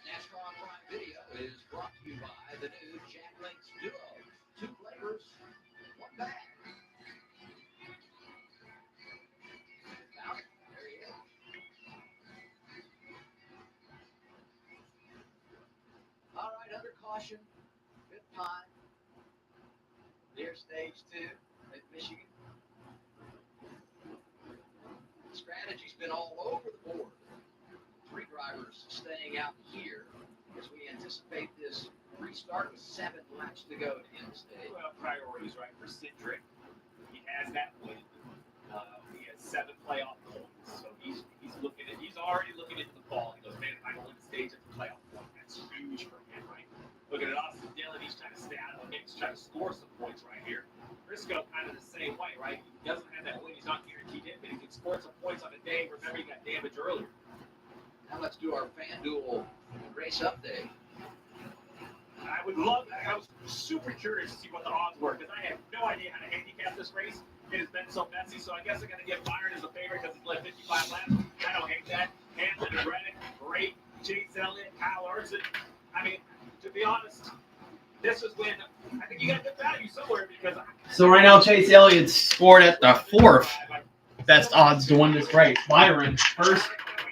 B: NASCAR on Prime Video is brought to you by the new Jack Link's Duo. 2 flavors, 1 bag. Now, there he is. All right, under caution, 5th time. Near stage 2 at Michigan. Strategy's been all over the board. 3 drivers staying out here as we anticipate this restart with 7 laps to go to end the stage.
D: Well, priorities, right, for Cindric. He has that win. He has 7 playoff points, so he's already looking into the fall. He goes, man, if I can win the stage at the playoff point, that's huge for him, right? Looking at Austin Dillon, he's trying to stay out of the mix, trying to score some points right here. Briscoe kind of the same way, right? He doesn't have that win, he's not guaranteed it, but he can score some points on a day. Remember, he got damage earlier.
B: Now let's do our FanDuel race update.
D: I would love that. I was super curious to see what the odds were because I have no idea how to handicap this race. It has been so messy, so I guess I'm going to give Byron as a favorite because he's led 55 laps. I don't hate that. Hamlin and Reddick, great. Chase Elliott, Kyle Larson. I mean, to be honest, this is when I think you got good value somewhere because.
A: So right now, Chase Elliott scored at the 4th best odds to win this race. Byron 1st,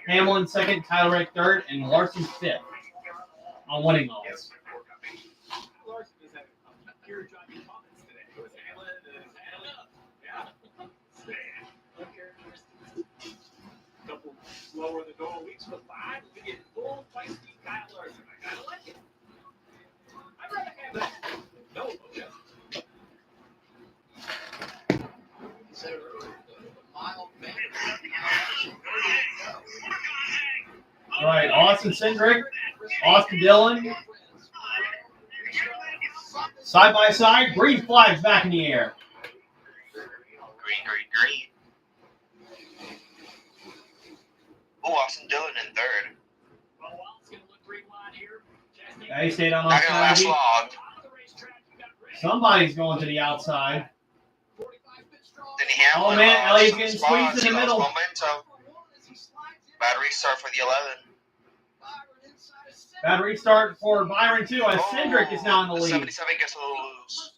A: Hamlin 2nd, Tyler Reddick 3rd, and Larson 5th on winning odds.
D: Larson is having a pure jockey comments today. It was Hamlin and yeah. Couple slower than normal weeks for 5. We get full feisty Kyle Larson. I kind of like it. I'd rather have that. No, yeah.
B: So, mild manner.
A: All right, Austin Cindric, Austin Dillon, side by side, green flags back in the air.
E: Green. Oh, Austin Dillon in 3rd.
A: Yeah, he stayed on
E: Not gonna last
A: strategy.
E: long.
A: Somebody's going to the outside.
E: Then Hamlin.
A: Oh man, Elliott's getting
E: spots.
A: squeezed in the
E: He lost
A: middle.
E: momentum. Bad restart for the 11.
A: Bad restart for Byron too, as Cindric is now in the lead.
E: 77 gets a little loose.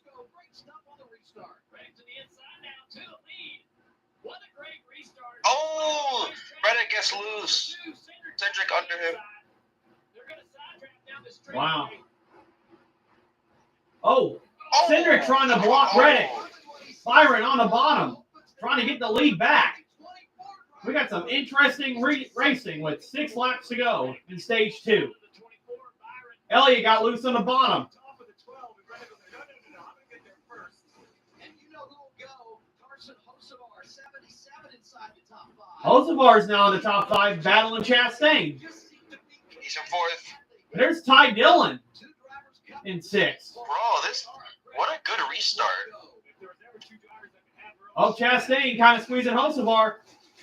E: Oh, Reddick gets loose. Cindric under him.
A: Wow. Oh, Cindric trying to block Reddick. Byron on the bottom, trying to get the lead back. We got some interesting racing with 6 laps to go in stage 2. Elliott got loose on the bottom. Hocevar's now in the top 5, battling Chastain.
E: He's in 4th.
A: There's Ty Dillon in 6th.
E: Bro, what a good restart.
A: Oh, Chastain kind of squeezing Hocevar,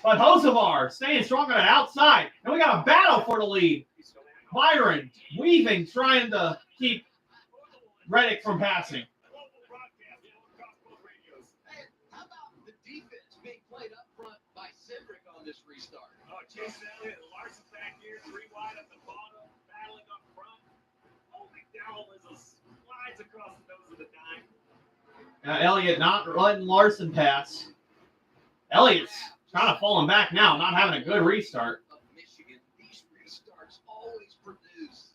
A: but Hocevar staying strong on the outside. And we got a battle for the lead. Byron weaving, trying to keep Reddick from passing.
B: How about the defense being played up front by Cindric on this restart?
D: Oh, Chase Elliott and Larson back here, 3 wide at the bottom, battling up front. Holy McDowell slides across the nose of the dime.
A: Elliott not letting Larson pass. Elliott's kind of falling back now, not having a good restart.
B: Of Michigan, these restarts always produce.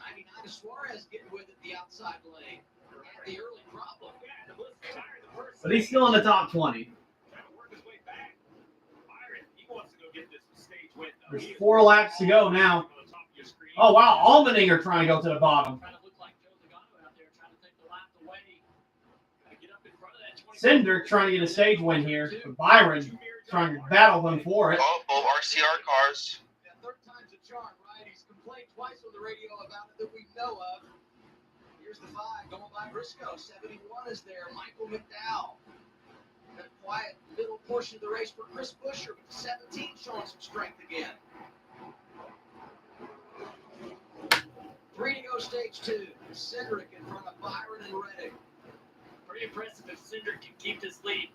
B: 99 Marcus Suarez getting with it the outside lane. Had the early problem.
N: Yeah, the blister tire, the first.
A: But he's still in the top 20.
N: Trying to work his way back. Byron, he wants to go get this stage win.
A: There's 4 laps to go now. Oh, wow. Allmendinger trying to go to the bottom.
N: Trying to look like Joe Logano out there, trying to take the lap away. Got to get up in front of that 20.
A: Cindric trying to get a stage win here. But Byron trying to battle him for it.
E: Oh, both RCR cars.
B: Yeah, third time's a charm, right? He's complained twice on the radio about it that we know of. Here's the 5 going by Briscoe. 71 is there. Michael McDowell. That quiet middle portion of the race for Chris Buescher, but the 17 showing some strength again. 3 to go, stage 2. Cindric in front of Byron and Reddick.
N: Pretty impressive if Cindric can keep this lead.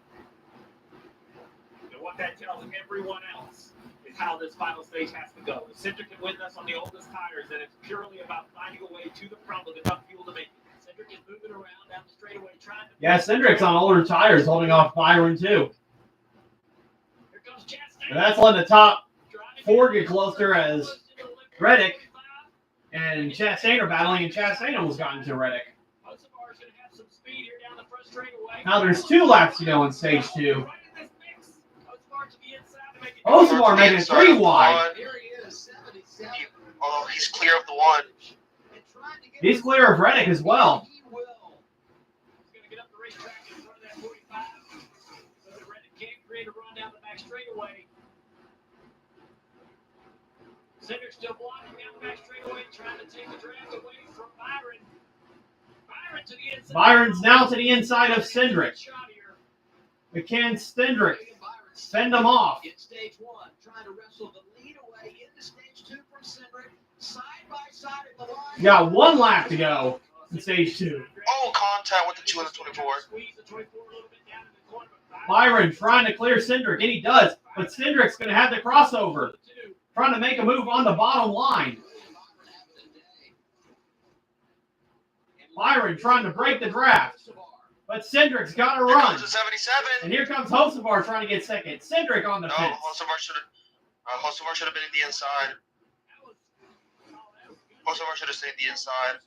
N: And what that tells everyone else is how this final stage has to go. If Cindric can win this on the oldest tires, then it's purely about finding a way to the front with enough fuel to make it. Cindric is moving around down the straightaway trying to...
A: Yeah, Cindric's on older tires holding off Byron too.
N: Here comes Chastain.
A: And that's letting the top 4 get closer as Reddick and Chastain are battling, and Chastain almost got into Reddick.
N: Hocevar's going to have some speed here down the front straightaway.
A: Now there's 2 laps to go in stage 2.
N: Right in this mix. Hocevar to the inside to make it...
A: Hocevar making it 3 wide.
B: Here he is, 77.
E: Oh, he's clear of the 1.
A: He's clear of Reddick as well.
B: He will.
N: He's going to get up the racetrack in front of that 45. So that Reddick can't create a run down the back straightaway. Cindric still blocking down the back straightaway, trying to take the drag away from Byron. Byron to the inside.
A: Byron's now to the inside of Cindric. But can Cindric fend him off?
B: In stage 1, trying to wrestle the lead away into stage 2 from Cindric. Side by side at the line.
A: You got 1 lap to go in stage 2.
E: Oh, contact with the 224.
A: Byron trying to clear Cindric, and he does. But Cindric's going to have the crossover. Trying to make a move on the bottom line. Byron trying to break the draft. But Cindric's got to run.
E: Comes a 77.
A: And here comes Hocevar trying to get second. Cindric on the
E: No,
A: fence.
E: Hocevar should have been in the inside. Hocevar should have stayed the inside.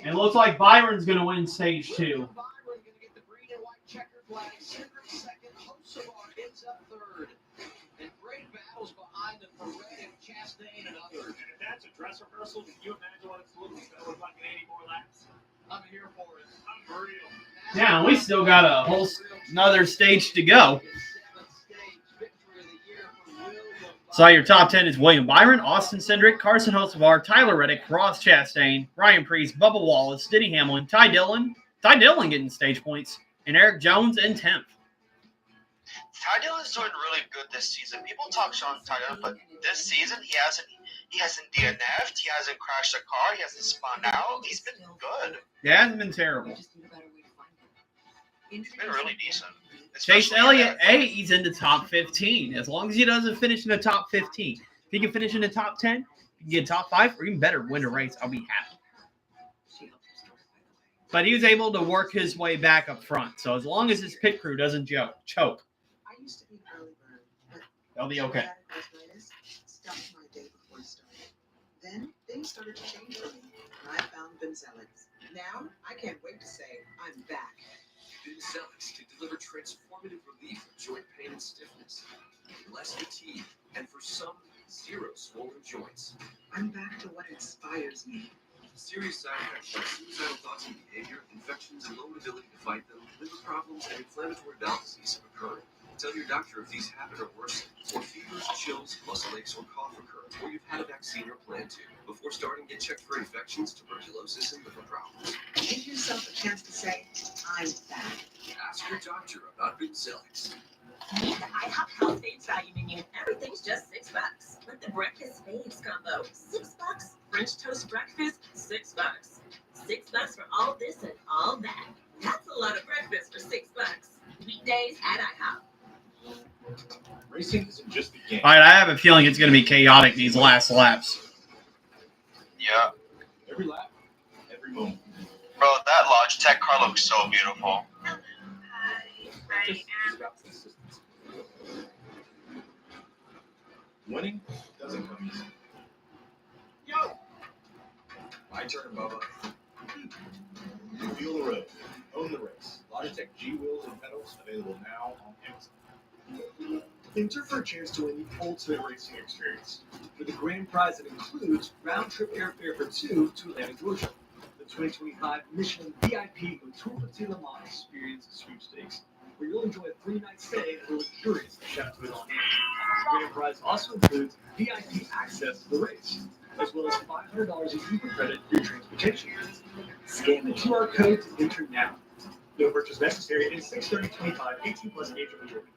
A: And it looks like Byron's going to win stage 2.
B: Byron going to get the green and white checkered flag. Cindric second. Hocevar ends up third. And great battles behind them for Reddick, Chastain, and others.
N: And if that's a dress rehearsal, can you imagine what it's looking like in 80 more laps?
B: I'm here for it.
N: Unreal.
A: Yeah, we still got a whole another stage to go. So your top 10 is William Byron, Austin Cindric, Carson Hocevar, Tyler Reddick, Ross Chastain, Ryan Preece, Bubba Wallace, Denny Hamlin, Ty Dillon getting stage points, and Eric Jones in 10th.
E: Ty Dillon's doing really good this season. People talk Sean Ty Dillon, but this season he hasn't DNF'd, he hasn't crashed a car, he hasn't spun out. He's been good.
A: Yeah, it hasn't been terrible.
E: He's been really decent.
A: Chase
E: Especially
A: Elliott, he's in the top 15. As long as he doesn't finish in the top 15. If he can finish in the top 10, he can get top 5, or even better, win a race, I'll be happy. But he was able to work his way back up front. So as long as his pit crew doesn't choke,
F: I used to be an early bird, but
A: they'll be okay.
F: arthritis stopped my day before it started. Then things started to change for me, and I found Benzellix. Now I can't wait to say I'm back.
Q: Benzellix can deliver transformative relief of joint pain and stiffness, less fatigue, and for some, zero swollen joints.
F: I'm back to what inspires me.
Q: Serious side effects like suicidal thoughts and behavior, infections, and low ability to fight them, liver problems, and inflammatory bowel disease have occurred. Tell your doctor if these happen or worsen, or fevers, chills, muscle aches, or cough occur, or you've had a vaccine or plan to. Before starting, get checked for infections, tuberculosis, and liver problems.
F: Give yourself a chance to say, I'm back.
Q: Ask your doctor about Benzellix.
J: Meet the IHOP House Faves Value Menu. Everything's just $6. Like the breakfast faves combo, $6. French toast breakfast, $6. $6 for all this and all that. That's a lot of breakfast for $6. Weekdays at IHOP.
L: Racing isn't just the game.
A: All right, I have a feeling it's going to be chaotic these last laps.
E: Yeah.
L: Every lap, every moment.
E: Bro, that Logitech car looks so beautiful.
L: It's about consistency. Winning doesn't come easy. My turn, Bubba. You feel the road. Own the race. Logitech G wheels and pedals available now on Amazon. Enter for a chance to win the ultimate racing experience. For the grand prize that includes round-trip airfare for two to Atlanta, Georgia. The 2025 Michelin VIP Tour de Le Mans Experience Sweepstakes, where you'll enjoy a 3-night stay at a luxurious Chateau d'An. The grand prize also includes VIP access to the race, as well as $500 in Uber credit for your transportation. Scan the QR code to enter now. No purchase necessary. It is 6/30/25, 18 plus age of majority.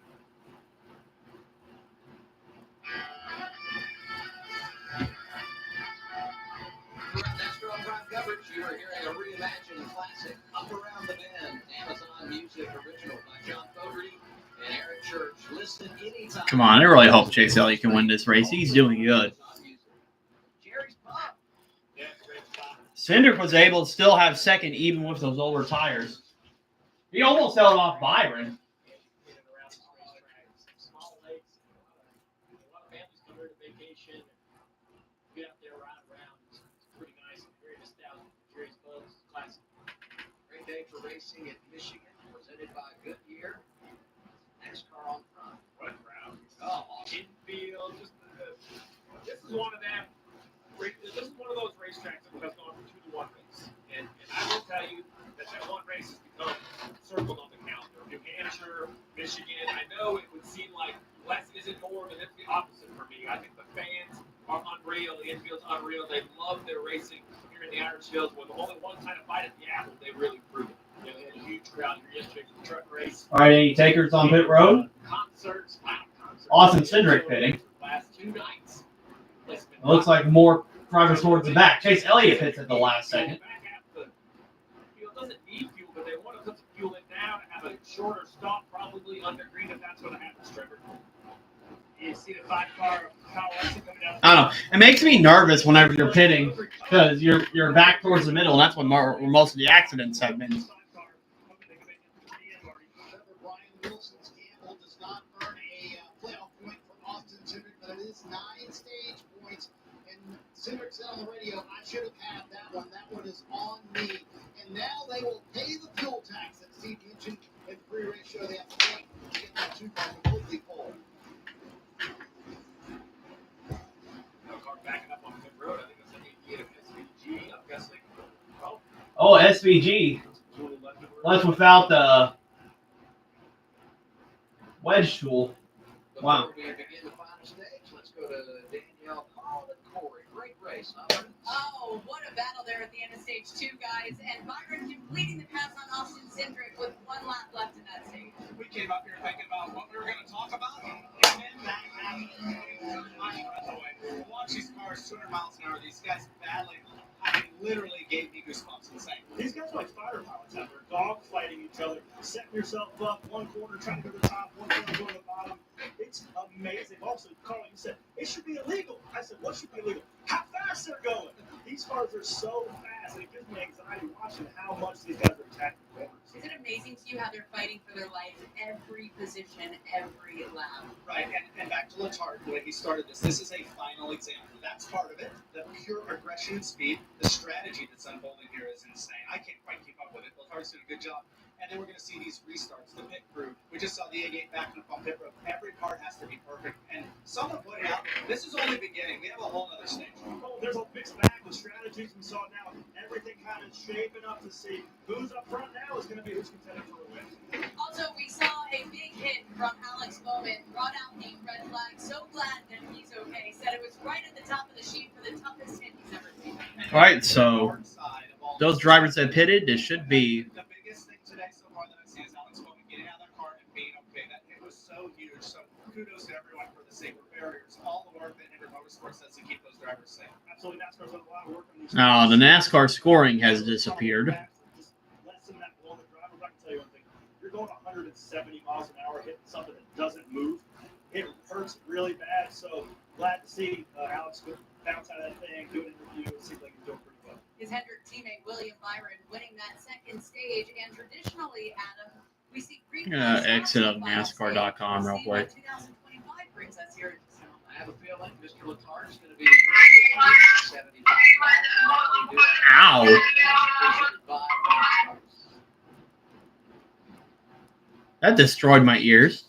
B: For NASCAR on Prime coverage, you are hearing a reimagined classic, Up Around the Bend, Amazon Music original by John Fogerty and Eric Church. Listen anytime.
A: Come on, I really hope Chase Elliott can win this race. He's doing good. Cindric was able to still have second even with those older tires. He almost held off Byron.
D: Small lakes, a lot of families come here to vacation, get out there, ride around. It's pretty nice. Very nostalgic. Jerry's Buzz, classic.
B: Great day for racing in Michigan, presented by Goodyear. NASCAR on Prime.
D: Run around. Oh, infield. This is one of them. This is one of those racetracks that has gone from 2-1 race. And I will tell you that one race has become circled on the calendar. New Hampshire, Michigan. I know it would seem like less isn't more, but it's the opposite for me. I think the fans are unreal. The infield's unreal. They love their racing here in the Irish Hills. With only one kind of fight at the Apple, they really proved it. They had a huge crowd here yesterday for the truck race.
A: All right, any takers on pit road?
D: Concerts, loud concerts.
A: Austin Cindric pitting.
D: Last 2 nights.
A: It looks like more drivers towards the back. Chase Elliott hits at the last second.
D: Fuel doesn't need fuel, but they want to put some fuel in now and have a shorter stop, probably under green, if that's what happens, Trevor. You see the 5-car Kyle Larson coming down.
A: I don't know. It makes me nervous whenever you're pitting because you're back towards the middle, and that's when where most of the accidents have been.
G: Brian Wilson's gamble does not earn a playoff point for Austin Cindric, but it is 9 stage points. And Cindric said on the radio, I should have had that one. That one is on me. And now they will pay the fuel tax that Steve mentioned in the pre-race show. They have to pay to get that 2-car completely full.
D: No car backing up on pit road. I think it's an 88 of SVG. I'm guessing.
A: Oh, SVG. Left without the wedge tool. Wow.
B: Before we begin the final stage, let's go to Danielle, Paul, and Corey. Great race, huh?
O: Oh, what a battle there at the end of stage 2, guys. And Byron completing the pass on Austin Cindric with 1 lap left in that stage.
P: We came up here thinking about what we were going to talk about, and then that happened. My breath away. Watch these cars 200 miles an hour. These guys battling. I mean, literally gave me goosebumps insane.
N: These guys are like fighter pilots out there, dog fighting each other, setting yourself up, one corner trying to go to the top, one corner going to the bottom. It's amazing. Also, Carl, you said it should be illegal. I said, what should be illegal? How fast they're going. These cars are so fast, and it gives me anxiety watching how much these guys are attacking corners.
O: Is it amazing to you how they're fighting for their life every position, every lap?
P: Right, and back to Letard, the way he started this. This is a final example. That's part of it. The pure aggression and speed, the strategy that's unfolding here is insane. I can't quite keep up with it. Letard's doing a good job. And then we're going to see these restarts, the pit crew. We just saw the A8 backing up on pit road. Every part has to be perfect. And someone pointed out, this is only beginning. We have a whole other stage.
N: Oh, there's a mixed bag with strategies we saw now. Everything kind of shaping up to see who's up front now is going to be who's contending for a win.
O: Also, we saw a big hit from Alex Bowman. Brought out the red flag. So glad that he's okay. Said it was right at the top of the sheet for the toughest hit he's ever seen.
A: All right, so those drivers that pitted, this should be.
P: The biggest thing today so far that I've seen is Alex Bowman getting out of that car and being okay. That hit was so huge. So kudos to everyone for the safer barriers. All the work that Hendrick Motorsports does to keep those drivers safe.
N: Absolutely, NASCAR's done a lot of work on these.
A: The NASCAR scoring has disappeared.
N: Just lessen that blow the drivers. I can tell you one thing. You're going 170 miles an hour hitting something that doesn't move. It hurts really bad. So glad to see Alex bounce out of that thing, do an interview. It seems like he's doing pretty well.
O: His Hendrick teammate William Byron winning that second stage, and traditionally, Adam, we see green.
A: Exit of NASCAR.com real quick.
O: 2025 brings us here.
B: I have a feeling Mr. Letard is going to be 75 laps.
A: That destroyed my ears.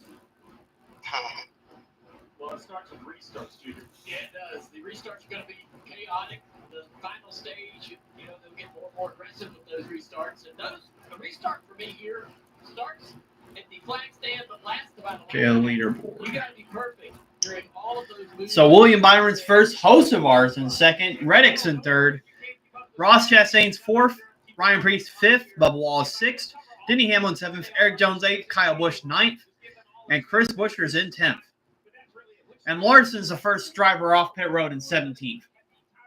D: Well, it starts with restarts, Junior. Yeah, it does. The restarts are going to be chaotic. The final stage, they'll get more and more aggressive with those restarts. And the restart for me here starts at the flag stand, but lasts about a
A: Okay, a leaderboard.
D: You got to be perfect during all of those moves.
A: So William Byron's first, Hosevars in second, Reddick's in third, Ross Chastain's fourth, Ryan Priest fifth, Bubba Wallace sixth, Denny Hamlin seventh, Eric Jones eighth, Kyle Busch ninth, and Chris Buescher's in 10th. And Larson's the first driver off pit road in 17th.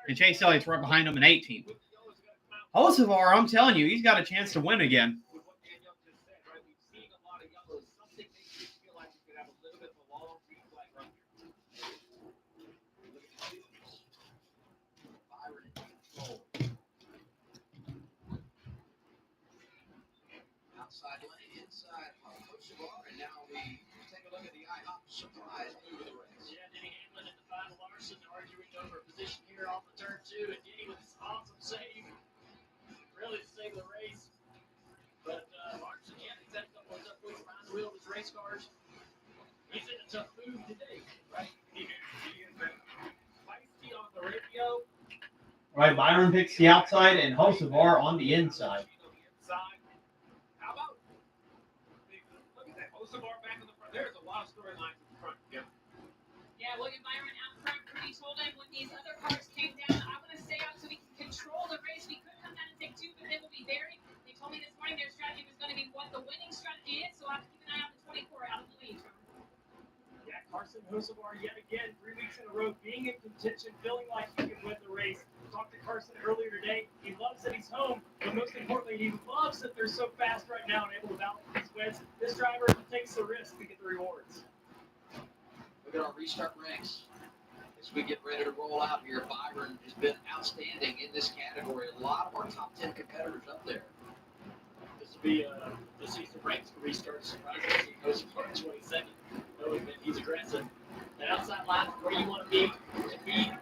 A: And Chase Elliott's right behind him in 18th. Hocevar, I'm telling you, he's got a chance to win again.
B: Outside lane, inside Hocevar, and now we take a look at the IHOP surprise move of the race.
D: Yeah, Denny Hamlin and the final Larson arguing over a position here off the turn 2, and Denny with his awesome save, really to save the race. But Larson, yeah, he's had a couple of tough weeks behind the wheel of his race cars. He's in a tough move today, right? He has been feisty on the radio.
A: All right, Byron picks the outside and Hocevar on the inside.
D: How about look at that Hocevar back in the front? There's a lot of storylines in the front. Yeah,
C: William Byron out front. Pretty told him when these other cars came down, I want to stay out so we can control the race. We could come down and take 2, but then we'll be buried. They told me this morning their strategy was going to be what the winning strategy is, so I have to keep an eye out the 24 out of the lead.
D: Yeah, Carson Hocevar yet again, 3 weeks in a row, being in contention, feeling like he can win the race. Talked to Carson earlier today. He loves that he's home, but most importantly, he loves that they're so fast right now and able to balance these wins. This driver takes the risk to get the rewards.
B: Look at our restart ranks. As we get ready to roll out here, Byron has been outstanding in this category. A lot of our top 10 competitors up there.
D: This will be the season ranks for restarts. Surprisingly, Hocevar 22nd. He's aggressive. The outside line where you want to be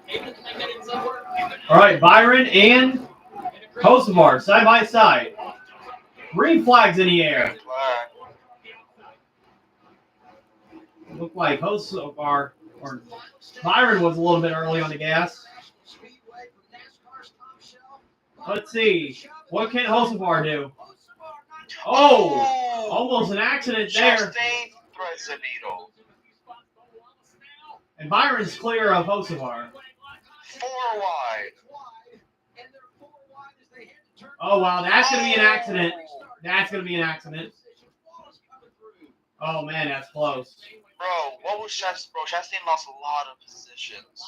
D: able to make that in somewhere.
A: All right, Byron and Hocevar side by side. Green flags in the air. Looked like Hocevar or Byron was a little bit early on the gas. Let's see. What can Hocevar do? Oh, almost an accident there.
E: Chastain threads the needle.
A: And Byron's clear of Hocevar.
E: 4 wide.
A: Oh, wow. That's going to be an accident. That's going to be an accident. Oh, man, that's close.
E: Bro, what was Chastain? Bro, Chastain lost a lot of positions.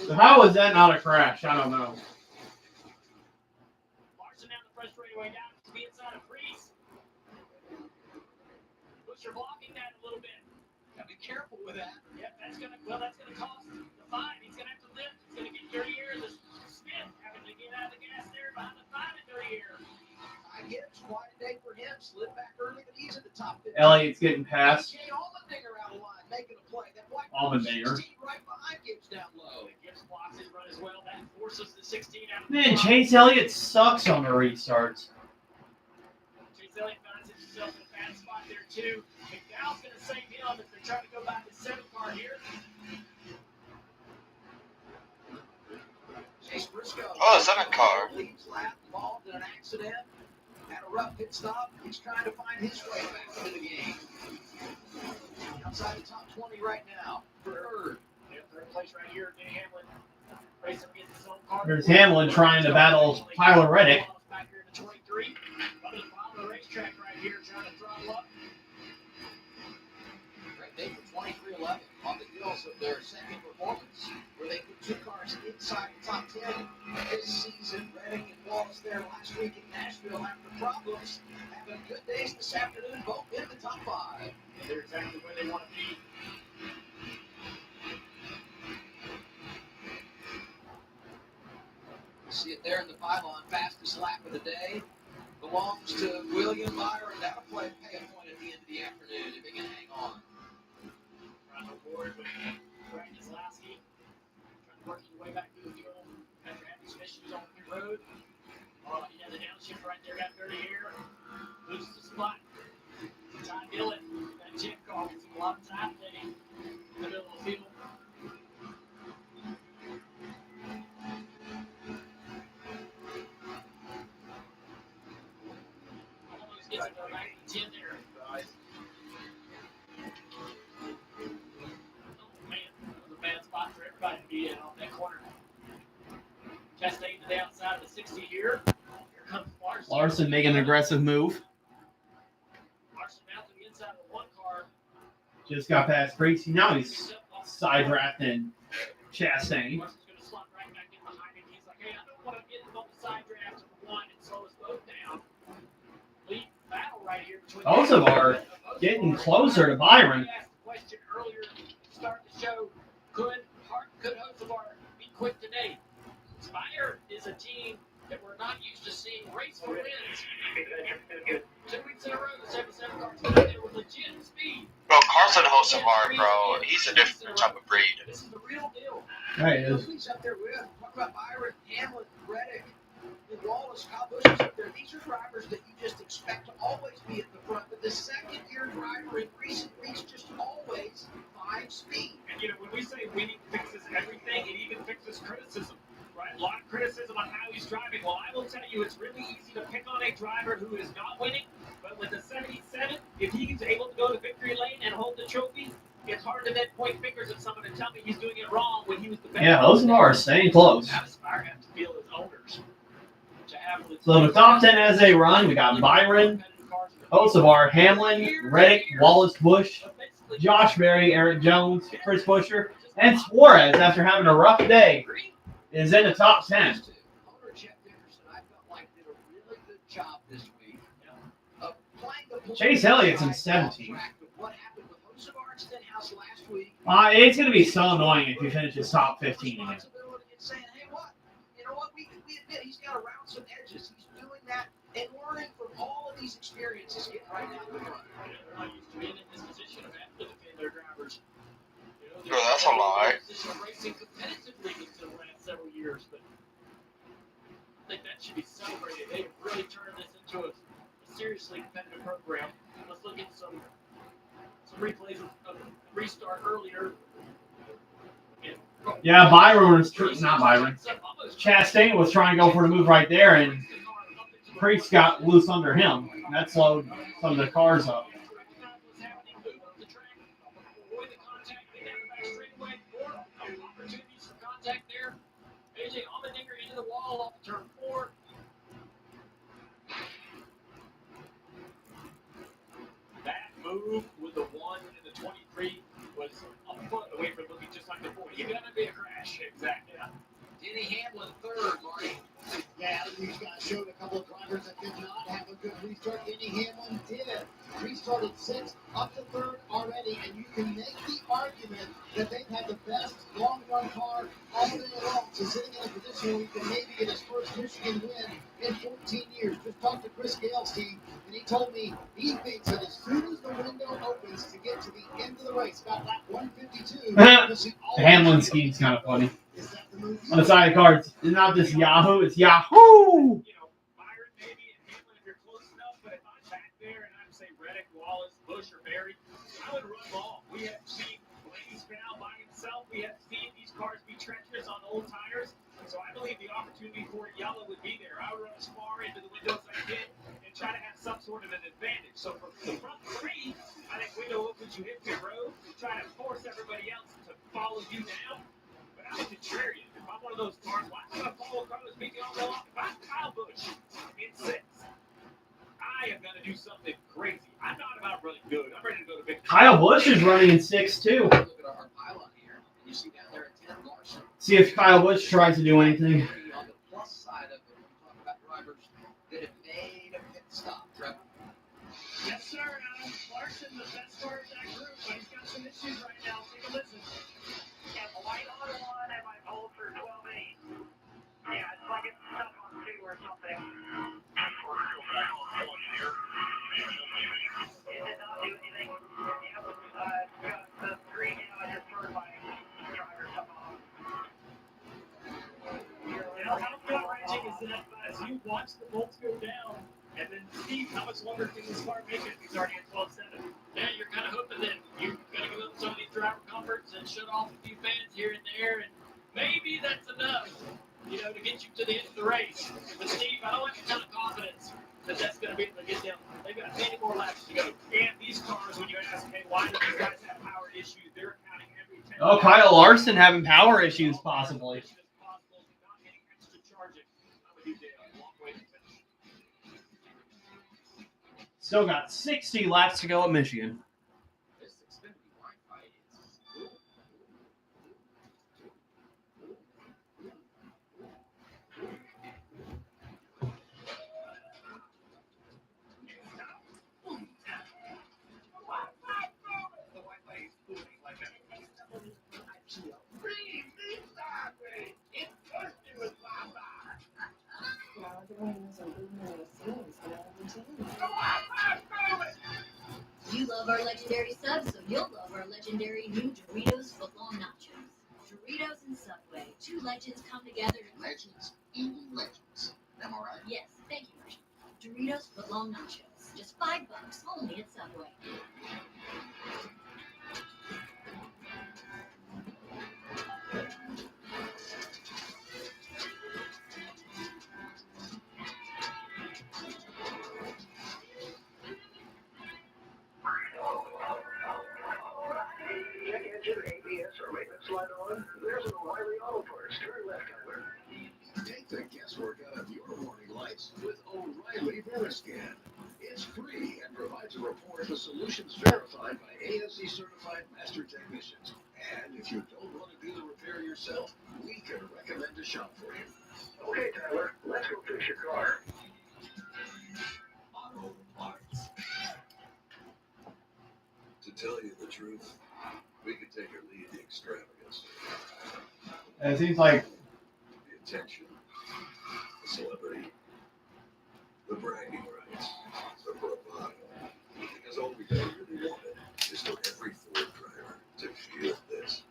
A: So how was that not a crash? I don't know.
D: Larson down the front straightaway down to the inside of Priest. Buescher blocking that a little bit.
B: Gotta be careful with that.
D: Yep, that's gonna cost the 5. He's gonna have to lift. It's gonna get dirtier. The Smith having to get out of the gas there behind the 5 and dirtier.
B: I get it's quite a day for him. Slid back early, but he's at the top 50.
A: Elliott's getting past.
B: Allmendinger out of line, making a play. That white
A: Allmendinger.
B: 16 right behind Gibbs down low.
D: Gibbs blocks his run as well. That forces the 16 out of the
A: Man,
D: block.
A: Chase Elliott sucks on the restarts.
D: Chase Elliott finds himself in a bad spot there too. McDowell's going to save him if they're trying to go back to 7 car here.
B: Chase Briscoe.
E: Oh, the 7 car.
B: Leaves lap, involved in an accident. Had a rough pit stop. He's trying to find his way back into the game. Outside the top 20 right now for third.
D: Third place right here, Denny Hamlin. Racing against his own car.
A: There's Hamlin trying to battle Tyler Reddick.
D: Back here to 23. Up at the bottom of the racetrack right here, trying to throttle up.
B: Great day for 23-11 on the heels of their second performance, where they put 2 cars inside the top 10 this season. Reddick and Wallace there last week in Nashville after problems. Having good days this afternoon, both in the top 5.
D: And they're exactly where they want to be.
B: See it there in the pylon. Fastest lap of the day belongs to William Byron. That'll pay a point at the end of the afternoon if he can hang on.
D: Right on board with Brandon Zlowski. Trying to work his way back through the field after having some issues on the road. 60 here. Here comes Larson.
A: Larson making an aggressive move.
D: Larson now to the inside of the one car.
A: Just got past Bracey. Now he's side drafting Chastain.
D: Larson's going to slot right back in behind him. He's like, hey, I don't want to get on the side draft of the one and slow us both down. Lead battle right here between
A: Both of them are getting closer to Byron.
D: I asked the question earlier to start the show. Could Hocevar be quick today? Spire is a team that we're not used to seeing race for wins. 2 weeks in a row, the 77 cars went out there with legit speed.
E: Bro, Carson Hocevar, bro, he's a different type of breed.
D: This is the real deal.
A: There he is.
B: Who's up there with? Talk about Byron, Hamlin, Reddick, and Wallace, Kyle Busch is up there. These are drivers that you just expect to always be at the front. But the second-year driver in recent weeks just always finds speed.
D: And, you know, when we say winning fixes everything, it even fixes criticism. Right? A lot of criticism on how he's driving. Well, I will tell you, it's really easy to pick on a driver who is not winning. But with the 77, if he's able to go to victory lane and hold the trophy, it's hard to then point fingers at someone and tell me he's doing it wrong when he was the best.
A: Yeah, Hocevar is staying close.
D: Now Spire have to feel his owners.
A: So the top 10 as they run, we got Byron, Hocevar, Hamlin, Reddick, Wallace, Busch, Josh Berry, Eric Jones, Chris Buescher, and Suarez, after having a rough day, is in the top 10.
B: Owner Jeff Dickerson, I felt like did a really good job this week of playing the
A: Chase Elliott's in 17.
B: What happened with Hocevar and Stenhouse last week?
A: It's going to be so annoying if he finishes top 15 again.
B: And saying, hey, what? You know what? We admit he's got to round some edges. He's doing that and learning from all of these experiences getting right down the front.
D: They're not used to being in this position of having to defend their drivers.
E: Bro, that's a lie.
D: Racing competitively until the last several years, but I think that should be celebrated. They've really turned this into a seriously competitive program. Let's look at some replays of restart earlier.
A: Yeah, Byron was not Byron. Chastain was trying to go for the move right there, and Priest got loose under him. That slowed some of the cars up.
D: Contact there. AJ Allmendinger into the wall off turn 4. That move with the 1 and the 23 was a foot away from looking just like the 40. You gotta be a crash. Exactly. Yeah.
B: Denny Hamlin third, Marty.
G: Yeah, these guys showed a couple of drivers that did not have a good restart. Denny Hamlin did. Restarted 6th, up to 3rd already, and you can make the argument that they've had the best long-run car all day long. So sitting in a position where he can maybe get his first Michigan win in 14 years. Just talked to Chris Gale's team, and he told me he thinks that as soon as the window opens to get to the end of the race, about lap 152, you'll see all
A: The Hamlin scheme's kind of funny.
G: Is that the move?
A: On the side of the car, it's not just Yahoo, it's Yahoo!
D: You know, Byron maybe and Hamlin if you're close enough, but if I'm back there and I'm, say, Reddick, Wallace, Busch, or Berry, I would run long. We have seen Blaney's been out by himself. We have seen these cars be treacherous on old tires. So I believe the opportunity for Yellow would be there. I would run as far into the window as I can and try to have some sort of an advantage. So for the front 3, I think window opens, you hit your road, you try to force everybody else to follow you down. But I'm a contrarian. If I'm one of those cars, why am I going to follow Carlos Meeke all day long? If I'm Kyle Busch in 6th, I am going to do something crazy. I'm not about running good. I'm ready to go to victory.
A: Kyle Busch is running in 6th, too.
B: Look at our pylon here. And you see down there at 10 Larson.
A: See if Kyle Busch tries to do anything.
B: On the plus side of it, when we talk about drivers that have made a pit stop, Trevor.
N: Yes, sir. Larson, the best part of that group, but he's got some issues right now. Take a listen.
C: Yeah, white on 1 and my pole for 12.8. Yeah, it's like it's stuck on 2 or something. It did not do anything. Yep, got the 3 now. I just heard my driver come off.
N: Now, how gut-wrenching is that as you watch the bolts go down, and then Steve, how much longer can this car make it if he's already at 12.7?
D: Yeah, you're kind of hoping that you're going to give up some of these driver comforts and shut off a few fans here and there, and maybe that's enough, you know, to get you to the end of the race. But Steve, I don't have a ton of confidence that that's going to be able to get them. They've got many more laps to go. And these cars, when you ask, hey, why do these guys have power issues? They're counting every 10.
A: Oh, Kyle Larson having power issues, possibly.
D: Not getting extra charging. I'm with you, Dale.
A: Still got 60 laps to go at Michigan.
B: This Xfinity Wi-Fi is cool.
L: The Wi-Fi is booming like a
K: You love our legendary subs, so you'll love our legendary new Doritos footlong nachos. Doritos and Subway, two legends come together.
G: Legends eating legends. Am I right?
K: Yes, thank you, Marshall. Doritos footlong nachos, just $5 only at Subway.
S: Check engine, ABS, or maintenance light on? There's an O'Reilly Auto Parts. Turn left, Tyler.
L: Take the guesswork out of your warning lights with O'Reilly Veriscan. It's free and provides a report with solutions verified by ASE certified master technicians. And if you don't want to do the repair yourself, we can recommend a shop for you.
S: Okay, Tyler, let's go fix your car.
L: Auto Parts. To tell you the truth, we could take or leave the extravagance,
A: It seems like
L: the attention, the celebrity, the bragging rights, the bravado. Because all we really wanted is for every Ford driver to feel this.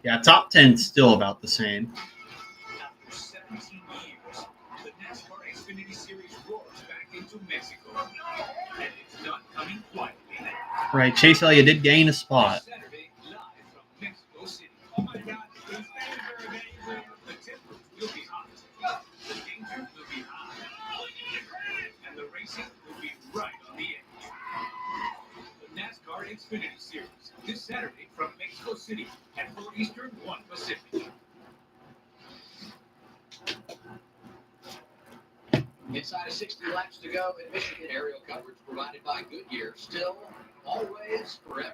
A: yeah, top 10 still about the same.
U: After 17 years, the NASCAR Xfinity Series roars back into Mexico. And it's not coming quietly.
A: Right, Chase Elliott did gain a spot.
U: Saturday, live from Mexico City. Oh my God, these fans are amazing. The temper will be hot. The danger will be high. And the racing will be right on the edge. The NASCAR Xfinity Series, this Saturday from Mexico City at 4 Eastern, 1 Pacific.
B: Inside of 60 laps to go in Michigan. Aerial coverage provided by Goodyear. Still, always, forever.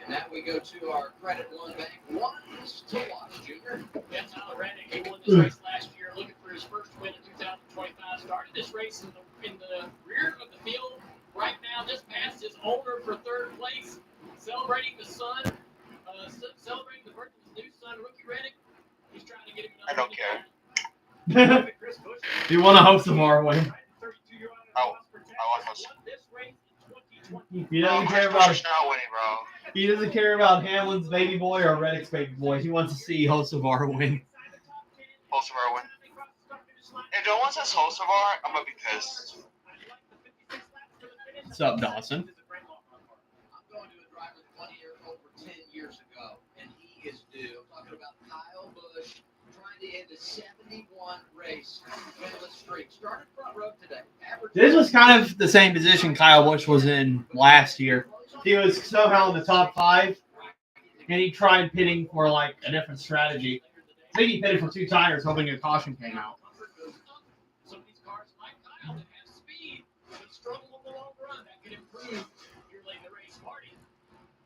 B: And now we go to our Credit One Bank ones to watch, Junior.
D: Yeah, Tyler Reddick, he won this race last year, looking for his first win in 2025. Started this race in the rear of the field. Right now, just passed his owner for third place, celebrating the son, celebrating the birth of his new son, Rookie Reddick. He's trying to get him.
E: I don't care.
A: You want to host a bar win?
E: Oh, I want those.
A: He doesn't care
E: Chris
A: about
E: Buescher's not winning, bro.
A: he doesn't care about Hamlin's baby boy or Reddick's baby boy. He wants to see Hocevar win.
E: Hocevar win. If no one says Hocevar, I'm gonna be pissed.
A: What's up, Dawson?
B: I'm going to a driver 20 years over 10 years ago, and he is due. I'm talking about Kyle Busch trying to end a 71 race winless streak. Started front row today.
A: This was kind of the same position Kyle Busch was in last year. He was somehow in the top 5, and he tried pitting for like a different strategy. I think he pitted for 2 tires, hoping a caution came out.
D: Some of these cars like Kyle that have speed, but struggle in the long run. That can improve your late in the race. Marty.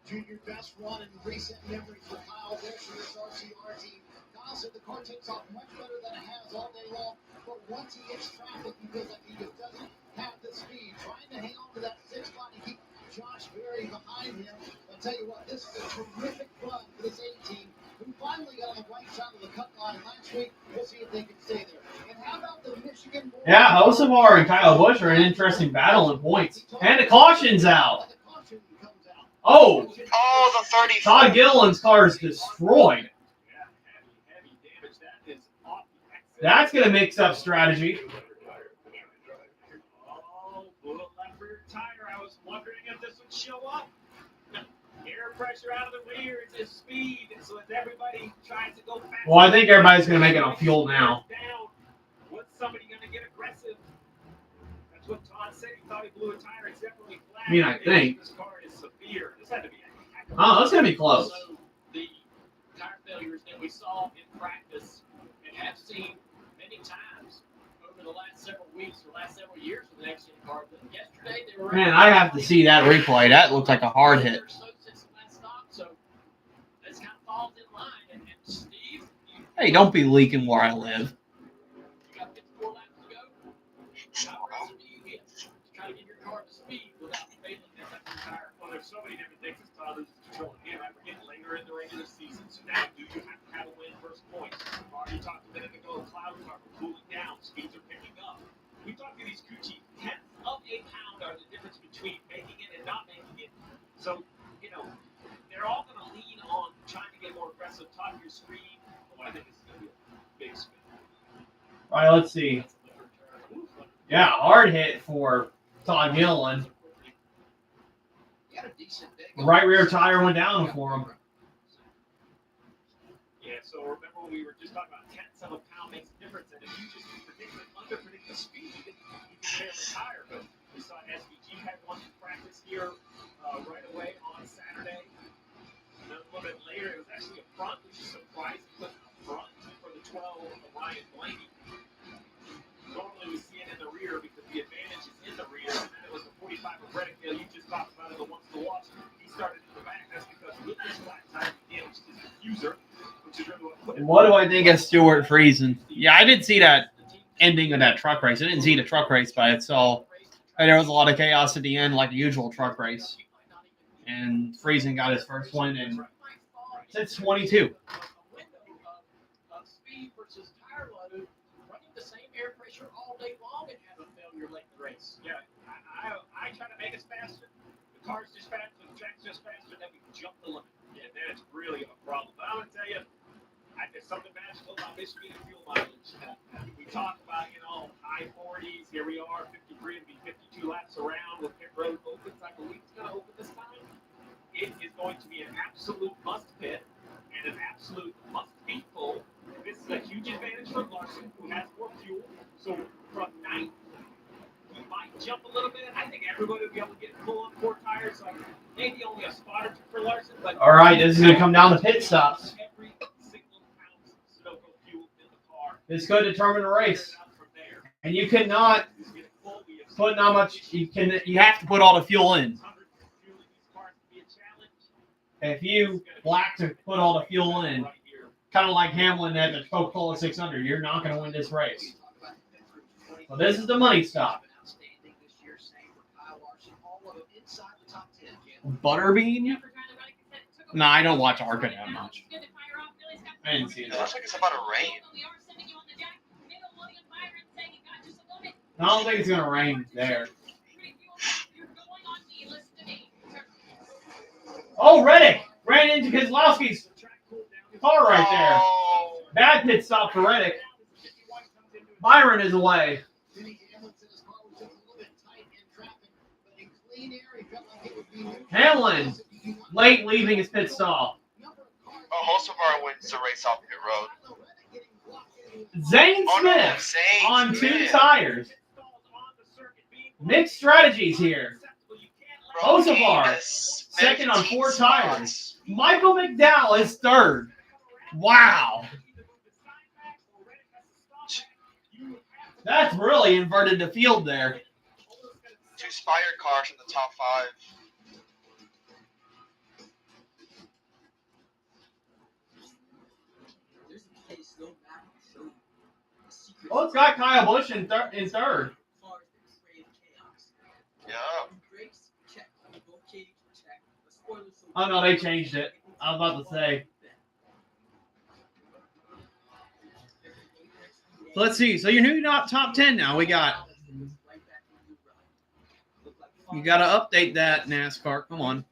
G: Junior, best run in recent memory for Kyle Busch and his RCR team. Kyle said the car takes off much better than it has all day long, but once he hits traffic, he feels like he just doesn't have the speed. Trying to hang on to that 6th spot and keep Josh Berry behind him. I'll tell you what, this is a terrific run for this 18, who finally got on the right side of the cut line last week. We'll see if they can stay there. And how about the Michigan boys?
A: Yeah, Hocevar and Kyle Busch are an interesting battle in points. And the caution's out. Oh,
E: Oh, the 30.
A: Todd Gilliland's car is destroyed.
D: Heavy damage. That is off the exit.
A: That's going to mix up strategy.
D: Oh, blew a left rear tire. I was wondering if this would show up. Air pressure out of the rear. It's his speed. And so as everybody tries to go fast.
A: Well, I think everybody's going to make it on fuel now.
D: Down. What's somebody going to get aggressive? That's what Todd said. He thought thought he blew a tire. It's definitely flat.
A: I mean, I think.
D: This car is severe. This had to be a heck of a
A: Oh, that's going to be close.
D: So the tire failures that we saw in practice and have seen many times over the last several weeks or last several years with the next gen car. But yesterday they were.
A: Man, I have to see that replay. That looked like a hard hit.
D: So this kind of falls in line. And Steve,
A: Hey, don't be leaking where I live.
D: you got 54 laps to go. How aggressive do you get to try to get your car to speed without failing that second tire? Well, there's so many different things that Todd is controlling. Again, we're getting later in the regular season, so now do you have to have a win first point? We've already talked a minute ago, clouds are cooling down, speeds are picking up. We talked to these Gucci, tenths of a pound are the difference between making it and not making it. So, you know, they're all going to lean on trying to get more aggressive, top of your screen. But I think it's going to be a big spin.
A: All right, let's see. Yeah, hard hit for Todd Gilliland. Right rear tire went down for him.
D: Yeah, so remember when we were just talking about tenths of a pound makes a difference, and if you just under-predict the speed, you can fail the tire. But we saw SVG had one practice here right away on Saturday. And then a little bit later, it was actually a front, which is surprising, but a front for the 12 of Ryan Blaney. Normally we see it in the rear because the advantage is in the rear, and then it was the 45 of Reddick. You just talked about it the once in the watch. He started in the back. That's because with this flat tire, he damaged his diffuser, which is really
A: What do I think of Stuart Friesen? Yeah, I did see that ending of that truck race. I didn't see the truck race by itself. There was a lot of chaos at the end, like the usual truck race. And Friesen got his first win in since 22.
D: Speed versus tire load, running the same air pressure all day long and have a failure late in the race. Yeah, I try to make us faster. The car's just faster, the track's just faster, then we jump the limit. Yeah, then it's really a problem. But I'm going to tell you, there's something magical about this speed and fuel mileage. We talk about, high 40s. Here we are, 53 and be 52 laps around with pit road open. I believe it's going to open this time. It is going to be an absolute must pit and an absolute must be full. This is a huge advantage for Larson, who has more fuel. So from 9th, he might jump a little bit. I think everybody will be able to get full on 4 tires. So maybe only a spot or 2 for Larson. But
A: All right, this is going to come down to pit stops.
D: Every single ounce of Sunoco fuel in the car.
A: This could determine the race. And you cannot put not much. You have to put all the fuel in. If you lack to put all the fuel in, kind of like Hamlin at the Coca-Cola 600, you're not going to win this race. So this is the money stop. Butterbean? No, I don't watch ARCA that much. I didn't see
E: It
A: that.
E: looks like it's about to rain.
A: I don't think it's going to rain there. Oh, Reddick ran into Keselowski's car right there. Bad pit stop for Reddick. Byron is away. Hamlin, late leaving his pit stop.
E: Most of our wins to race off pit road.
A: Zane Smith on 2 tires. Mixed strategies here. Osavar, second on 4 tires. Michael McDowell is third. Wow. That's really inverted the field there.
E: 2 Spire cars in the top 5.
A: Oh, it's got Kyle Busch in third.
E: Yeah.
A: Oh, no, they changed it. I was about to say. So let's see. So your new top 10 now. We got. You got to update that, NASCAR. Come on.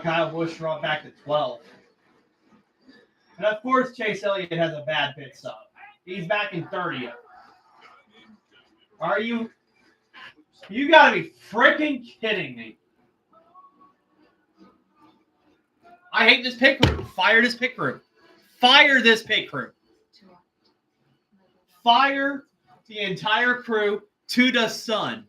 A: Kyle Busch brought back to 12. And of course, Chase Elliott has a bad pit stop. He's back in 30th. Are you? You gotta be freaking kidding me. I hate this pit crew. Fire this pit crew. Fire this pit crew. Fire the entire crew to the sun.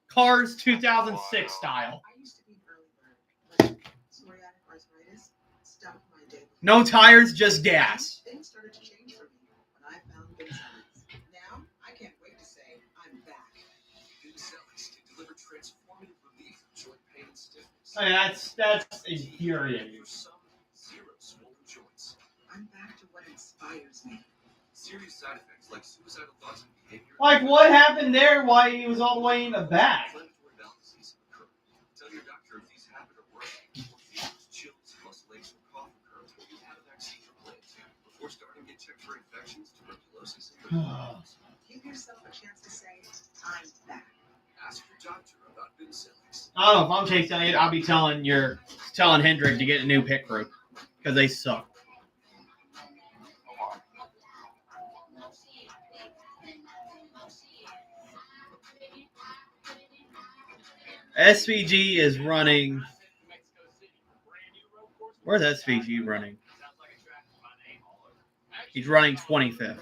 A: Cars 2006 style.
F: I used to be an early bird, but psoriatic arthritis stopped my day.
A: No tires, just gas.
F: Things started to change for me when I found Benzelix. Now I can't wait to say I'm back.
L: Benzelix can deliver transformative relief from joint pain and stiffness.
A: I mean, that's infuriating.
L: For some, zero swollen joints.
F: I'm back to what inspires me.
L: Serious side effects like suicidal thoughts and behavior.
A: Like, what happened there? Why he was all the way in the back?
L: Inflammatory bowel disease occur. Tell your doctor if these happen or worse. Or fevers, chills, muscle aches, or cough occur. You have a vaccine for play too. Before starting, get checked for infections, tuberculosis, and tuberculosis.
F: Give yourself a chance to say I'm back.
L: Ask your doctor about Benzelix.
A: I don't know if I'm Chase Elliott. I'll be telling Hendrick to get a new pit crew because they suck. SVG is running. Where's SVG running? He's running 25th.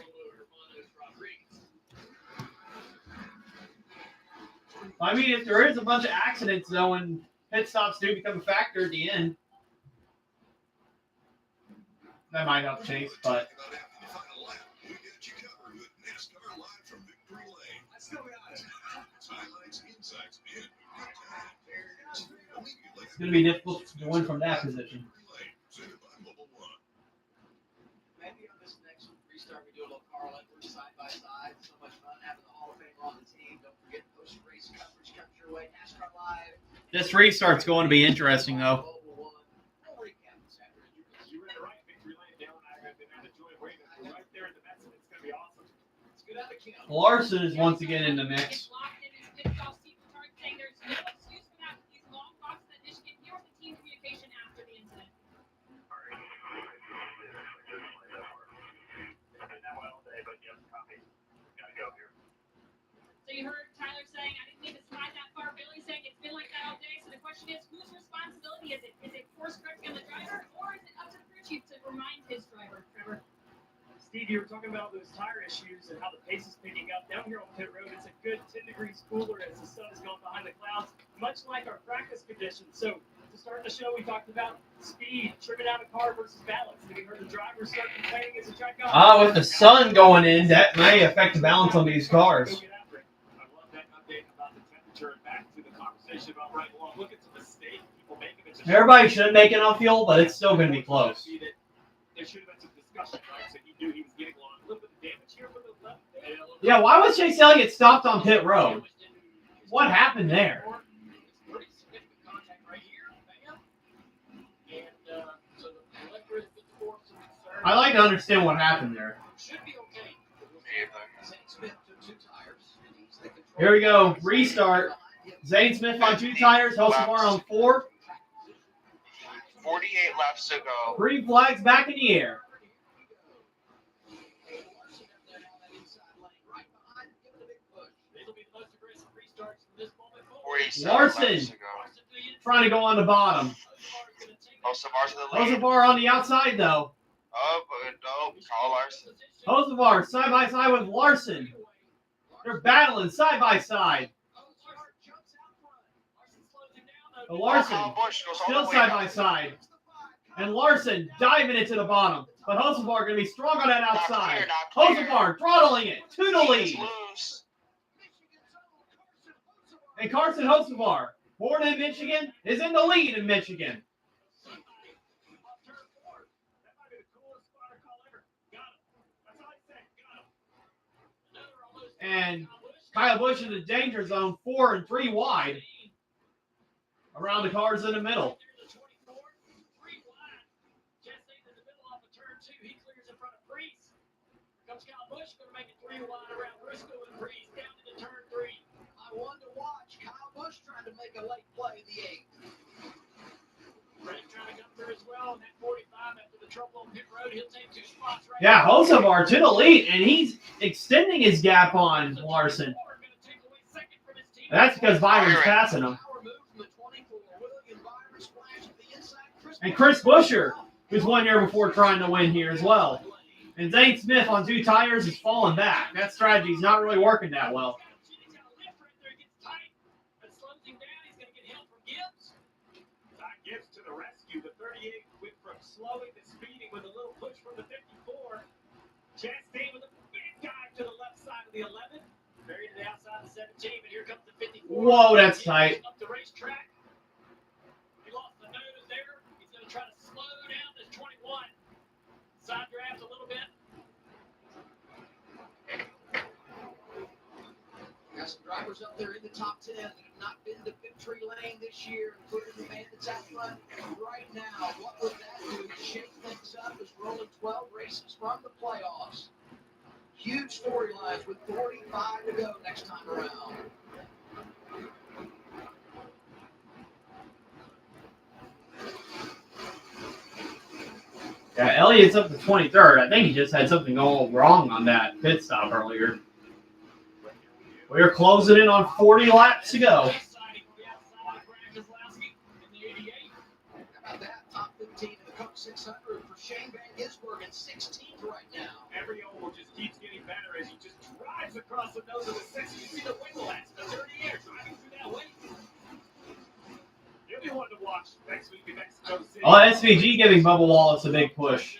A: I mean, if there is a bunch of accidents, though, and pit stops do become a factor at the end, that might help Chase, but.
L: We got you covered with NASCAR live from Victory Lane. Let's go, guys. Highlights, insights, and
A: It's going to be difficult to win from that position.
B: Maybe on this next restart we do a little car leverage side by side. So much fun having the Hall of Famer on the team. Don't forget post-race coverage comes your way. NASCAR Live.
A: This restart's going to be interesting, though.
B: We'll recap this after.
D: You read it right. Victory Lane. Dale and I have been having joy waiting. We're right there at the Mets, and it's going to be awesome.
B: Let's get out of camp.
A: Larson is once again in the mix.
C: Locked in his pit stop seat for Target, saying there's no excuse for that. These long boxes at Michigan. Here was the team communication after the incident. So you heard Tyler saying, I didn't mean to slide that far. Billy saying it's been like that all day. So the question is, whose responsibility is it? Is it course correcting on the driver, or is it up to the crew chief to remind his driver, Trevor?
D: Steve, you were talking about those tire issues and how the pace is picking up. Down here on pit road, it's a good 10 degrees cooler as the sun is going behind the clouds, much like our practice conditions. So to start the show, we talked about speed, trimming out a car versus balance. And we heard the drivers start complaining as the track goes.
A: With the sun going in, that may affect the balance on these cars.
D: I love that update about the temperature and back to the conversation about right along. Look at the mistake people make.
A: Everybody should make enough fuel, but it's still going to be close.
D: There should have been some discussion, right? So he knew he was getting a little bit of damage here for the left.
A: Yeah, why was Chase Elliott stopped on pit road? What happened there?
B: Pretty significant contact right here. And so the left rear is 54.
A: I'd like to understand what happened there.
B: Should be okay. Zane Smith took 2 tires.
A: Here we go. Restart. Zane Smith on 2 tires. Hocevar on 4.
E: 48 laps to go.
A: 3 flags back in the air.
E: 47
A: Larson
E: laps to go.
A: trying to go on the bottom.
E: Hocevar's in the lead.
A: Hocevar on the outside, though.
E: Oh, but no, Kyle Larson.
A: Hocevar side by side with Larson. They're battling side by side. But Larson still side by side. And Larson diving into the bottom. But Hocevar going to be strong on that outside. Hocevar throttling it to the lead. And Carson Hocevar, born in Michigan, is in the lead in Michigan. And Kyle Busch in the danger zone, 4 and 3 wide. Around the cars in the middle.
B: Comes Kyle Busch, going to make it 3 wide around Briscoe and Breeze down into turn 3. I wanted to watch Kyle Busch trying to make a late play in the 8th. Brett trying to come through as well on that 45 after the trouble on pit road. He'll take 2 spots right
A: Yeah, Hocevar to the lead, and he's extending his gap on Larson. That's because Byron's passing him. And Chris Buescher, who's 1 year before trying to win here as well. And Zane Smith on 2 tires is falling back. That strategy's not really working that well.
D: Gibbs to the rescue. The 38 went from slowing to speeding with a little push from the 54. Chastain with a big dive to the left side of the 11. Buried to the outside of the 17, but here comes the 54.
A: Whoa, that's tight.
D: Up the racetrack. He lost the nose there. He's going to try to slow down this 21. Side grabs a little bit.
B: Got some drivers up there in the top 10 that have not been to victory lane this year, including the man that's out front right now. What would that do to shake things up as we're only 12 races from the playoffs? Huge storylines with 45 to go next time around.
A: Yeah, Elliott's up to 23rd. I think he just had something go wrong on that pit stop earlier. We're closing in on 40 laps to go.
B: How about that? Top 15 in the Coke 600 for Shane Van Gisbergen, 16th right now.
D: Every oval just keeps getting better as he just drives across the nose of the 60. You see the wiggle at the 30 air driving through that way. You'll be one to watch next week in Mexico City.
A: Oh, SVG giving Bubba Wallace a big push.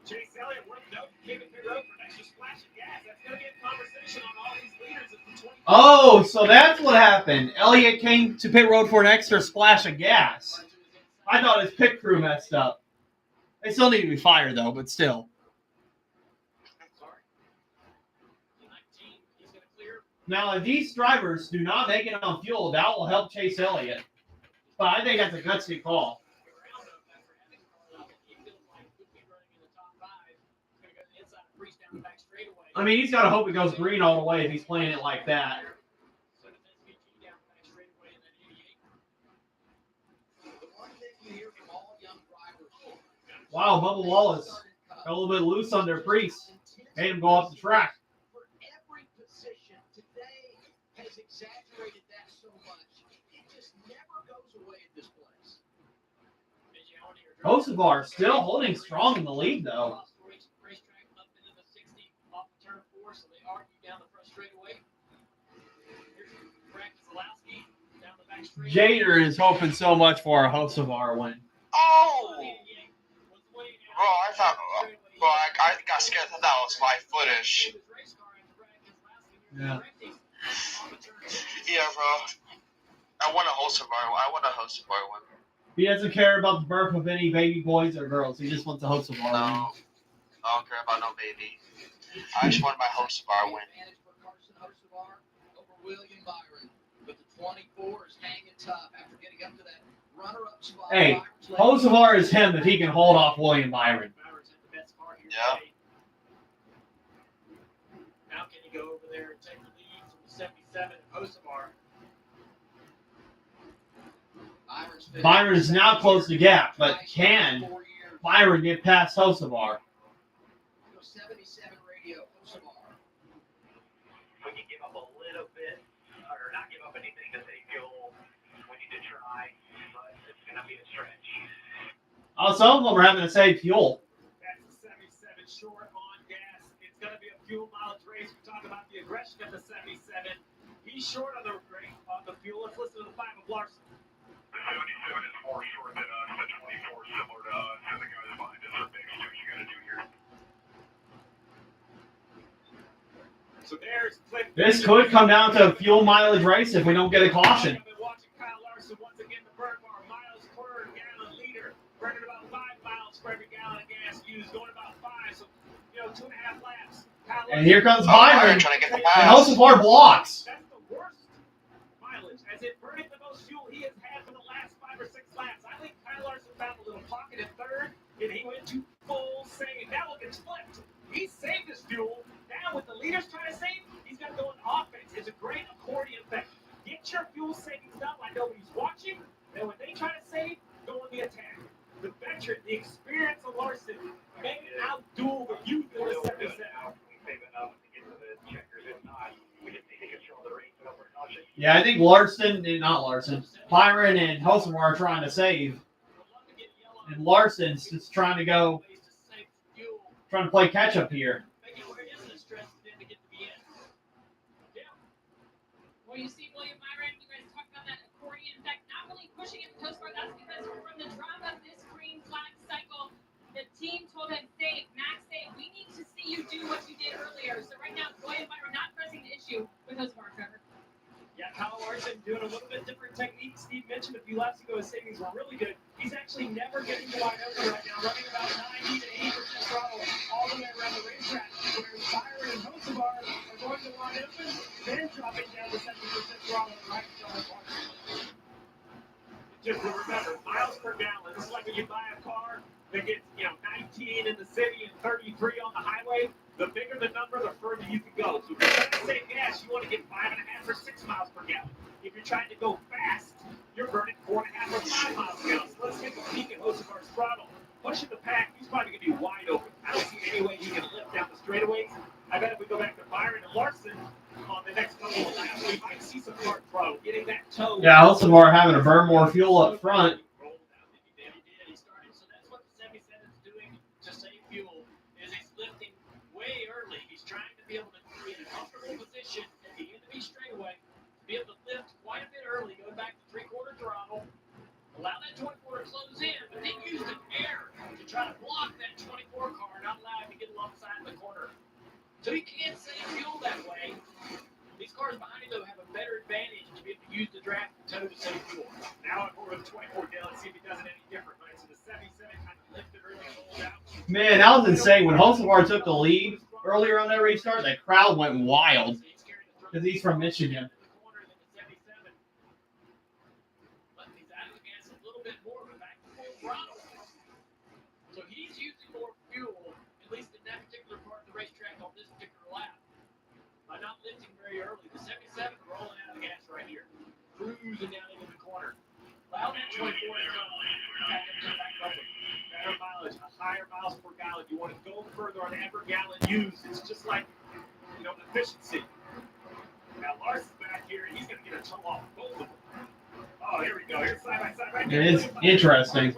D: Chase Elliott worth note came in pit road for an extra splash of gas. That's going to be a conversation on all these leaders at the 20.
A: Oh, so that's what happened. Elliott came to pit road for an extra splash of gas. I thought his pit crew messed up. They still need to be fired, though, but still. Now, if these drivers do not make it on fuel, that will help Chase Elliott. But I think that's a gutsy call. I mean, he's got to hope it goes green all the way if he's playing it like that. Wow, Bubba Wallace got a little bit loose under Priest. Made him go off the track.
B: Every position today has exaggerated that so much. It just never goes away at this place.
A: Kosovar still holding strong in the lead, though. Jader is hoping so much for a Kosovar win.
E: Oh! Bro, I thought, I got scared. I thought that was live footage.
A: Yeah.
E: Yeah, bro. I want a Kosovar one.
A: He doesn't care about the birth of any baby boys or girls. He just wants a Kosovar win.
E: No, I don't care about no baby. I just want my Kosovar win.
B: Over William Byron, but the 24 is hanging tough after getting up to that runner-up spot.
A: Hey, Kosovar is him if he can hold off William Byron.
E: Yeah.
D: Now can you go over there and take the lead from the 77 and Kosovar?
A: Byron's now close to gap, but can Byron get past Kosovar?
B: 77 radio, Kosovar.
S: We can give up a little bit, or not give up anything to save fuel. We need to try, but it's going to be a stretch.
A: Oh, some of them are having to save fuel.
D: That's the 77 short on gas. It's going to be a fuel mileage race. We talk about the aggression of the 77. He's short on the fuel. Let's listen to the 5 of Larson.
S: The 77 is more short than us. The 24 is similar to us. And the guys behind us are big. So what you got to do here?
D: So there's Cliff.
A: This could come down to a fuel mileage race if we don't get a caution.
D: I've been watching Kyle Larson once again. The burn bar miles per gallon liter, burning about 5 miles for every gallon of gas used, going about 5. So 2.5 laps.
A: And here comes Byron.
E: Trying to get the
A: And
E: pass.
A: Kosovar blocks.
D: That's the worst mileage, as it burning the most fuel he has had for the last 5 or 6 laps. I think Kyle Larson found a little pocket in third, and he went to full save. Now look, it's flipped. He saved his fuel. Now with the leaders trying to save, he's got to go in offense. It's a great accordion effect. Get your fuel savings done like nobody's watching, and when they try to save, go on the attack. The veteran, the experience of Larson, made
A: Yeah, I think Byron and Hosenwar are trying to save. And Larson's just trying to play catch up here.
C: Well, you see, William Byron, you guys talked about that accordion effect, not really pushing it to Toastbar. That's because from the drama of this green flag cycle, the team told him, Max, we need to see you do what you did earlier. So right now, William Byron not pressing the issue with Toastbar, Trevor.
D: Yeah, Kyle Larson doing a little bit different technique. Steve mentioned a few laps ago his savings were really good. He's actually never getting to wide open right now, running about 90 to 80% throttle all the way around the racetrack. Whereas Byron and Hosevar are going to wide open, then dropping down to 70% throttle right on the corner. Just remember, miles per gallon. This is like when you buy a car that gets 19 in the city and 33 on the highway. The bigger the number, the further you can go. So if you're trying to save gas, you want to get 5.5 or 6 miles per gallon. If you're trying to go fast, you're burning 4.5 or 5 miles per gallon. So let's take a peek at Hosevar's throttle. Pushing the pack, he's probably going to be wide open. I don't see any way he can lift down the straightaways. I bet if we go back to Byron and Larson on the next couple of laps, we might see some hard throttle. Getting that toe.
A: Yeah, Hosenwar having to burn more fuel up front.
D: He started. So that's what the 77 is doing to save fuel. Is he's lifting way early. He's trying to be able to be in a comfortable position at the end of each straightaway, to be able to lift quite a bit early, going back to 3/4 throttle, allow that 24 to close in, but then use the air to try to block that 24 car, not allow him to get alongside of the corner. So he can't save fuel that way. These cars behind him, though, have a better advantage to be able to use the draft toe to save fuel. Now over the 24 down, see if he does it any different, right? So the 77 kind of lifted early and rolled out.
A: Man, that was insane. When Hosenwar took the lead earlier on that restart, that crowd went wild because he's from Michigan.
D: So he's using more fuel, at least in that particular part of the racetrack on this particular lap, by not lifting very early. The 77 rolling out of the gas right here, cruising down into the corner. Allow that 24 to come back up. Better mileage, higher miles per gallon. You want to go further on every gallon used. It's just like, efficiency. Now Larson's back here, and he's going to get a toe off both of them. Oh, here we go. Here's side by side right there.
A: It is interesting.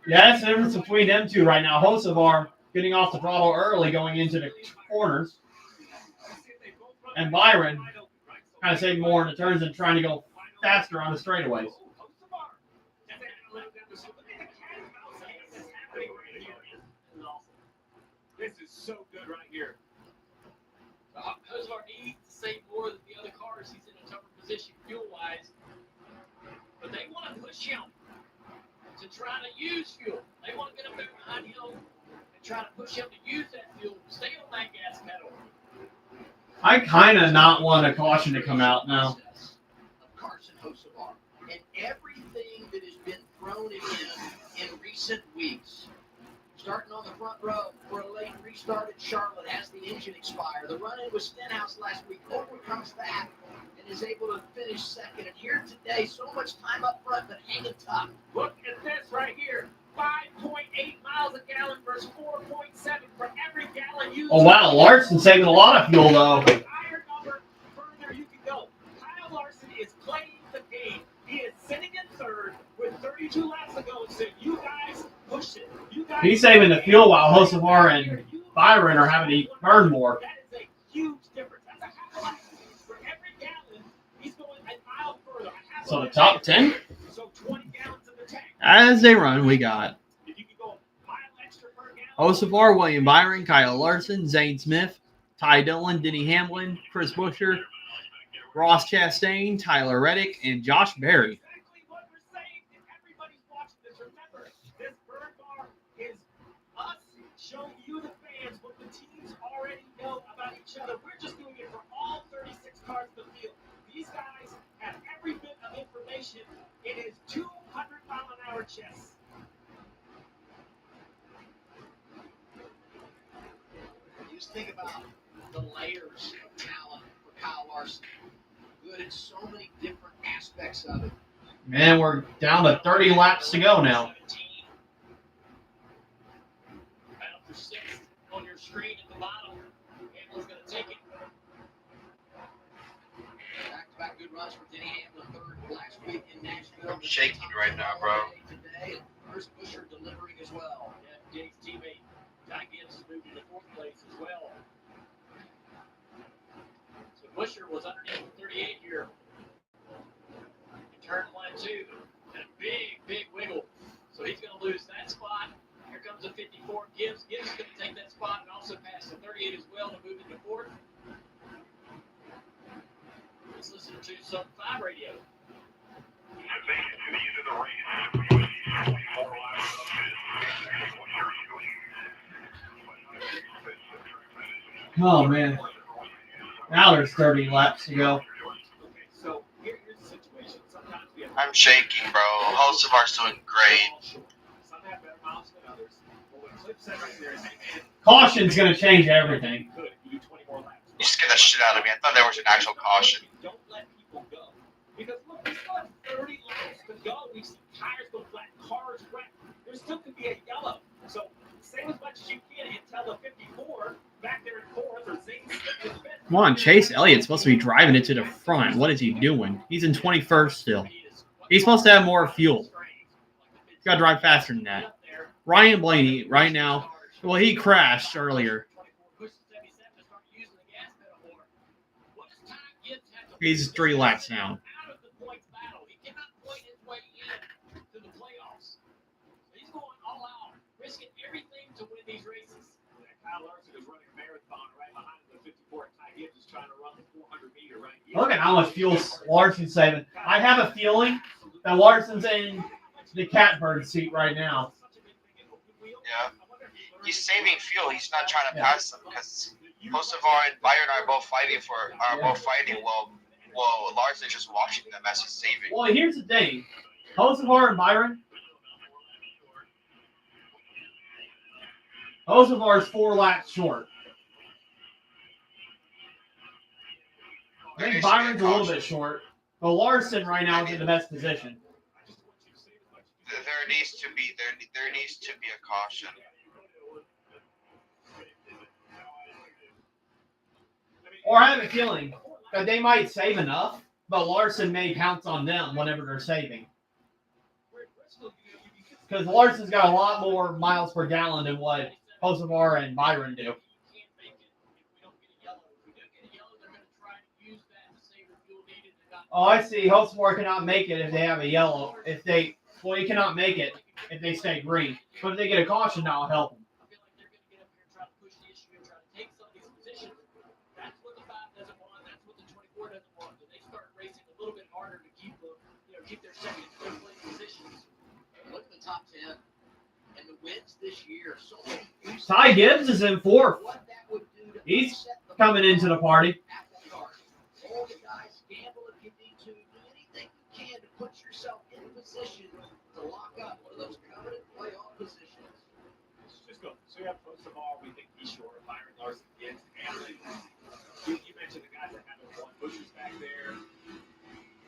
A: Yeah, that's the difference between them two right now. Hosevar getting off the throttle early going into the corners. And Byron kind of saving more in the turns and trying to go faster on the straightaways.
D: This is so good right here. Hosevar needs to save more than the other cars. He's in a tougher position fuel-wise. But they want to push him to try to use fuel. They want to get up there behind him and try to push him to use that fuel. Stay on that gas pedal.
A: I kind of not want a caution to come out now.
B: Carson Hosevar and everything that has been thrown at him in recent weeks. Starting on the front row for a late restart at Charlotte as the engine expire. The run-in with Stenhouse last week overcomes that and is able to finish second. And here today, so much time up front, but hanging tough.
D: Look at this right here. 5.8 miles a gallon versus 4.7 for every gallon used.
A: Oh, wow. Larson's saving a lot of fuel, though.
D: The higher number, further you can go. Kyle Larson is playing the game. He is sitting in third with 32 laps to go and said, you guys push it. You guys
A: He's saving the fuel while Hosevar and Byron are having to burn more.
D: That is a huge difference. That's a half a lap. For every gallon, he's going a mile further.
A: So the top 10?
D: So 20 gallons in the tank.
A: As they run, we got Hosevar, William Byron, Kyle Larson, Zane Smith, Ty Dillon, Denny Hamlin, Chris Buescher, Ross Chastain, Tyler Reddick, and Josh Berry.
D: Exactly what we're saying, and everybody's watching this. Remember, this bird bar is us showing you, the fans, what the teams already know about each other. We're just doing it for all 36 cars in the field. These guys have every bit of information. It is 200-mile-an-hour chess.
B: You just think about the layers of talent for Kyle Larson. Good at so many different aspects of it.
A: Man, we're down to 30 laps to go now.
D: Battle for sixth on your screen at the bottom. Hamlin's going to take it.
B: rush for Denny Hamlin, third last week in Nashville.
E: I'm shaking right now, bro.
B: Today, and Chris Buescher delivering as well.
D: Yeah, Denny's teammate Ty Gibbs moved into fourth place as well. So Buescher was underneath 38 here. In turn 1 and 2. And a big wiggle. So he's going to lose that spot. Here comes a 54. Gibbs is going to take that spot and also pass the 38 as well to move into fourth. Let's listen to some 5 radio.
A: Oh man. Now there's 30 laps to go.
D: So here's the situation. Sometimes we have
E: I'm shaking, bro. Hocevar's doing great.
D: some have better miles than others. But what Cliff said right there is, hey man,
A: Caution's gonna change everything.
D: good. You do 20 more laps.
E: You scared the shit out of me. I thought there was an actual caution.
D: Don't let people go. Because look, we still have 30 laps to go. We've seen tires go flat, cars wreck. There still could be a yellow. So save as much as you can until the 54 back there in fourth or Zane in fifth.
A: Come on, Chase Elliott's supposed to be driving it to the front. What is he doing? He's in 21st still. He's supposed to have more fuel. He's got to drive faster than that. Ryan Blaney, right now, well, he crashed earlier. He's 3 laps down.
D: Out of the points battle. He cannot point his way in to the playoffs. He's going all out, risking everything to win these races. Kyle Larson is running a marathon right behind the 54. Ty Gibbs is trying to run the 400-meter right here.
A: Look at how much fuel Larson's saving. I have a feeling that Larson's in the catbird seat right now.
E: Yeah. He's saving fuel. He's not trying to pass them because Hocevar and Byron are both fighting. Well, Larson is just watching them as he's saving.
A: Well, here's the thing. Hocevar and Byron. Hocevar's 4 laps short. I think Byron's a little bit short. But Larson right now is in the best position.
E: There needs to be a caution.
A: Or I have a feeling that they might save enough, but Larson may pounce on them whenever they're saving. Because Larson's got a lot more miles per gallon than what Hocevar and Byron do. Oh, I see. Hocevar cannot make it if they have a yellow. He cannot make it if they stay green. But if they get a caution, that'll help them.
B: Keep their second and third place positions. Look at the top 10 and the wins this year. So many
A: Ty Gibbs is in 4th. He's coming into the party.
B: All the guys gamble if you need to. Do anything you can to put yourself in position to lock up one of those coveted playoff positions.
D: Let's just go. So we have Hocevar. We think he's short. Byron Larson gets Hamlin. You mentioned the guys that haven't won. Buescher's back there.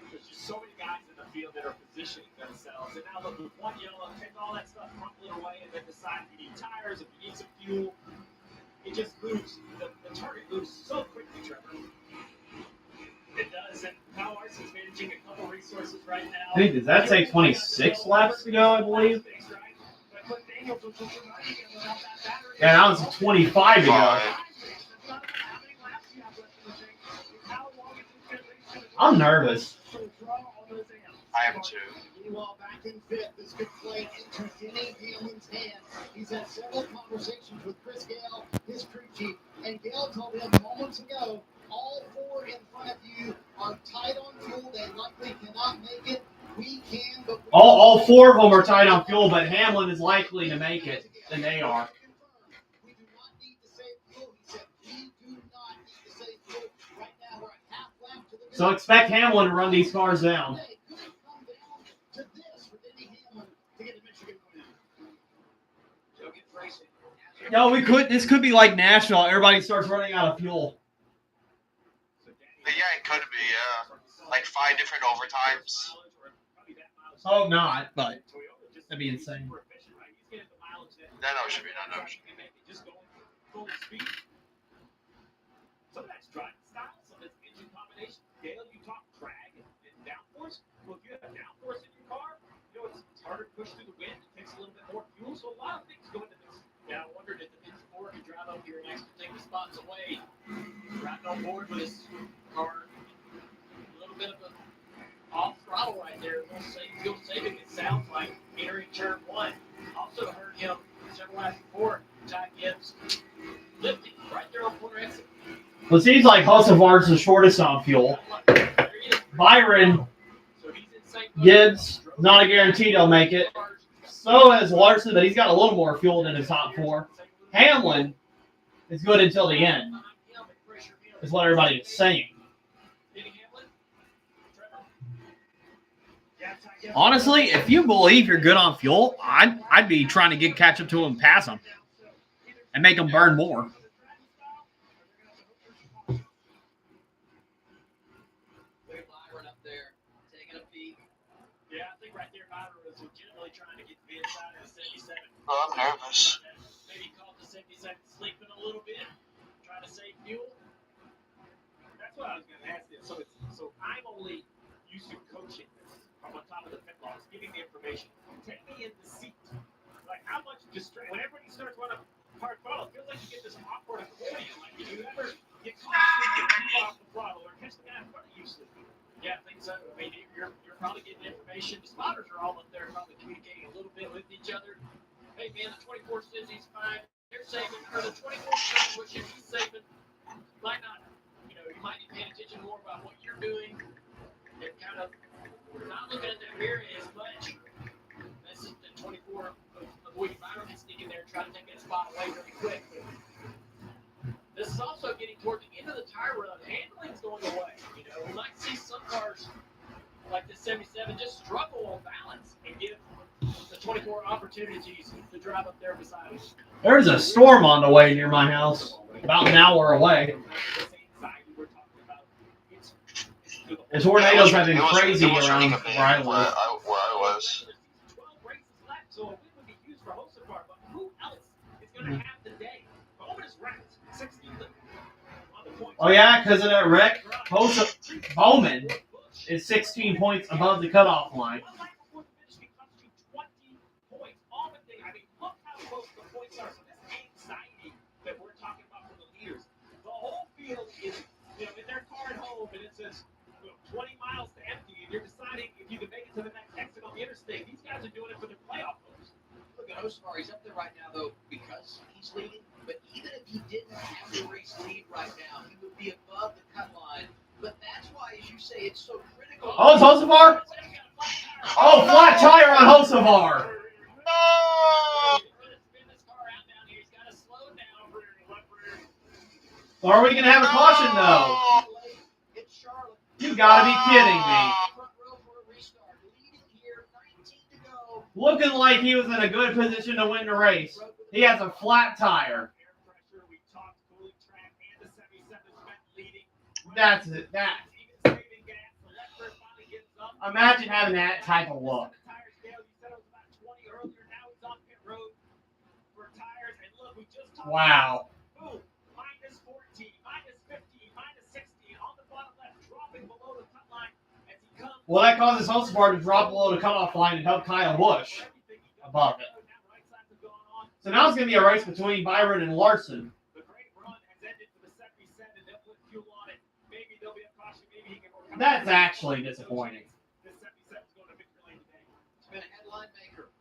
D: There's just so many guys in the field that are positioning themselves. And now look, with one yellow, take all that stuff, crumple it away, and then decide if you need tires, if you need some fuel. It just moves. The target moves so quickly, Trevor. It does. And Kyle Larson's managing a couple resources right now.
A: I think, does that say 26 laps to go, I believe? Yeah, that was 25 to go. I'm nervous.
E: I am too.
G: Meanwhile, back in fifth, this could play into Denny Hamlin's hands. He's had several conversations with Chris Gale, his crew chief, and Gale told him moments ago, all 4 in front of you are tight on fuel. They likely cannot make it. We can, but
A: All 4 of them are tight on fuel, but Hamlin is likely to make it than they are.
G: we do not need to save fuel. He said, we do not need to save fuel. Right now, we're at half lap to the
A: So expect Hamlin to run these cars down. No, we could. This could be like Nashville. Everybody starts running out of fuel.
E: But yeah, it could be, yeah. Like 5 different overtimes.
A: Oh, not, but that'd be insane.
E: No, it should be. No, it should be.
D: Just going full speed. Some of that's driving style, some of that's engine combination. Gale, you talk drag and months away. Riding on board with his car. A little bit of a off throttle right there. Fuel saving, it sounds like, entering turn 1. Also heard him several laps before. Ty Gibbs lifting right there on corner exit.
A: Well, it seems like Hocevar's the shortest on fuel. Byron, Gibbs, not a guarantee they'll make it. So is Larson, but he's got a little more fuel than his top 4. Hamlin is good until the end, is what everybody is saying. Honestly, if you believe you're good on fuel, I'd be trying to catch up to him and pass him and make him burn more.
D: Yeah, I think right there, Byron was legitimately trying to get to the inside of the 77.
E: Oh, I'm nervous.
D: Maybe caught the 77 sleeping a little bit, trying to save fuel. That's what I was going to ask you. So I'm only used to coaching this from on top of the pit boss, giving the information. Take me in the seat. Like how much distraction, when everybody starts running hard throttle, it feels like you get this awkward accordion. Like, did you ever get caught sleeping off the throttle or catch the guy in front of you sleeping? Yeah, I think so. I mean, you're probably getting information. The spotters are all up there probably communicating a little bit with each other. Hey, man, the 24 says he's fine. They're saving. Or the 24 says he's saving. Might not, you might be paying attention more about what you're doing and kind of not looking at that mirror as much. This is the 24 of William Byron sneaking there and trying to take that spot away really quick. This is also getting toward the end of the tire run. Handling's going away. We might see some cars like the 77 just struggle on balance and give the 24 opportunities to drive up there beside us.
A: There's a storm on the way near my house, about an hour away. The tornadoes have been crazy around where I live.
E: Where I was.
D: 12 races left, so a win would be huge for Hocevar, but who else is going to have the day? Bowman is ranked 16th on the points.
A: Oh, yeah, because of that wreck, Bowman is 16 points above the cutoff line.
D: Look how close the points are. So this anxiety that we're talking about from the leaders, the whole field is, in their car at home, and it says 20 miles to empty, and you're deciding if you can make it to the next exit on the interstate. These guys are doing it for their playoff hopes.
B: Look at Hocevar. He's up there right now, though, because he's leading. But even if he didn't have the race lead right now, he would be above the cut line. But that's why, as you say, it's so critical.
A: Oh, it's Hocevar? Oh, flat tire on Hocevar. Or are we going to have a caution, though? You got to be kidding me. Looking like he was in a good position to win the race. He has a flat tire. That's it. Imagine having that type of look. Wow.
D: Minus 14, minus 15, minus 16, on the bottom left, dropping below the cut line as he comes.
A: Well, that causes Hocevar to drop below the cutoff line and help Kyle Busch above it. So now it's going to be a race between Byron and Larson.
D: The great run has ended for the 77. They'll put fuel on it. Maybe there'll be a caution. Maybe he can work.
A: That's actually disappointing.
D: The 77's going to victory lane today.
B: It's been a headline maker.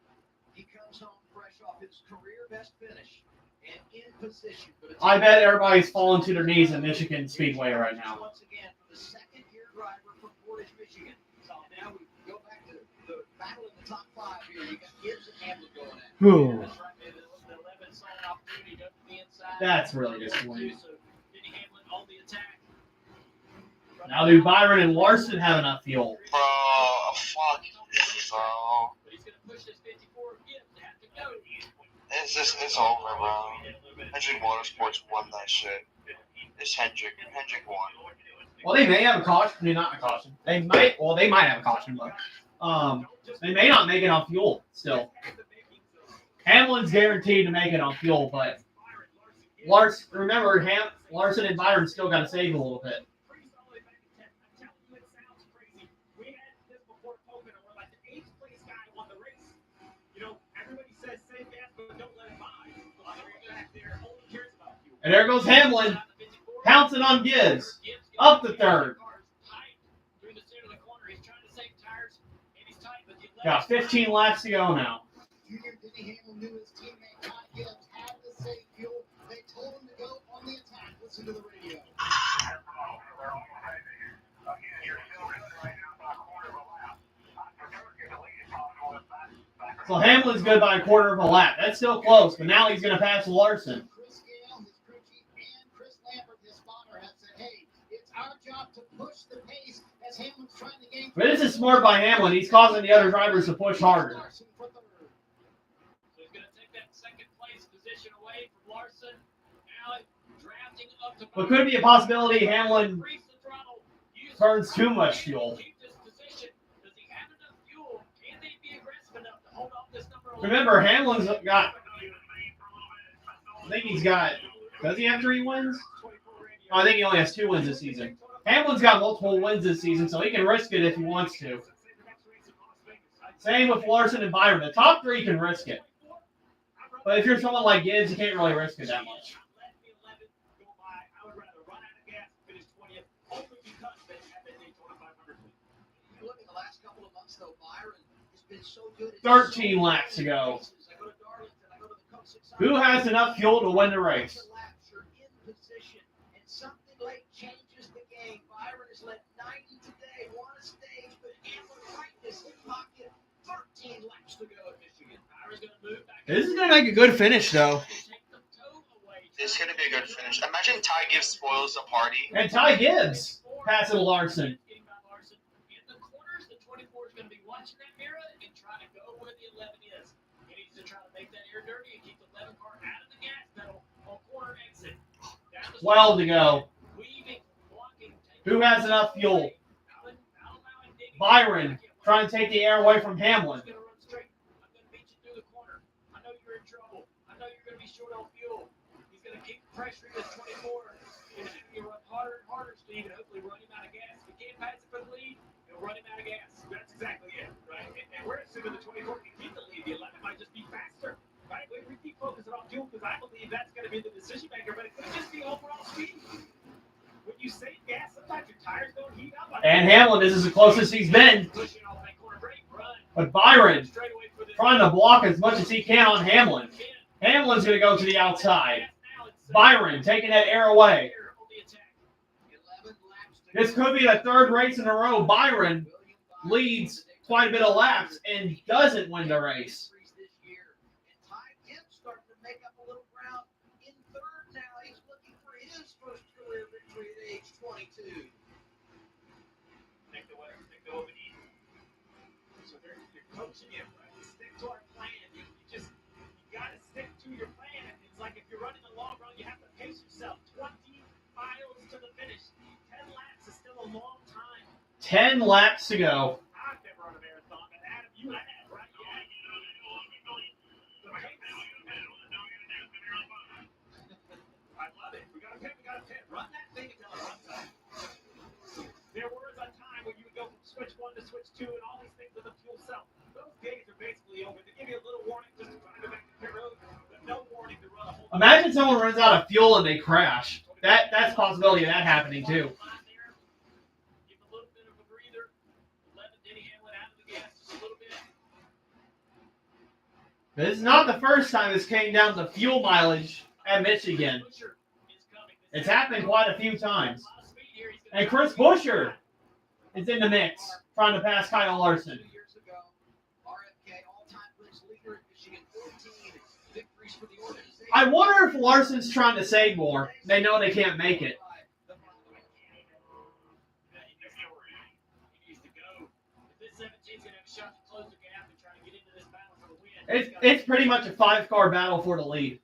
B: He comes home fresh off his career best finish. And in position.
A: I bet everybody's falling to their knees in Michigan Speedway right now.
B: Once again, for the second-year driver from Portage, Michigan. So now we go back to the battle in the top 5 here. You got Gibbs and Hamlin going at it. That's right. The 11 saw an opportunity to go to the inside.
A: That's really disappointing.
D: So Denny Hamlin on the attack.
A: Now do Byron and Larson have enough fuel?
E: Fuck. So.
D: But he's going to push this 54 Gibbs to have to go.
E: It's over, bro. Hendrick Motorsports won that shit. It's Hendrick. Hendrick won.
A: Well, they may have a caution. I mean, not a caution. They might have a caution, but they may not make it on fuel still. Hamlin's guaranteed to make it on fuel, but remember, Larson and Byron still got to save a little bit. And there goes Hamlin, pouncing on Gibbs, up the third. Got 15 laps to go now.
G: Junior Denny Hamlin knew his teammate Todd Gibbs had to save fuel. They told him to go on the attack. Listen to the radio.
A: So Hamlin's good by a quarter of a lap. That's still close, but now he's going to pass Larson.
G: Chris Gale, his crew chief, and Chris Lambert, his spotter, have said, hey, it's our job to push the pace as Hamlin's trying to gain.
A: But this is smart by Hamlin. He's causing the other drivers to push harder.
D: So he's going to take that second place position away from Larson. Now drafting up to.
A: But could be a possibility Hamlin burns too much fuel. Remember, Hamlin's got, I think he's got, does he have 3 wins? Oh, I think he only has 2 wins this season. Hamlin's got multiple wins this season, so he can risk it if he wants to. Same with Larson and Byron. The top 3 can risk it. But if you're someone like Gibbs, you can't really risk it that much.
B: Look, in the last couple of months, though, Byron has been so good.
A: 13 laps to go. Who has enough fuel to win the race?
B: You're in position, and something late changes the game. Byron has led 90 today, won a stage, but Hamlin right in his hip pocket. 13 laps to go at Michigan. Byron's going to move back.
A: This is going to make a good finish, though.
E: This is going to be a good finish. Imagine Ty Gibbs spoils the party.
A: And Ty Gibbs passing Larson.
D: In the corners, the 24 is going to be watching that mirror and trying to go where the 11 is. He needs to try to make that air dirty and keep the 11 car out of the gas pedal on corner exit.
A: 12 to go. Who has enough fuel? Byron trying to take the air away from Hamlin.
D: I'm going to beat you through the corner. I know you're in trouble. I know you're going to be short on fuel. He's going to keep pressuring this 24. And you run harder and harder, Steve, and hopefully run him out of gas. If you can't pass it for the lead, you'll run him out of gas. That's exactly it, right? And we're assuming the 24 can keep the lead. The 11 might just be faster, right? We keep focusing on fuel because I believe that's going to be the decision maker, but it could just be overall speed. When you save gas, sometimes your tires don't heat up.
A: And Hamlin, this is the closest he's been. But Byron trying to block as much as he can on Hamlin. Hamlin's going to go to the outside. Byron taking that air away. This could be the 3rd race in a row. Byron leads quite a bit of laps and doesn't win the race.
B: Ty Gibbs starting to make up a little ground in 3rd now. He's looking for his first career victory at age 22.
D: So you're coaching him, right? Stick to our plan. You got to stick to your plan. It's like if you're running the long run, you have to pace yourself. 20 miles to the finish. 10 laps is still a long time.
A: 10 laps to go.
D: I've never run a marathon, but Adam, you have, right? I love it. We got to pit. Run that thing until it runs out. There was a time when you would go from switch 1 to switch 2 and all these things with the fuel cell. Those days are basically over. They give you a little warning just to drive it back to pit road, but no warning to run a whole.
A: Imagine someone runs out of fuel and they crash. That's a possibility of that happening too.
D: Give a little bit of a breather. Let Denny Hamlin out of the gas just a little bit.
A: This is not the first time this came down to fuel mileage at Michigan. It's happened quite a few times. And Chris Buescher is in the mix, trying to pass Kyle Larson.
B: 2 years ago, RFK all-time wins leader at Michigan, 14 victories for the organization.
A: I wonder if Larson's trying to save more. They know they can't make it. It's pretty much a 5-car battle for the lead.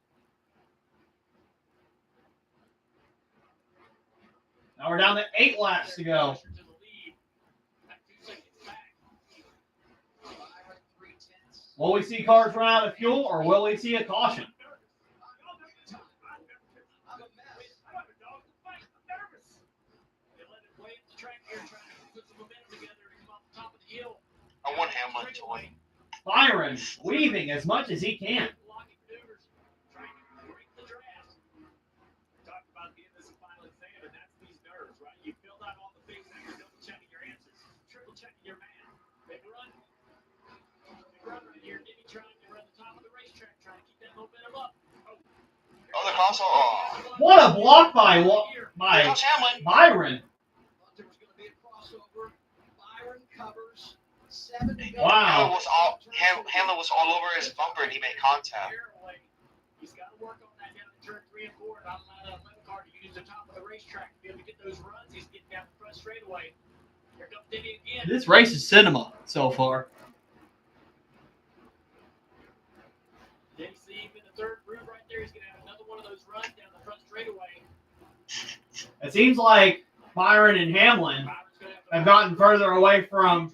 A: Now we're down to 8 laps to go. Will we see cars run out of fuel, or will we see a caution?
E: I want Hamlin to win.
A: Byron weaving as much as he can.
E: crossover. Oh.
A: What a block by
E: Here comes Hamlin.
A: Byron.
B: There was going to be a crossover. Byron covers 7 to go.
A: Wow.
E: Hamlin was all over his bumper and he made contact.
D: He's got to work on that down in turn 3 and 4. Not allow that 11 car to use the top of the racetrack to be able to get those runs. He's getting down the front straightaway. Here comes Denny again.
A: This race is cinema so far.
D: Denny see him in the third groove right there. He's going to have another one of those runs down the front straightaway.
A: It seems like Byron and Hamlin have gotten further away from.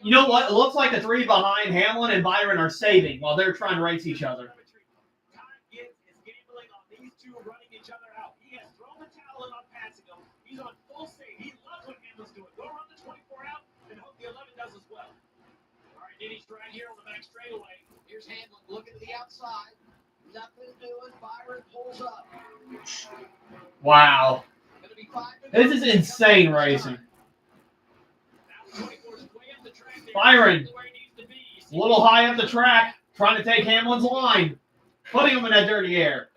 A: You know what? It looks like the three behind Hamlin and Byron are saving while they're trying to race each other.
D: Is gambling on these two running each other out. He has thrown the towel in on passing him. He's on full save. He loves what Hamlin's doing. Go run the 24 out and hope the 11 does as well. All right, Denny's right here on the back straightaway.
B: Here's Hamlin looking to the outside. Nothing doing. Byron pulls up.
A: Wow. This is insane racing. Byron, a little high up the track, trying to take Hamlin's line, putting him in that dirty air.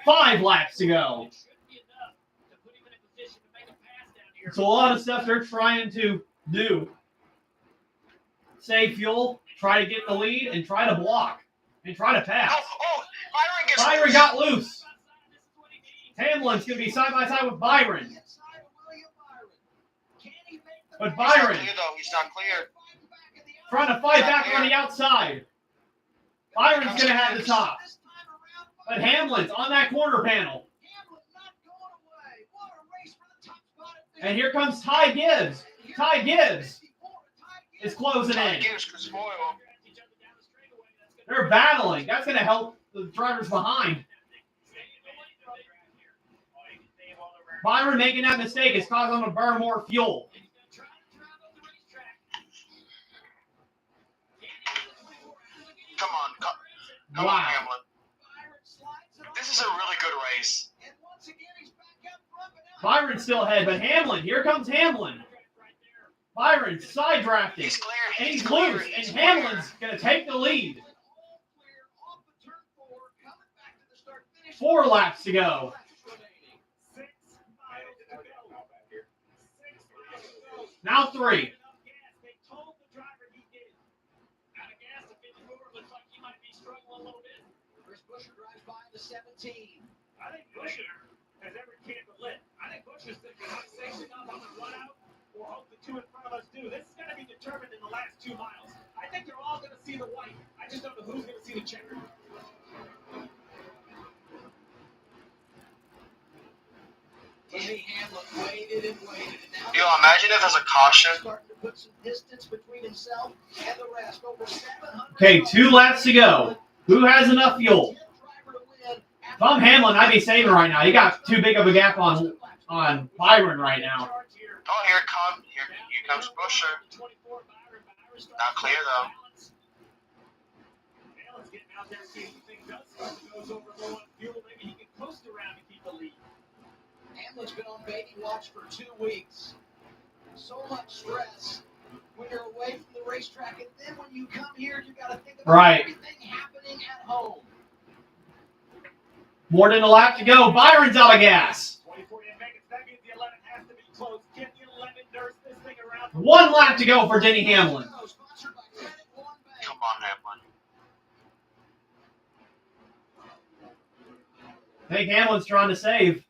A: 5 laps to go. It's a lot of stuff they're trying to do. Save fuel, try to get the lead, and try to block, and try to pass. Byron got loose. Hamlin's going to be side by side with Byron. But Byron,
E: he's not clear.
A: Trying to fight back on the outside. Byron's going to have the top. But Hamlin's on that corner panel. And here comes Ty Gibbs. Ty Gibbs is closing in. They're battling. That's going to help the drivers behind. Byron making that mistake is causing him to burn more fuel.
E: Come on, Hamlin. This is a really good race.
A: Byron's still ahead, but Hamlin, here comes Hamlin. Byron's side drafting.
E: He's clear.
A: And he's loose, and Hamlin's going to take the lead. 4 laps to go. Now 3.
B: The 17.
D: I think Busher has every candle lit. I think Busher's thinking, I'm safe enough, I'm going to run out, or hope the two in front of us do. This is going to be determined in the last 2 miles. I think they're all going to see the white. I just don't know who's going to see the checker.
B: Denny Hamlin waited and waited.
E: Yo, imagine if there's a caution.
B: Starting to put some distance between himself and the rest. Over 700.
A: Okay, 2 laps to go. Who has enough fuel? If I'm Hamlin, I'd be saving right now. He got too big of a gap on Byron right now.
E: Oh, here comes Busher. Not clear though.
D: Hamlin's getting out there, see if the thing does start to goes over low on fuel. Maybe he can coast around and keep the lead.
B: Hamlin's been on baby watch for 2 weeks. So much stress when you're away from the racetrack, and then when you come here, you got to think about everything happening at home.
A: More than a lap to go. Byron's out of gas.
D: 24 in Vegas. That means the 11 has to be close. Can the 11 nurse this thing around?
A: 1 lap to go for Denny Hamlin.
E: Come on, Hamlin.
A: I think Hamlin's trying to save.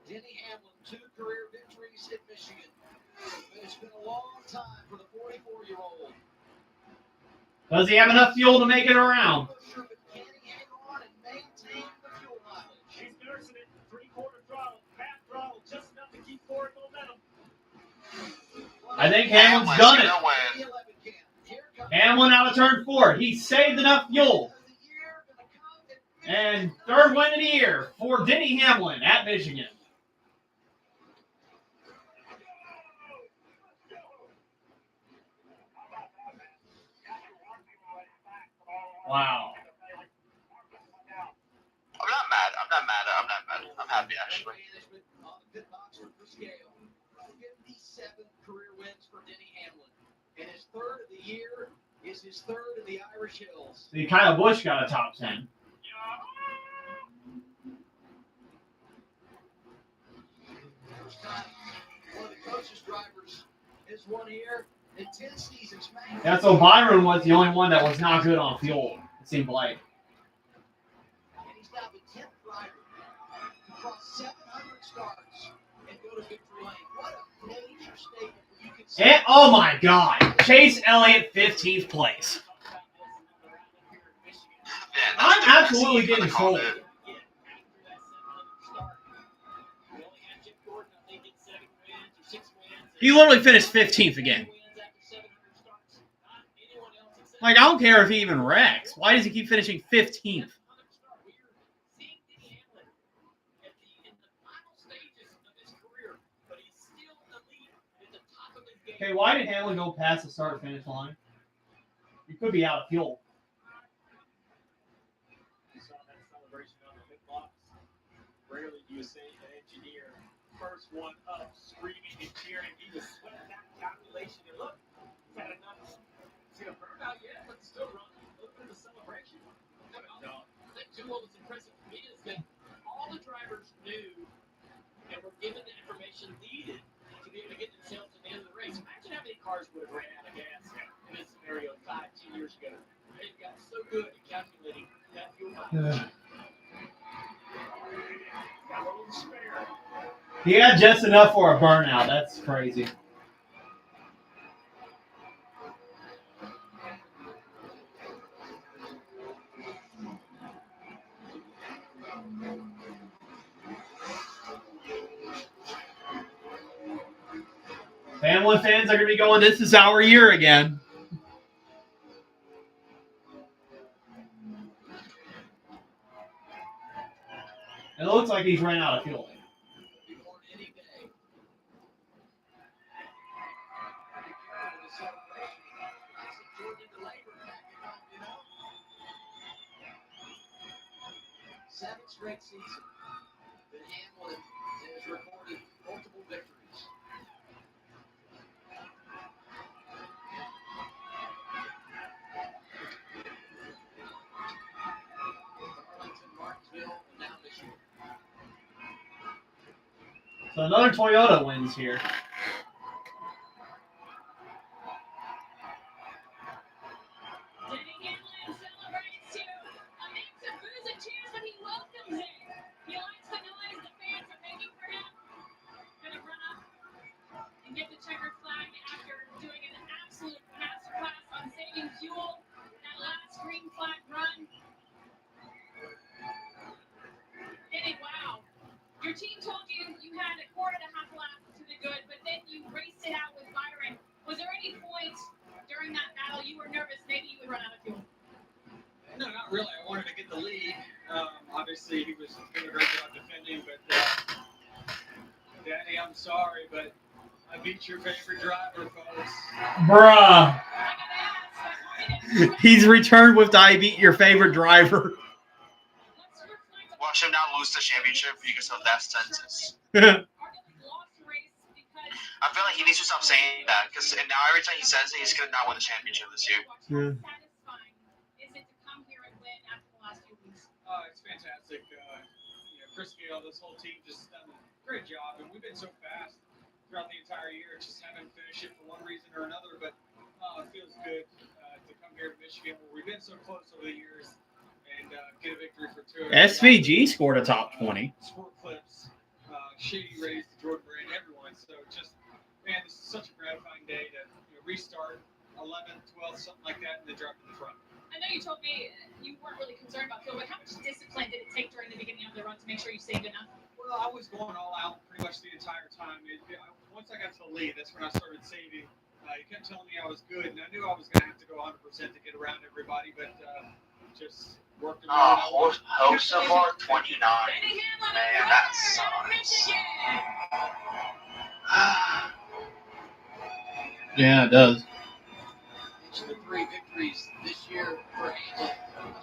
B: Denny Hamlin, 2 career victories at Michigan. But it's been a long time for the 44-year-old.
A: Does he have enough fuel to make it around?
D: He's nursing it. 3/4 throttle. Half throttle. Just enough to keep forward momentum.
A: I think Hamlin's done it. Hamlin out of turn 4. He saved enough fuel. And 3rd win of the year for Denny Hamlin at Michigan. Wow.
E: I'm not mad. I'm happy actually.
B: 57 career wins for Denny Hamlin. And his 3rd of the year is his 3rd in the Irish Hills.
A: See, Kyle Busch got a top 10.
B: first time one of the closest drivers has won here in 10 seasons.
A: Yeah, so Byron was the only one that was not good on fuel, it seemed like.
B: And he's now the 10th driver to cross 700 starts and go to victory lane. What a major statement where you can see.
A: And, oh my God, Chase Elliott, 15th place.
E: Yeah,
A: I'm absolutely getting trolled. He literally finished 15th again. Like, I don't care if he even wrecks. Why does he keep finishing 15th? Okay, why did Hamlin go past the start-finish line? He could be out of fuel.
D: You saw that celebration on the pit box. Rarely do you see an engineer first one up, screaming and cheering. He was sweating that calculation. And look, he's had enough. See a burnout yet, but still running. Look at the celebration. No. I think too what was impressive for me is that all the drivers knew and were given the information needed to be able to get themselves to the end of the race. Imagine how many cars would have ran out of gas in this scenario 5-10 years ago. They've got so good at calculating that fuel mileage.
A: He had just enough for a burnout. That's crazy. Hamlin fans are going to be going, this is our year again. It looks like he's ran out of fuel.
B: Seventh straight season that Hamlin has recorded multiple victories. Darlington, Martinsville, and now Michigan.
A: So another Toyota wins here.
C: Denny Hamlin celebrates too. A mix of boos and cheers when he welcomes it. He likes the noise the fans are making for him. Gonna run up and get the checkered flag after doing an absolute masterclass on saving fuel. That last green flag run. Denny, wow. Your team told you you had a quarter and a half lap to the good, but then you raced it out with Byron. Was there any point during that battle you were nervous maybe you would run out of fuel?
P: No, not really. I wanted to get the lead. Obviously, he was doing a great job defending, but Danny, I'm sorry, but I beat your favorite driver, folks.
A: Bruh. He's returned with I beat your favorite driver.
E: Watch him now lose the championship because of that sentence. I feel like he needs to stop saying that because now every time he says it, he's gonna not win the championship this year.
A: Yeah.
P: It's fantastic. Chris Gale, this whole team just done a great job, and we've been so fast throughout the entire year. Just haven't finished it for one reason or another, but it feels good to come here to Michigan where we've been so close over the years and get a victory for two.
A: SVG scored a top 20.
P: Sport Clips, Shady Rays, Jordan Brand, everyone. So just, man, this is such a gratifying day to restart 11th, 12th, something like that, and then drop in the front.
C: I know you told me you weren't really concerned about fuel, but how much discipline did it take during the beginning of the run to make sure you saved enough?
P: Well, I was going all out pretty much the entire time. Once I got to the lead, that's when I started saving. He kept telling me I was good, and I knew I was going to have to go 100% to get around everybody, but just worked it out.
E: Host so far, 29. Man, that sucks.
A: Yeah, it does.
B: Each of the 3 victories this year for Hamlin.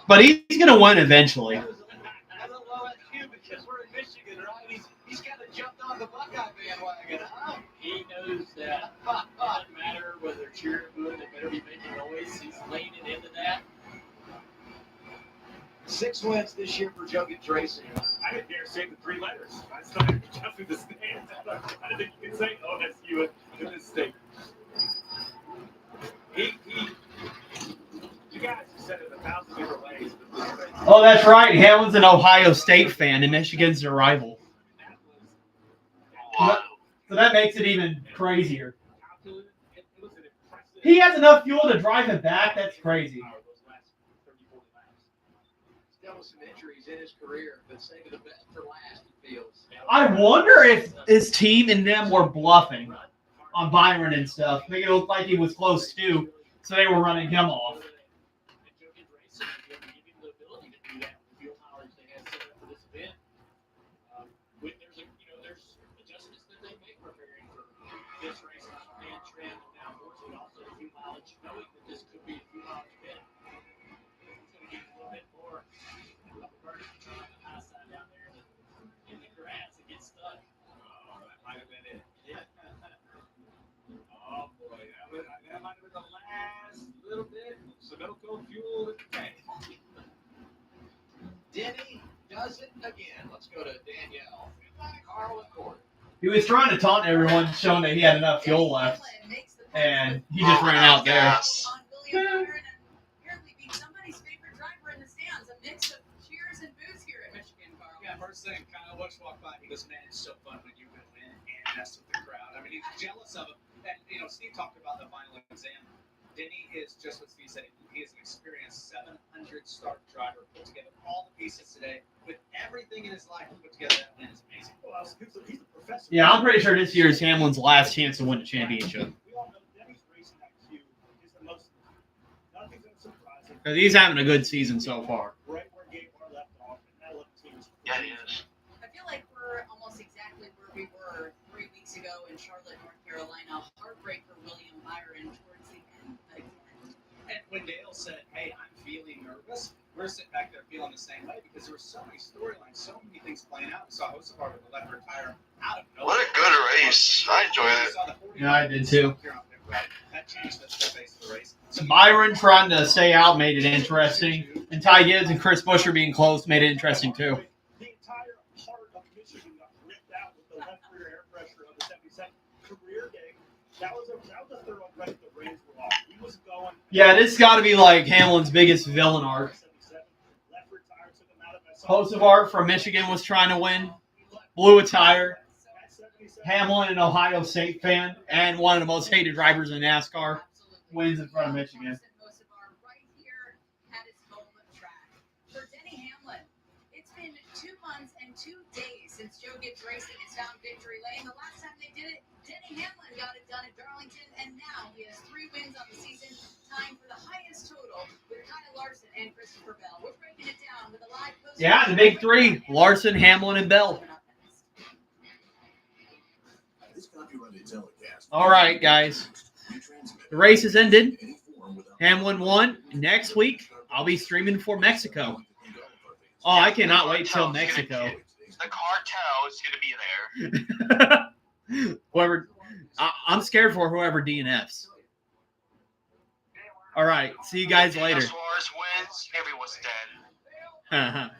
A: But he's going to win eventually.
P: I don't know that too because we're in Michigan, right? He's kind of jumped on the Buckeye bandwagon, huh?
R: He knows that. It doesn't matter whether they're cheering or booing, they better be making noise. He's leaning into that.
B: 6 wins this year for Joe Racing.
N: I didn't dare say the 3 letters. I started adjusting the stands. I didn't think you could say OSU in this state. You guys have said it 1,000 different ways.
A: Oh, that's right. Hamlin's an Ohio State fan, and Michigan's their rival. So that makes it even crazier. He has enough fuel to drive him back. That's crazy.
B: Still with some injuries in his career, but saving the best for last, it feels.
A: I wonder if his team and them were bluffing on Byron and stuff. Make it look like he was close too, so they were running him off.
B: There's adjustments that they make preparing for this race and trend, and now fortunately also the few mileage, knowing that this could be a few miles event. It's going to give a little bit more of a burden to try on the high side down there in the grass and get stuck.
U: Oh, that might have been it. Yeah. Oh boy, that might have been the last little bit of Sunoco fuel in the tank.
B: Denny does it again. Let's go to Danielle, Carl, and Gordon.
A: He was trying to taunt everyone, showing that he had enough fuel left, and he just ran out there.
O: Apparently being somebody's favorite driver in the stands. A mix of cheers and boos here at Michigan, Carl.
P: Yeah, first thing Kyle Busch walked by, he goes, "Man, it's so fun when you can win and mess with the crowd." I mean, he's jealous of him. And Steve talked about the final exam. Denny is just what Steve said. He is an experienced 700-start driver, put together all the pieces today with everything in his life put together. That win is amazing.
N: Well, he's a professor.
A: Yeah, I'm pretty sure this year is Hamlin's last chance to win a championship.
N: We all know Denny's racing IQ is the most. Nothing's going to surprise him.
A: Because he's having a good season so far.
N: Right where Gabe Barr left off, and that 11 team is.
E: Yeah, he is.
O: I feel like we're almost exactly where we were 3 weeks ago in Charlotte, North Carolina. Heartbreaker William Byron towards the end again.
P: And when Dale said, "Hey, I'm feeling nervous," we're sitting back there feeling the same way because there were so many storylines, so many things playing out. We saw Hocevar with the left rear tire out of nowhere.
E: What a good race. I enjoyed it.
A: Yeah, I did too.
P: That changed the face of the race. So
A: Byron trying to stay out made it interesting, and Ty Gibbs and Chris Buescher being close made it interesting too.
N: The entire heart of Michigan got ripped out with the left rear air pressure of the 72nd career day. That was a third one right at the reins were off. He was going.
A: Yeah, this got to be like Hamlin's biggest villain arc. Hocevar from Michigan was trying to win, blew a tire. Hamlin, an Ohio State fan, and one of the most hated drivers in NASCAR, wins in front of Michigan.
O: Right here at his home track. For Denny Hamlin, it's been 2 months and 2 days since Joe Gibbs Racing has found victory lane. The last time they did it, Denny Hamlin got it done at Darlington, and now he has 3 wins on the season, tying for the highest total with Kyle Larson and Christopher Bell. We're breaking it down with a live post.
A: Yeah, the big three, Larson, Hamlin, and Bell. All right, guys. The race has ended. Hamlin won. Next week, I'll be streaming for Mexico. Oh, I cannot wait till Mexico.
E: The cartel is going to be there.
A: Whoever, I'm scared for whoever DNFs. All right, see you guys later.
E: As far as wins, everyone's dead.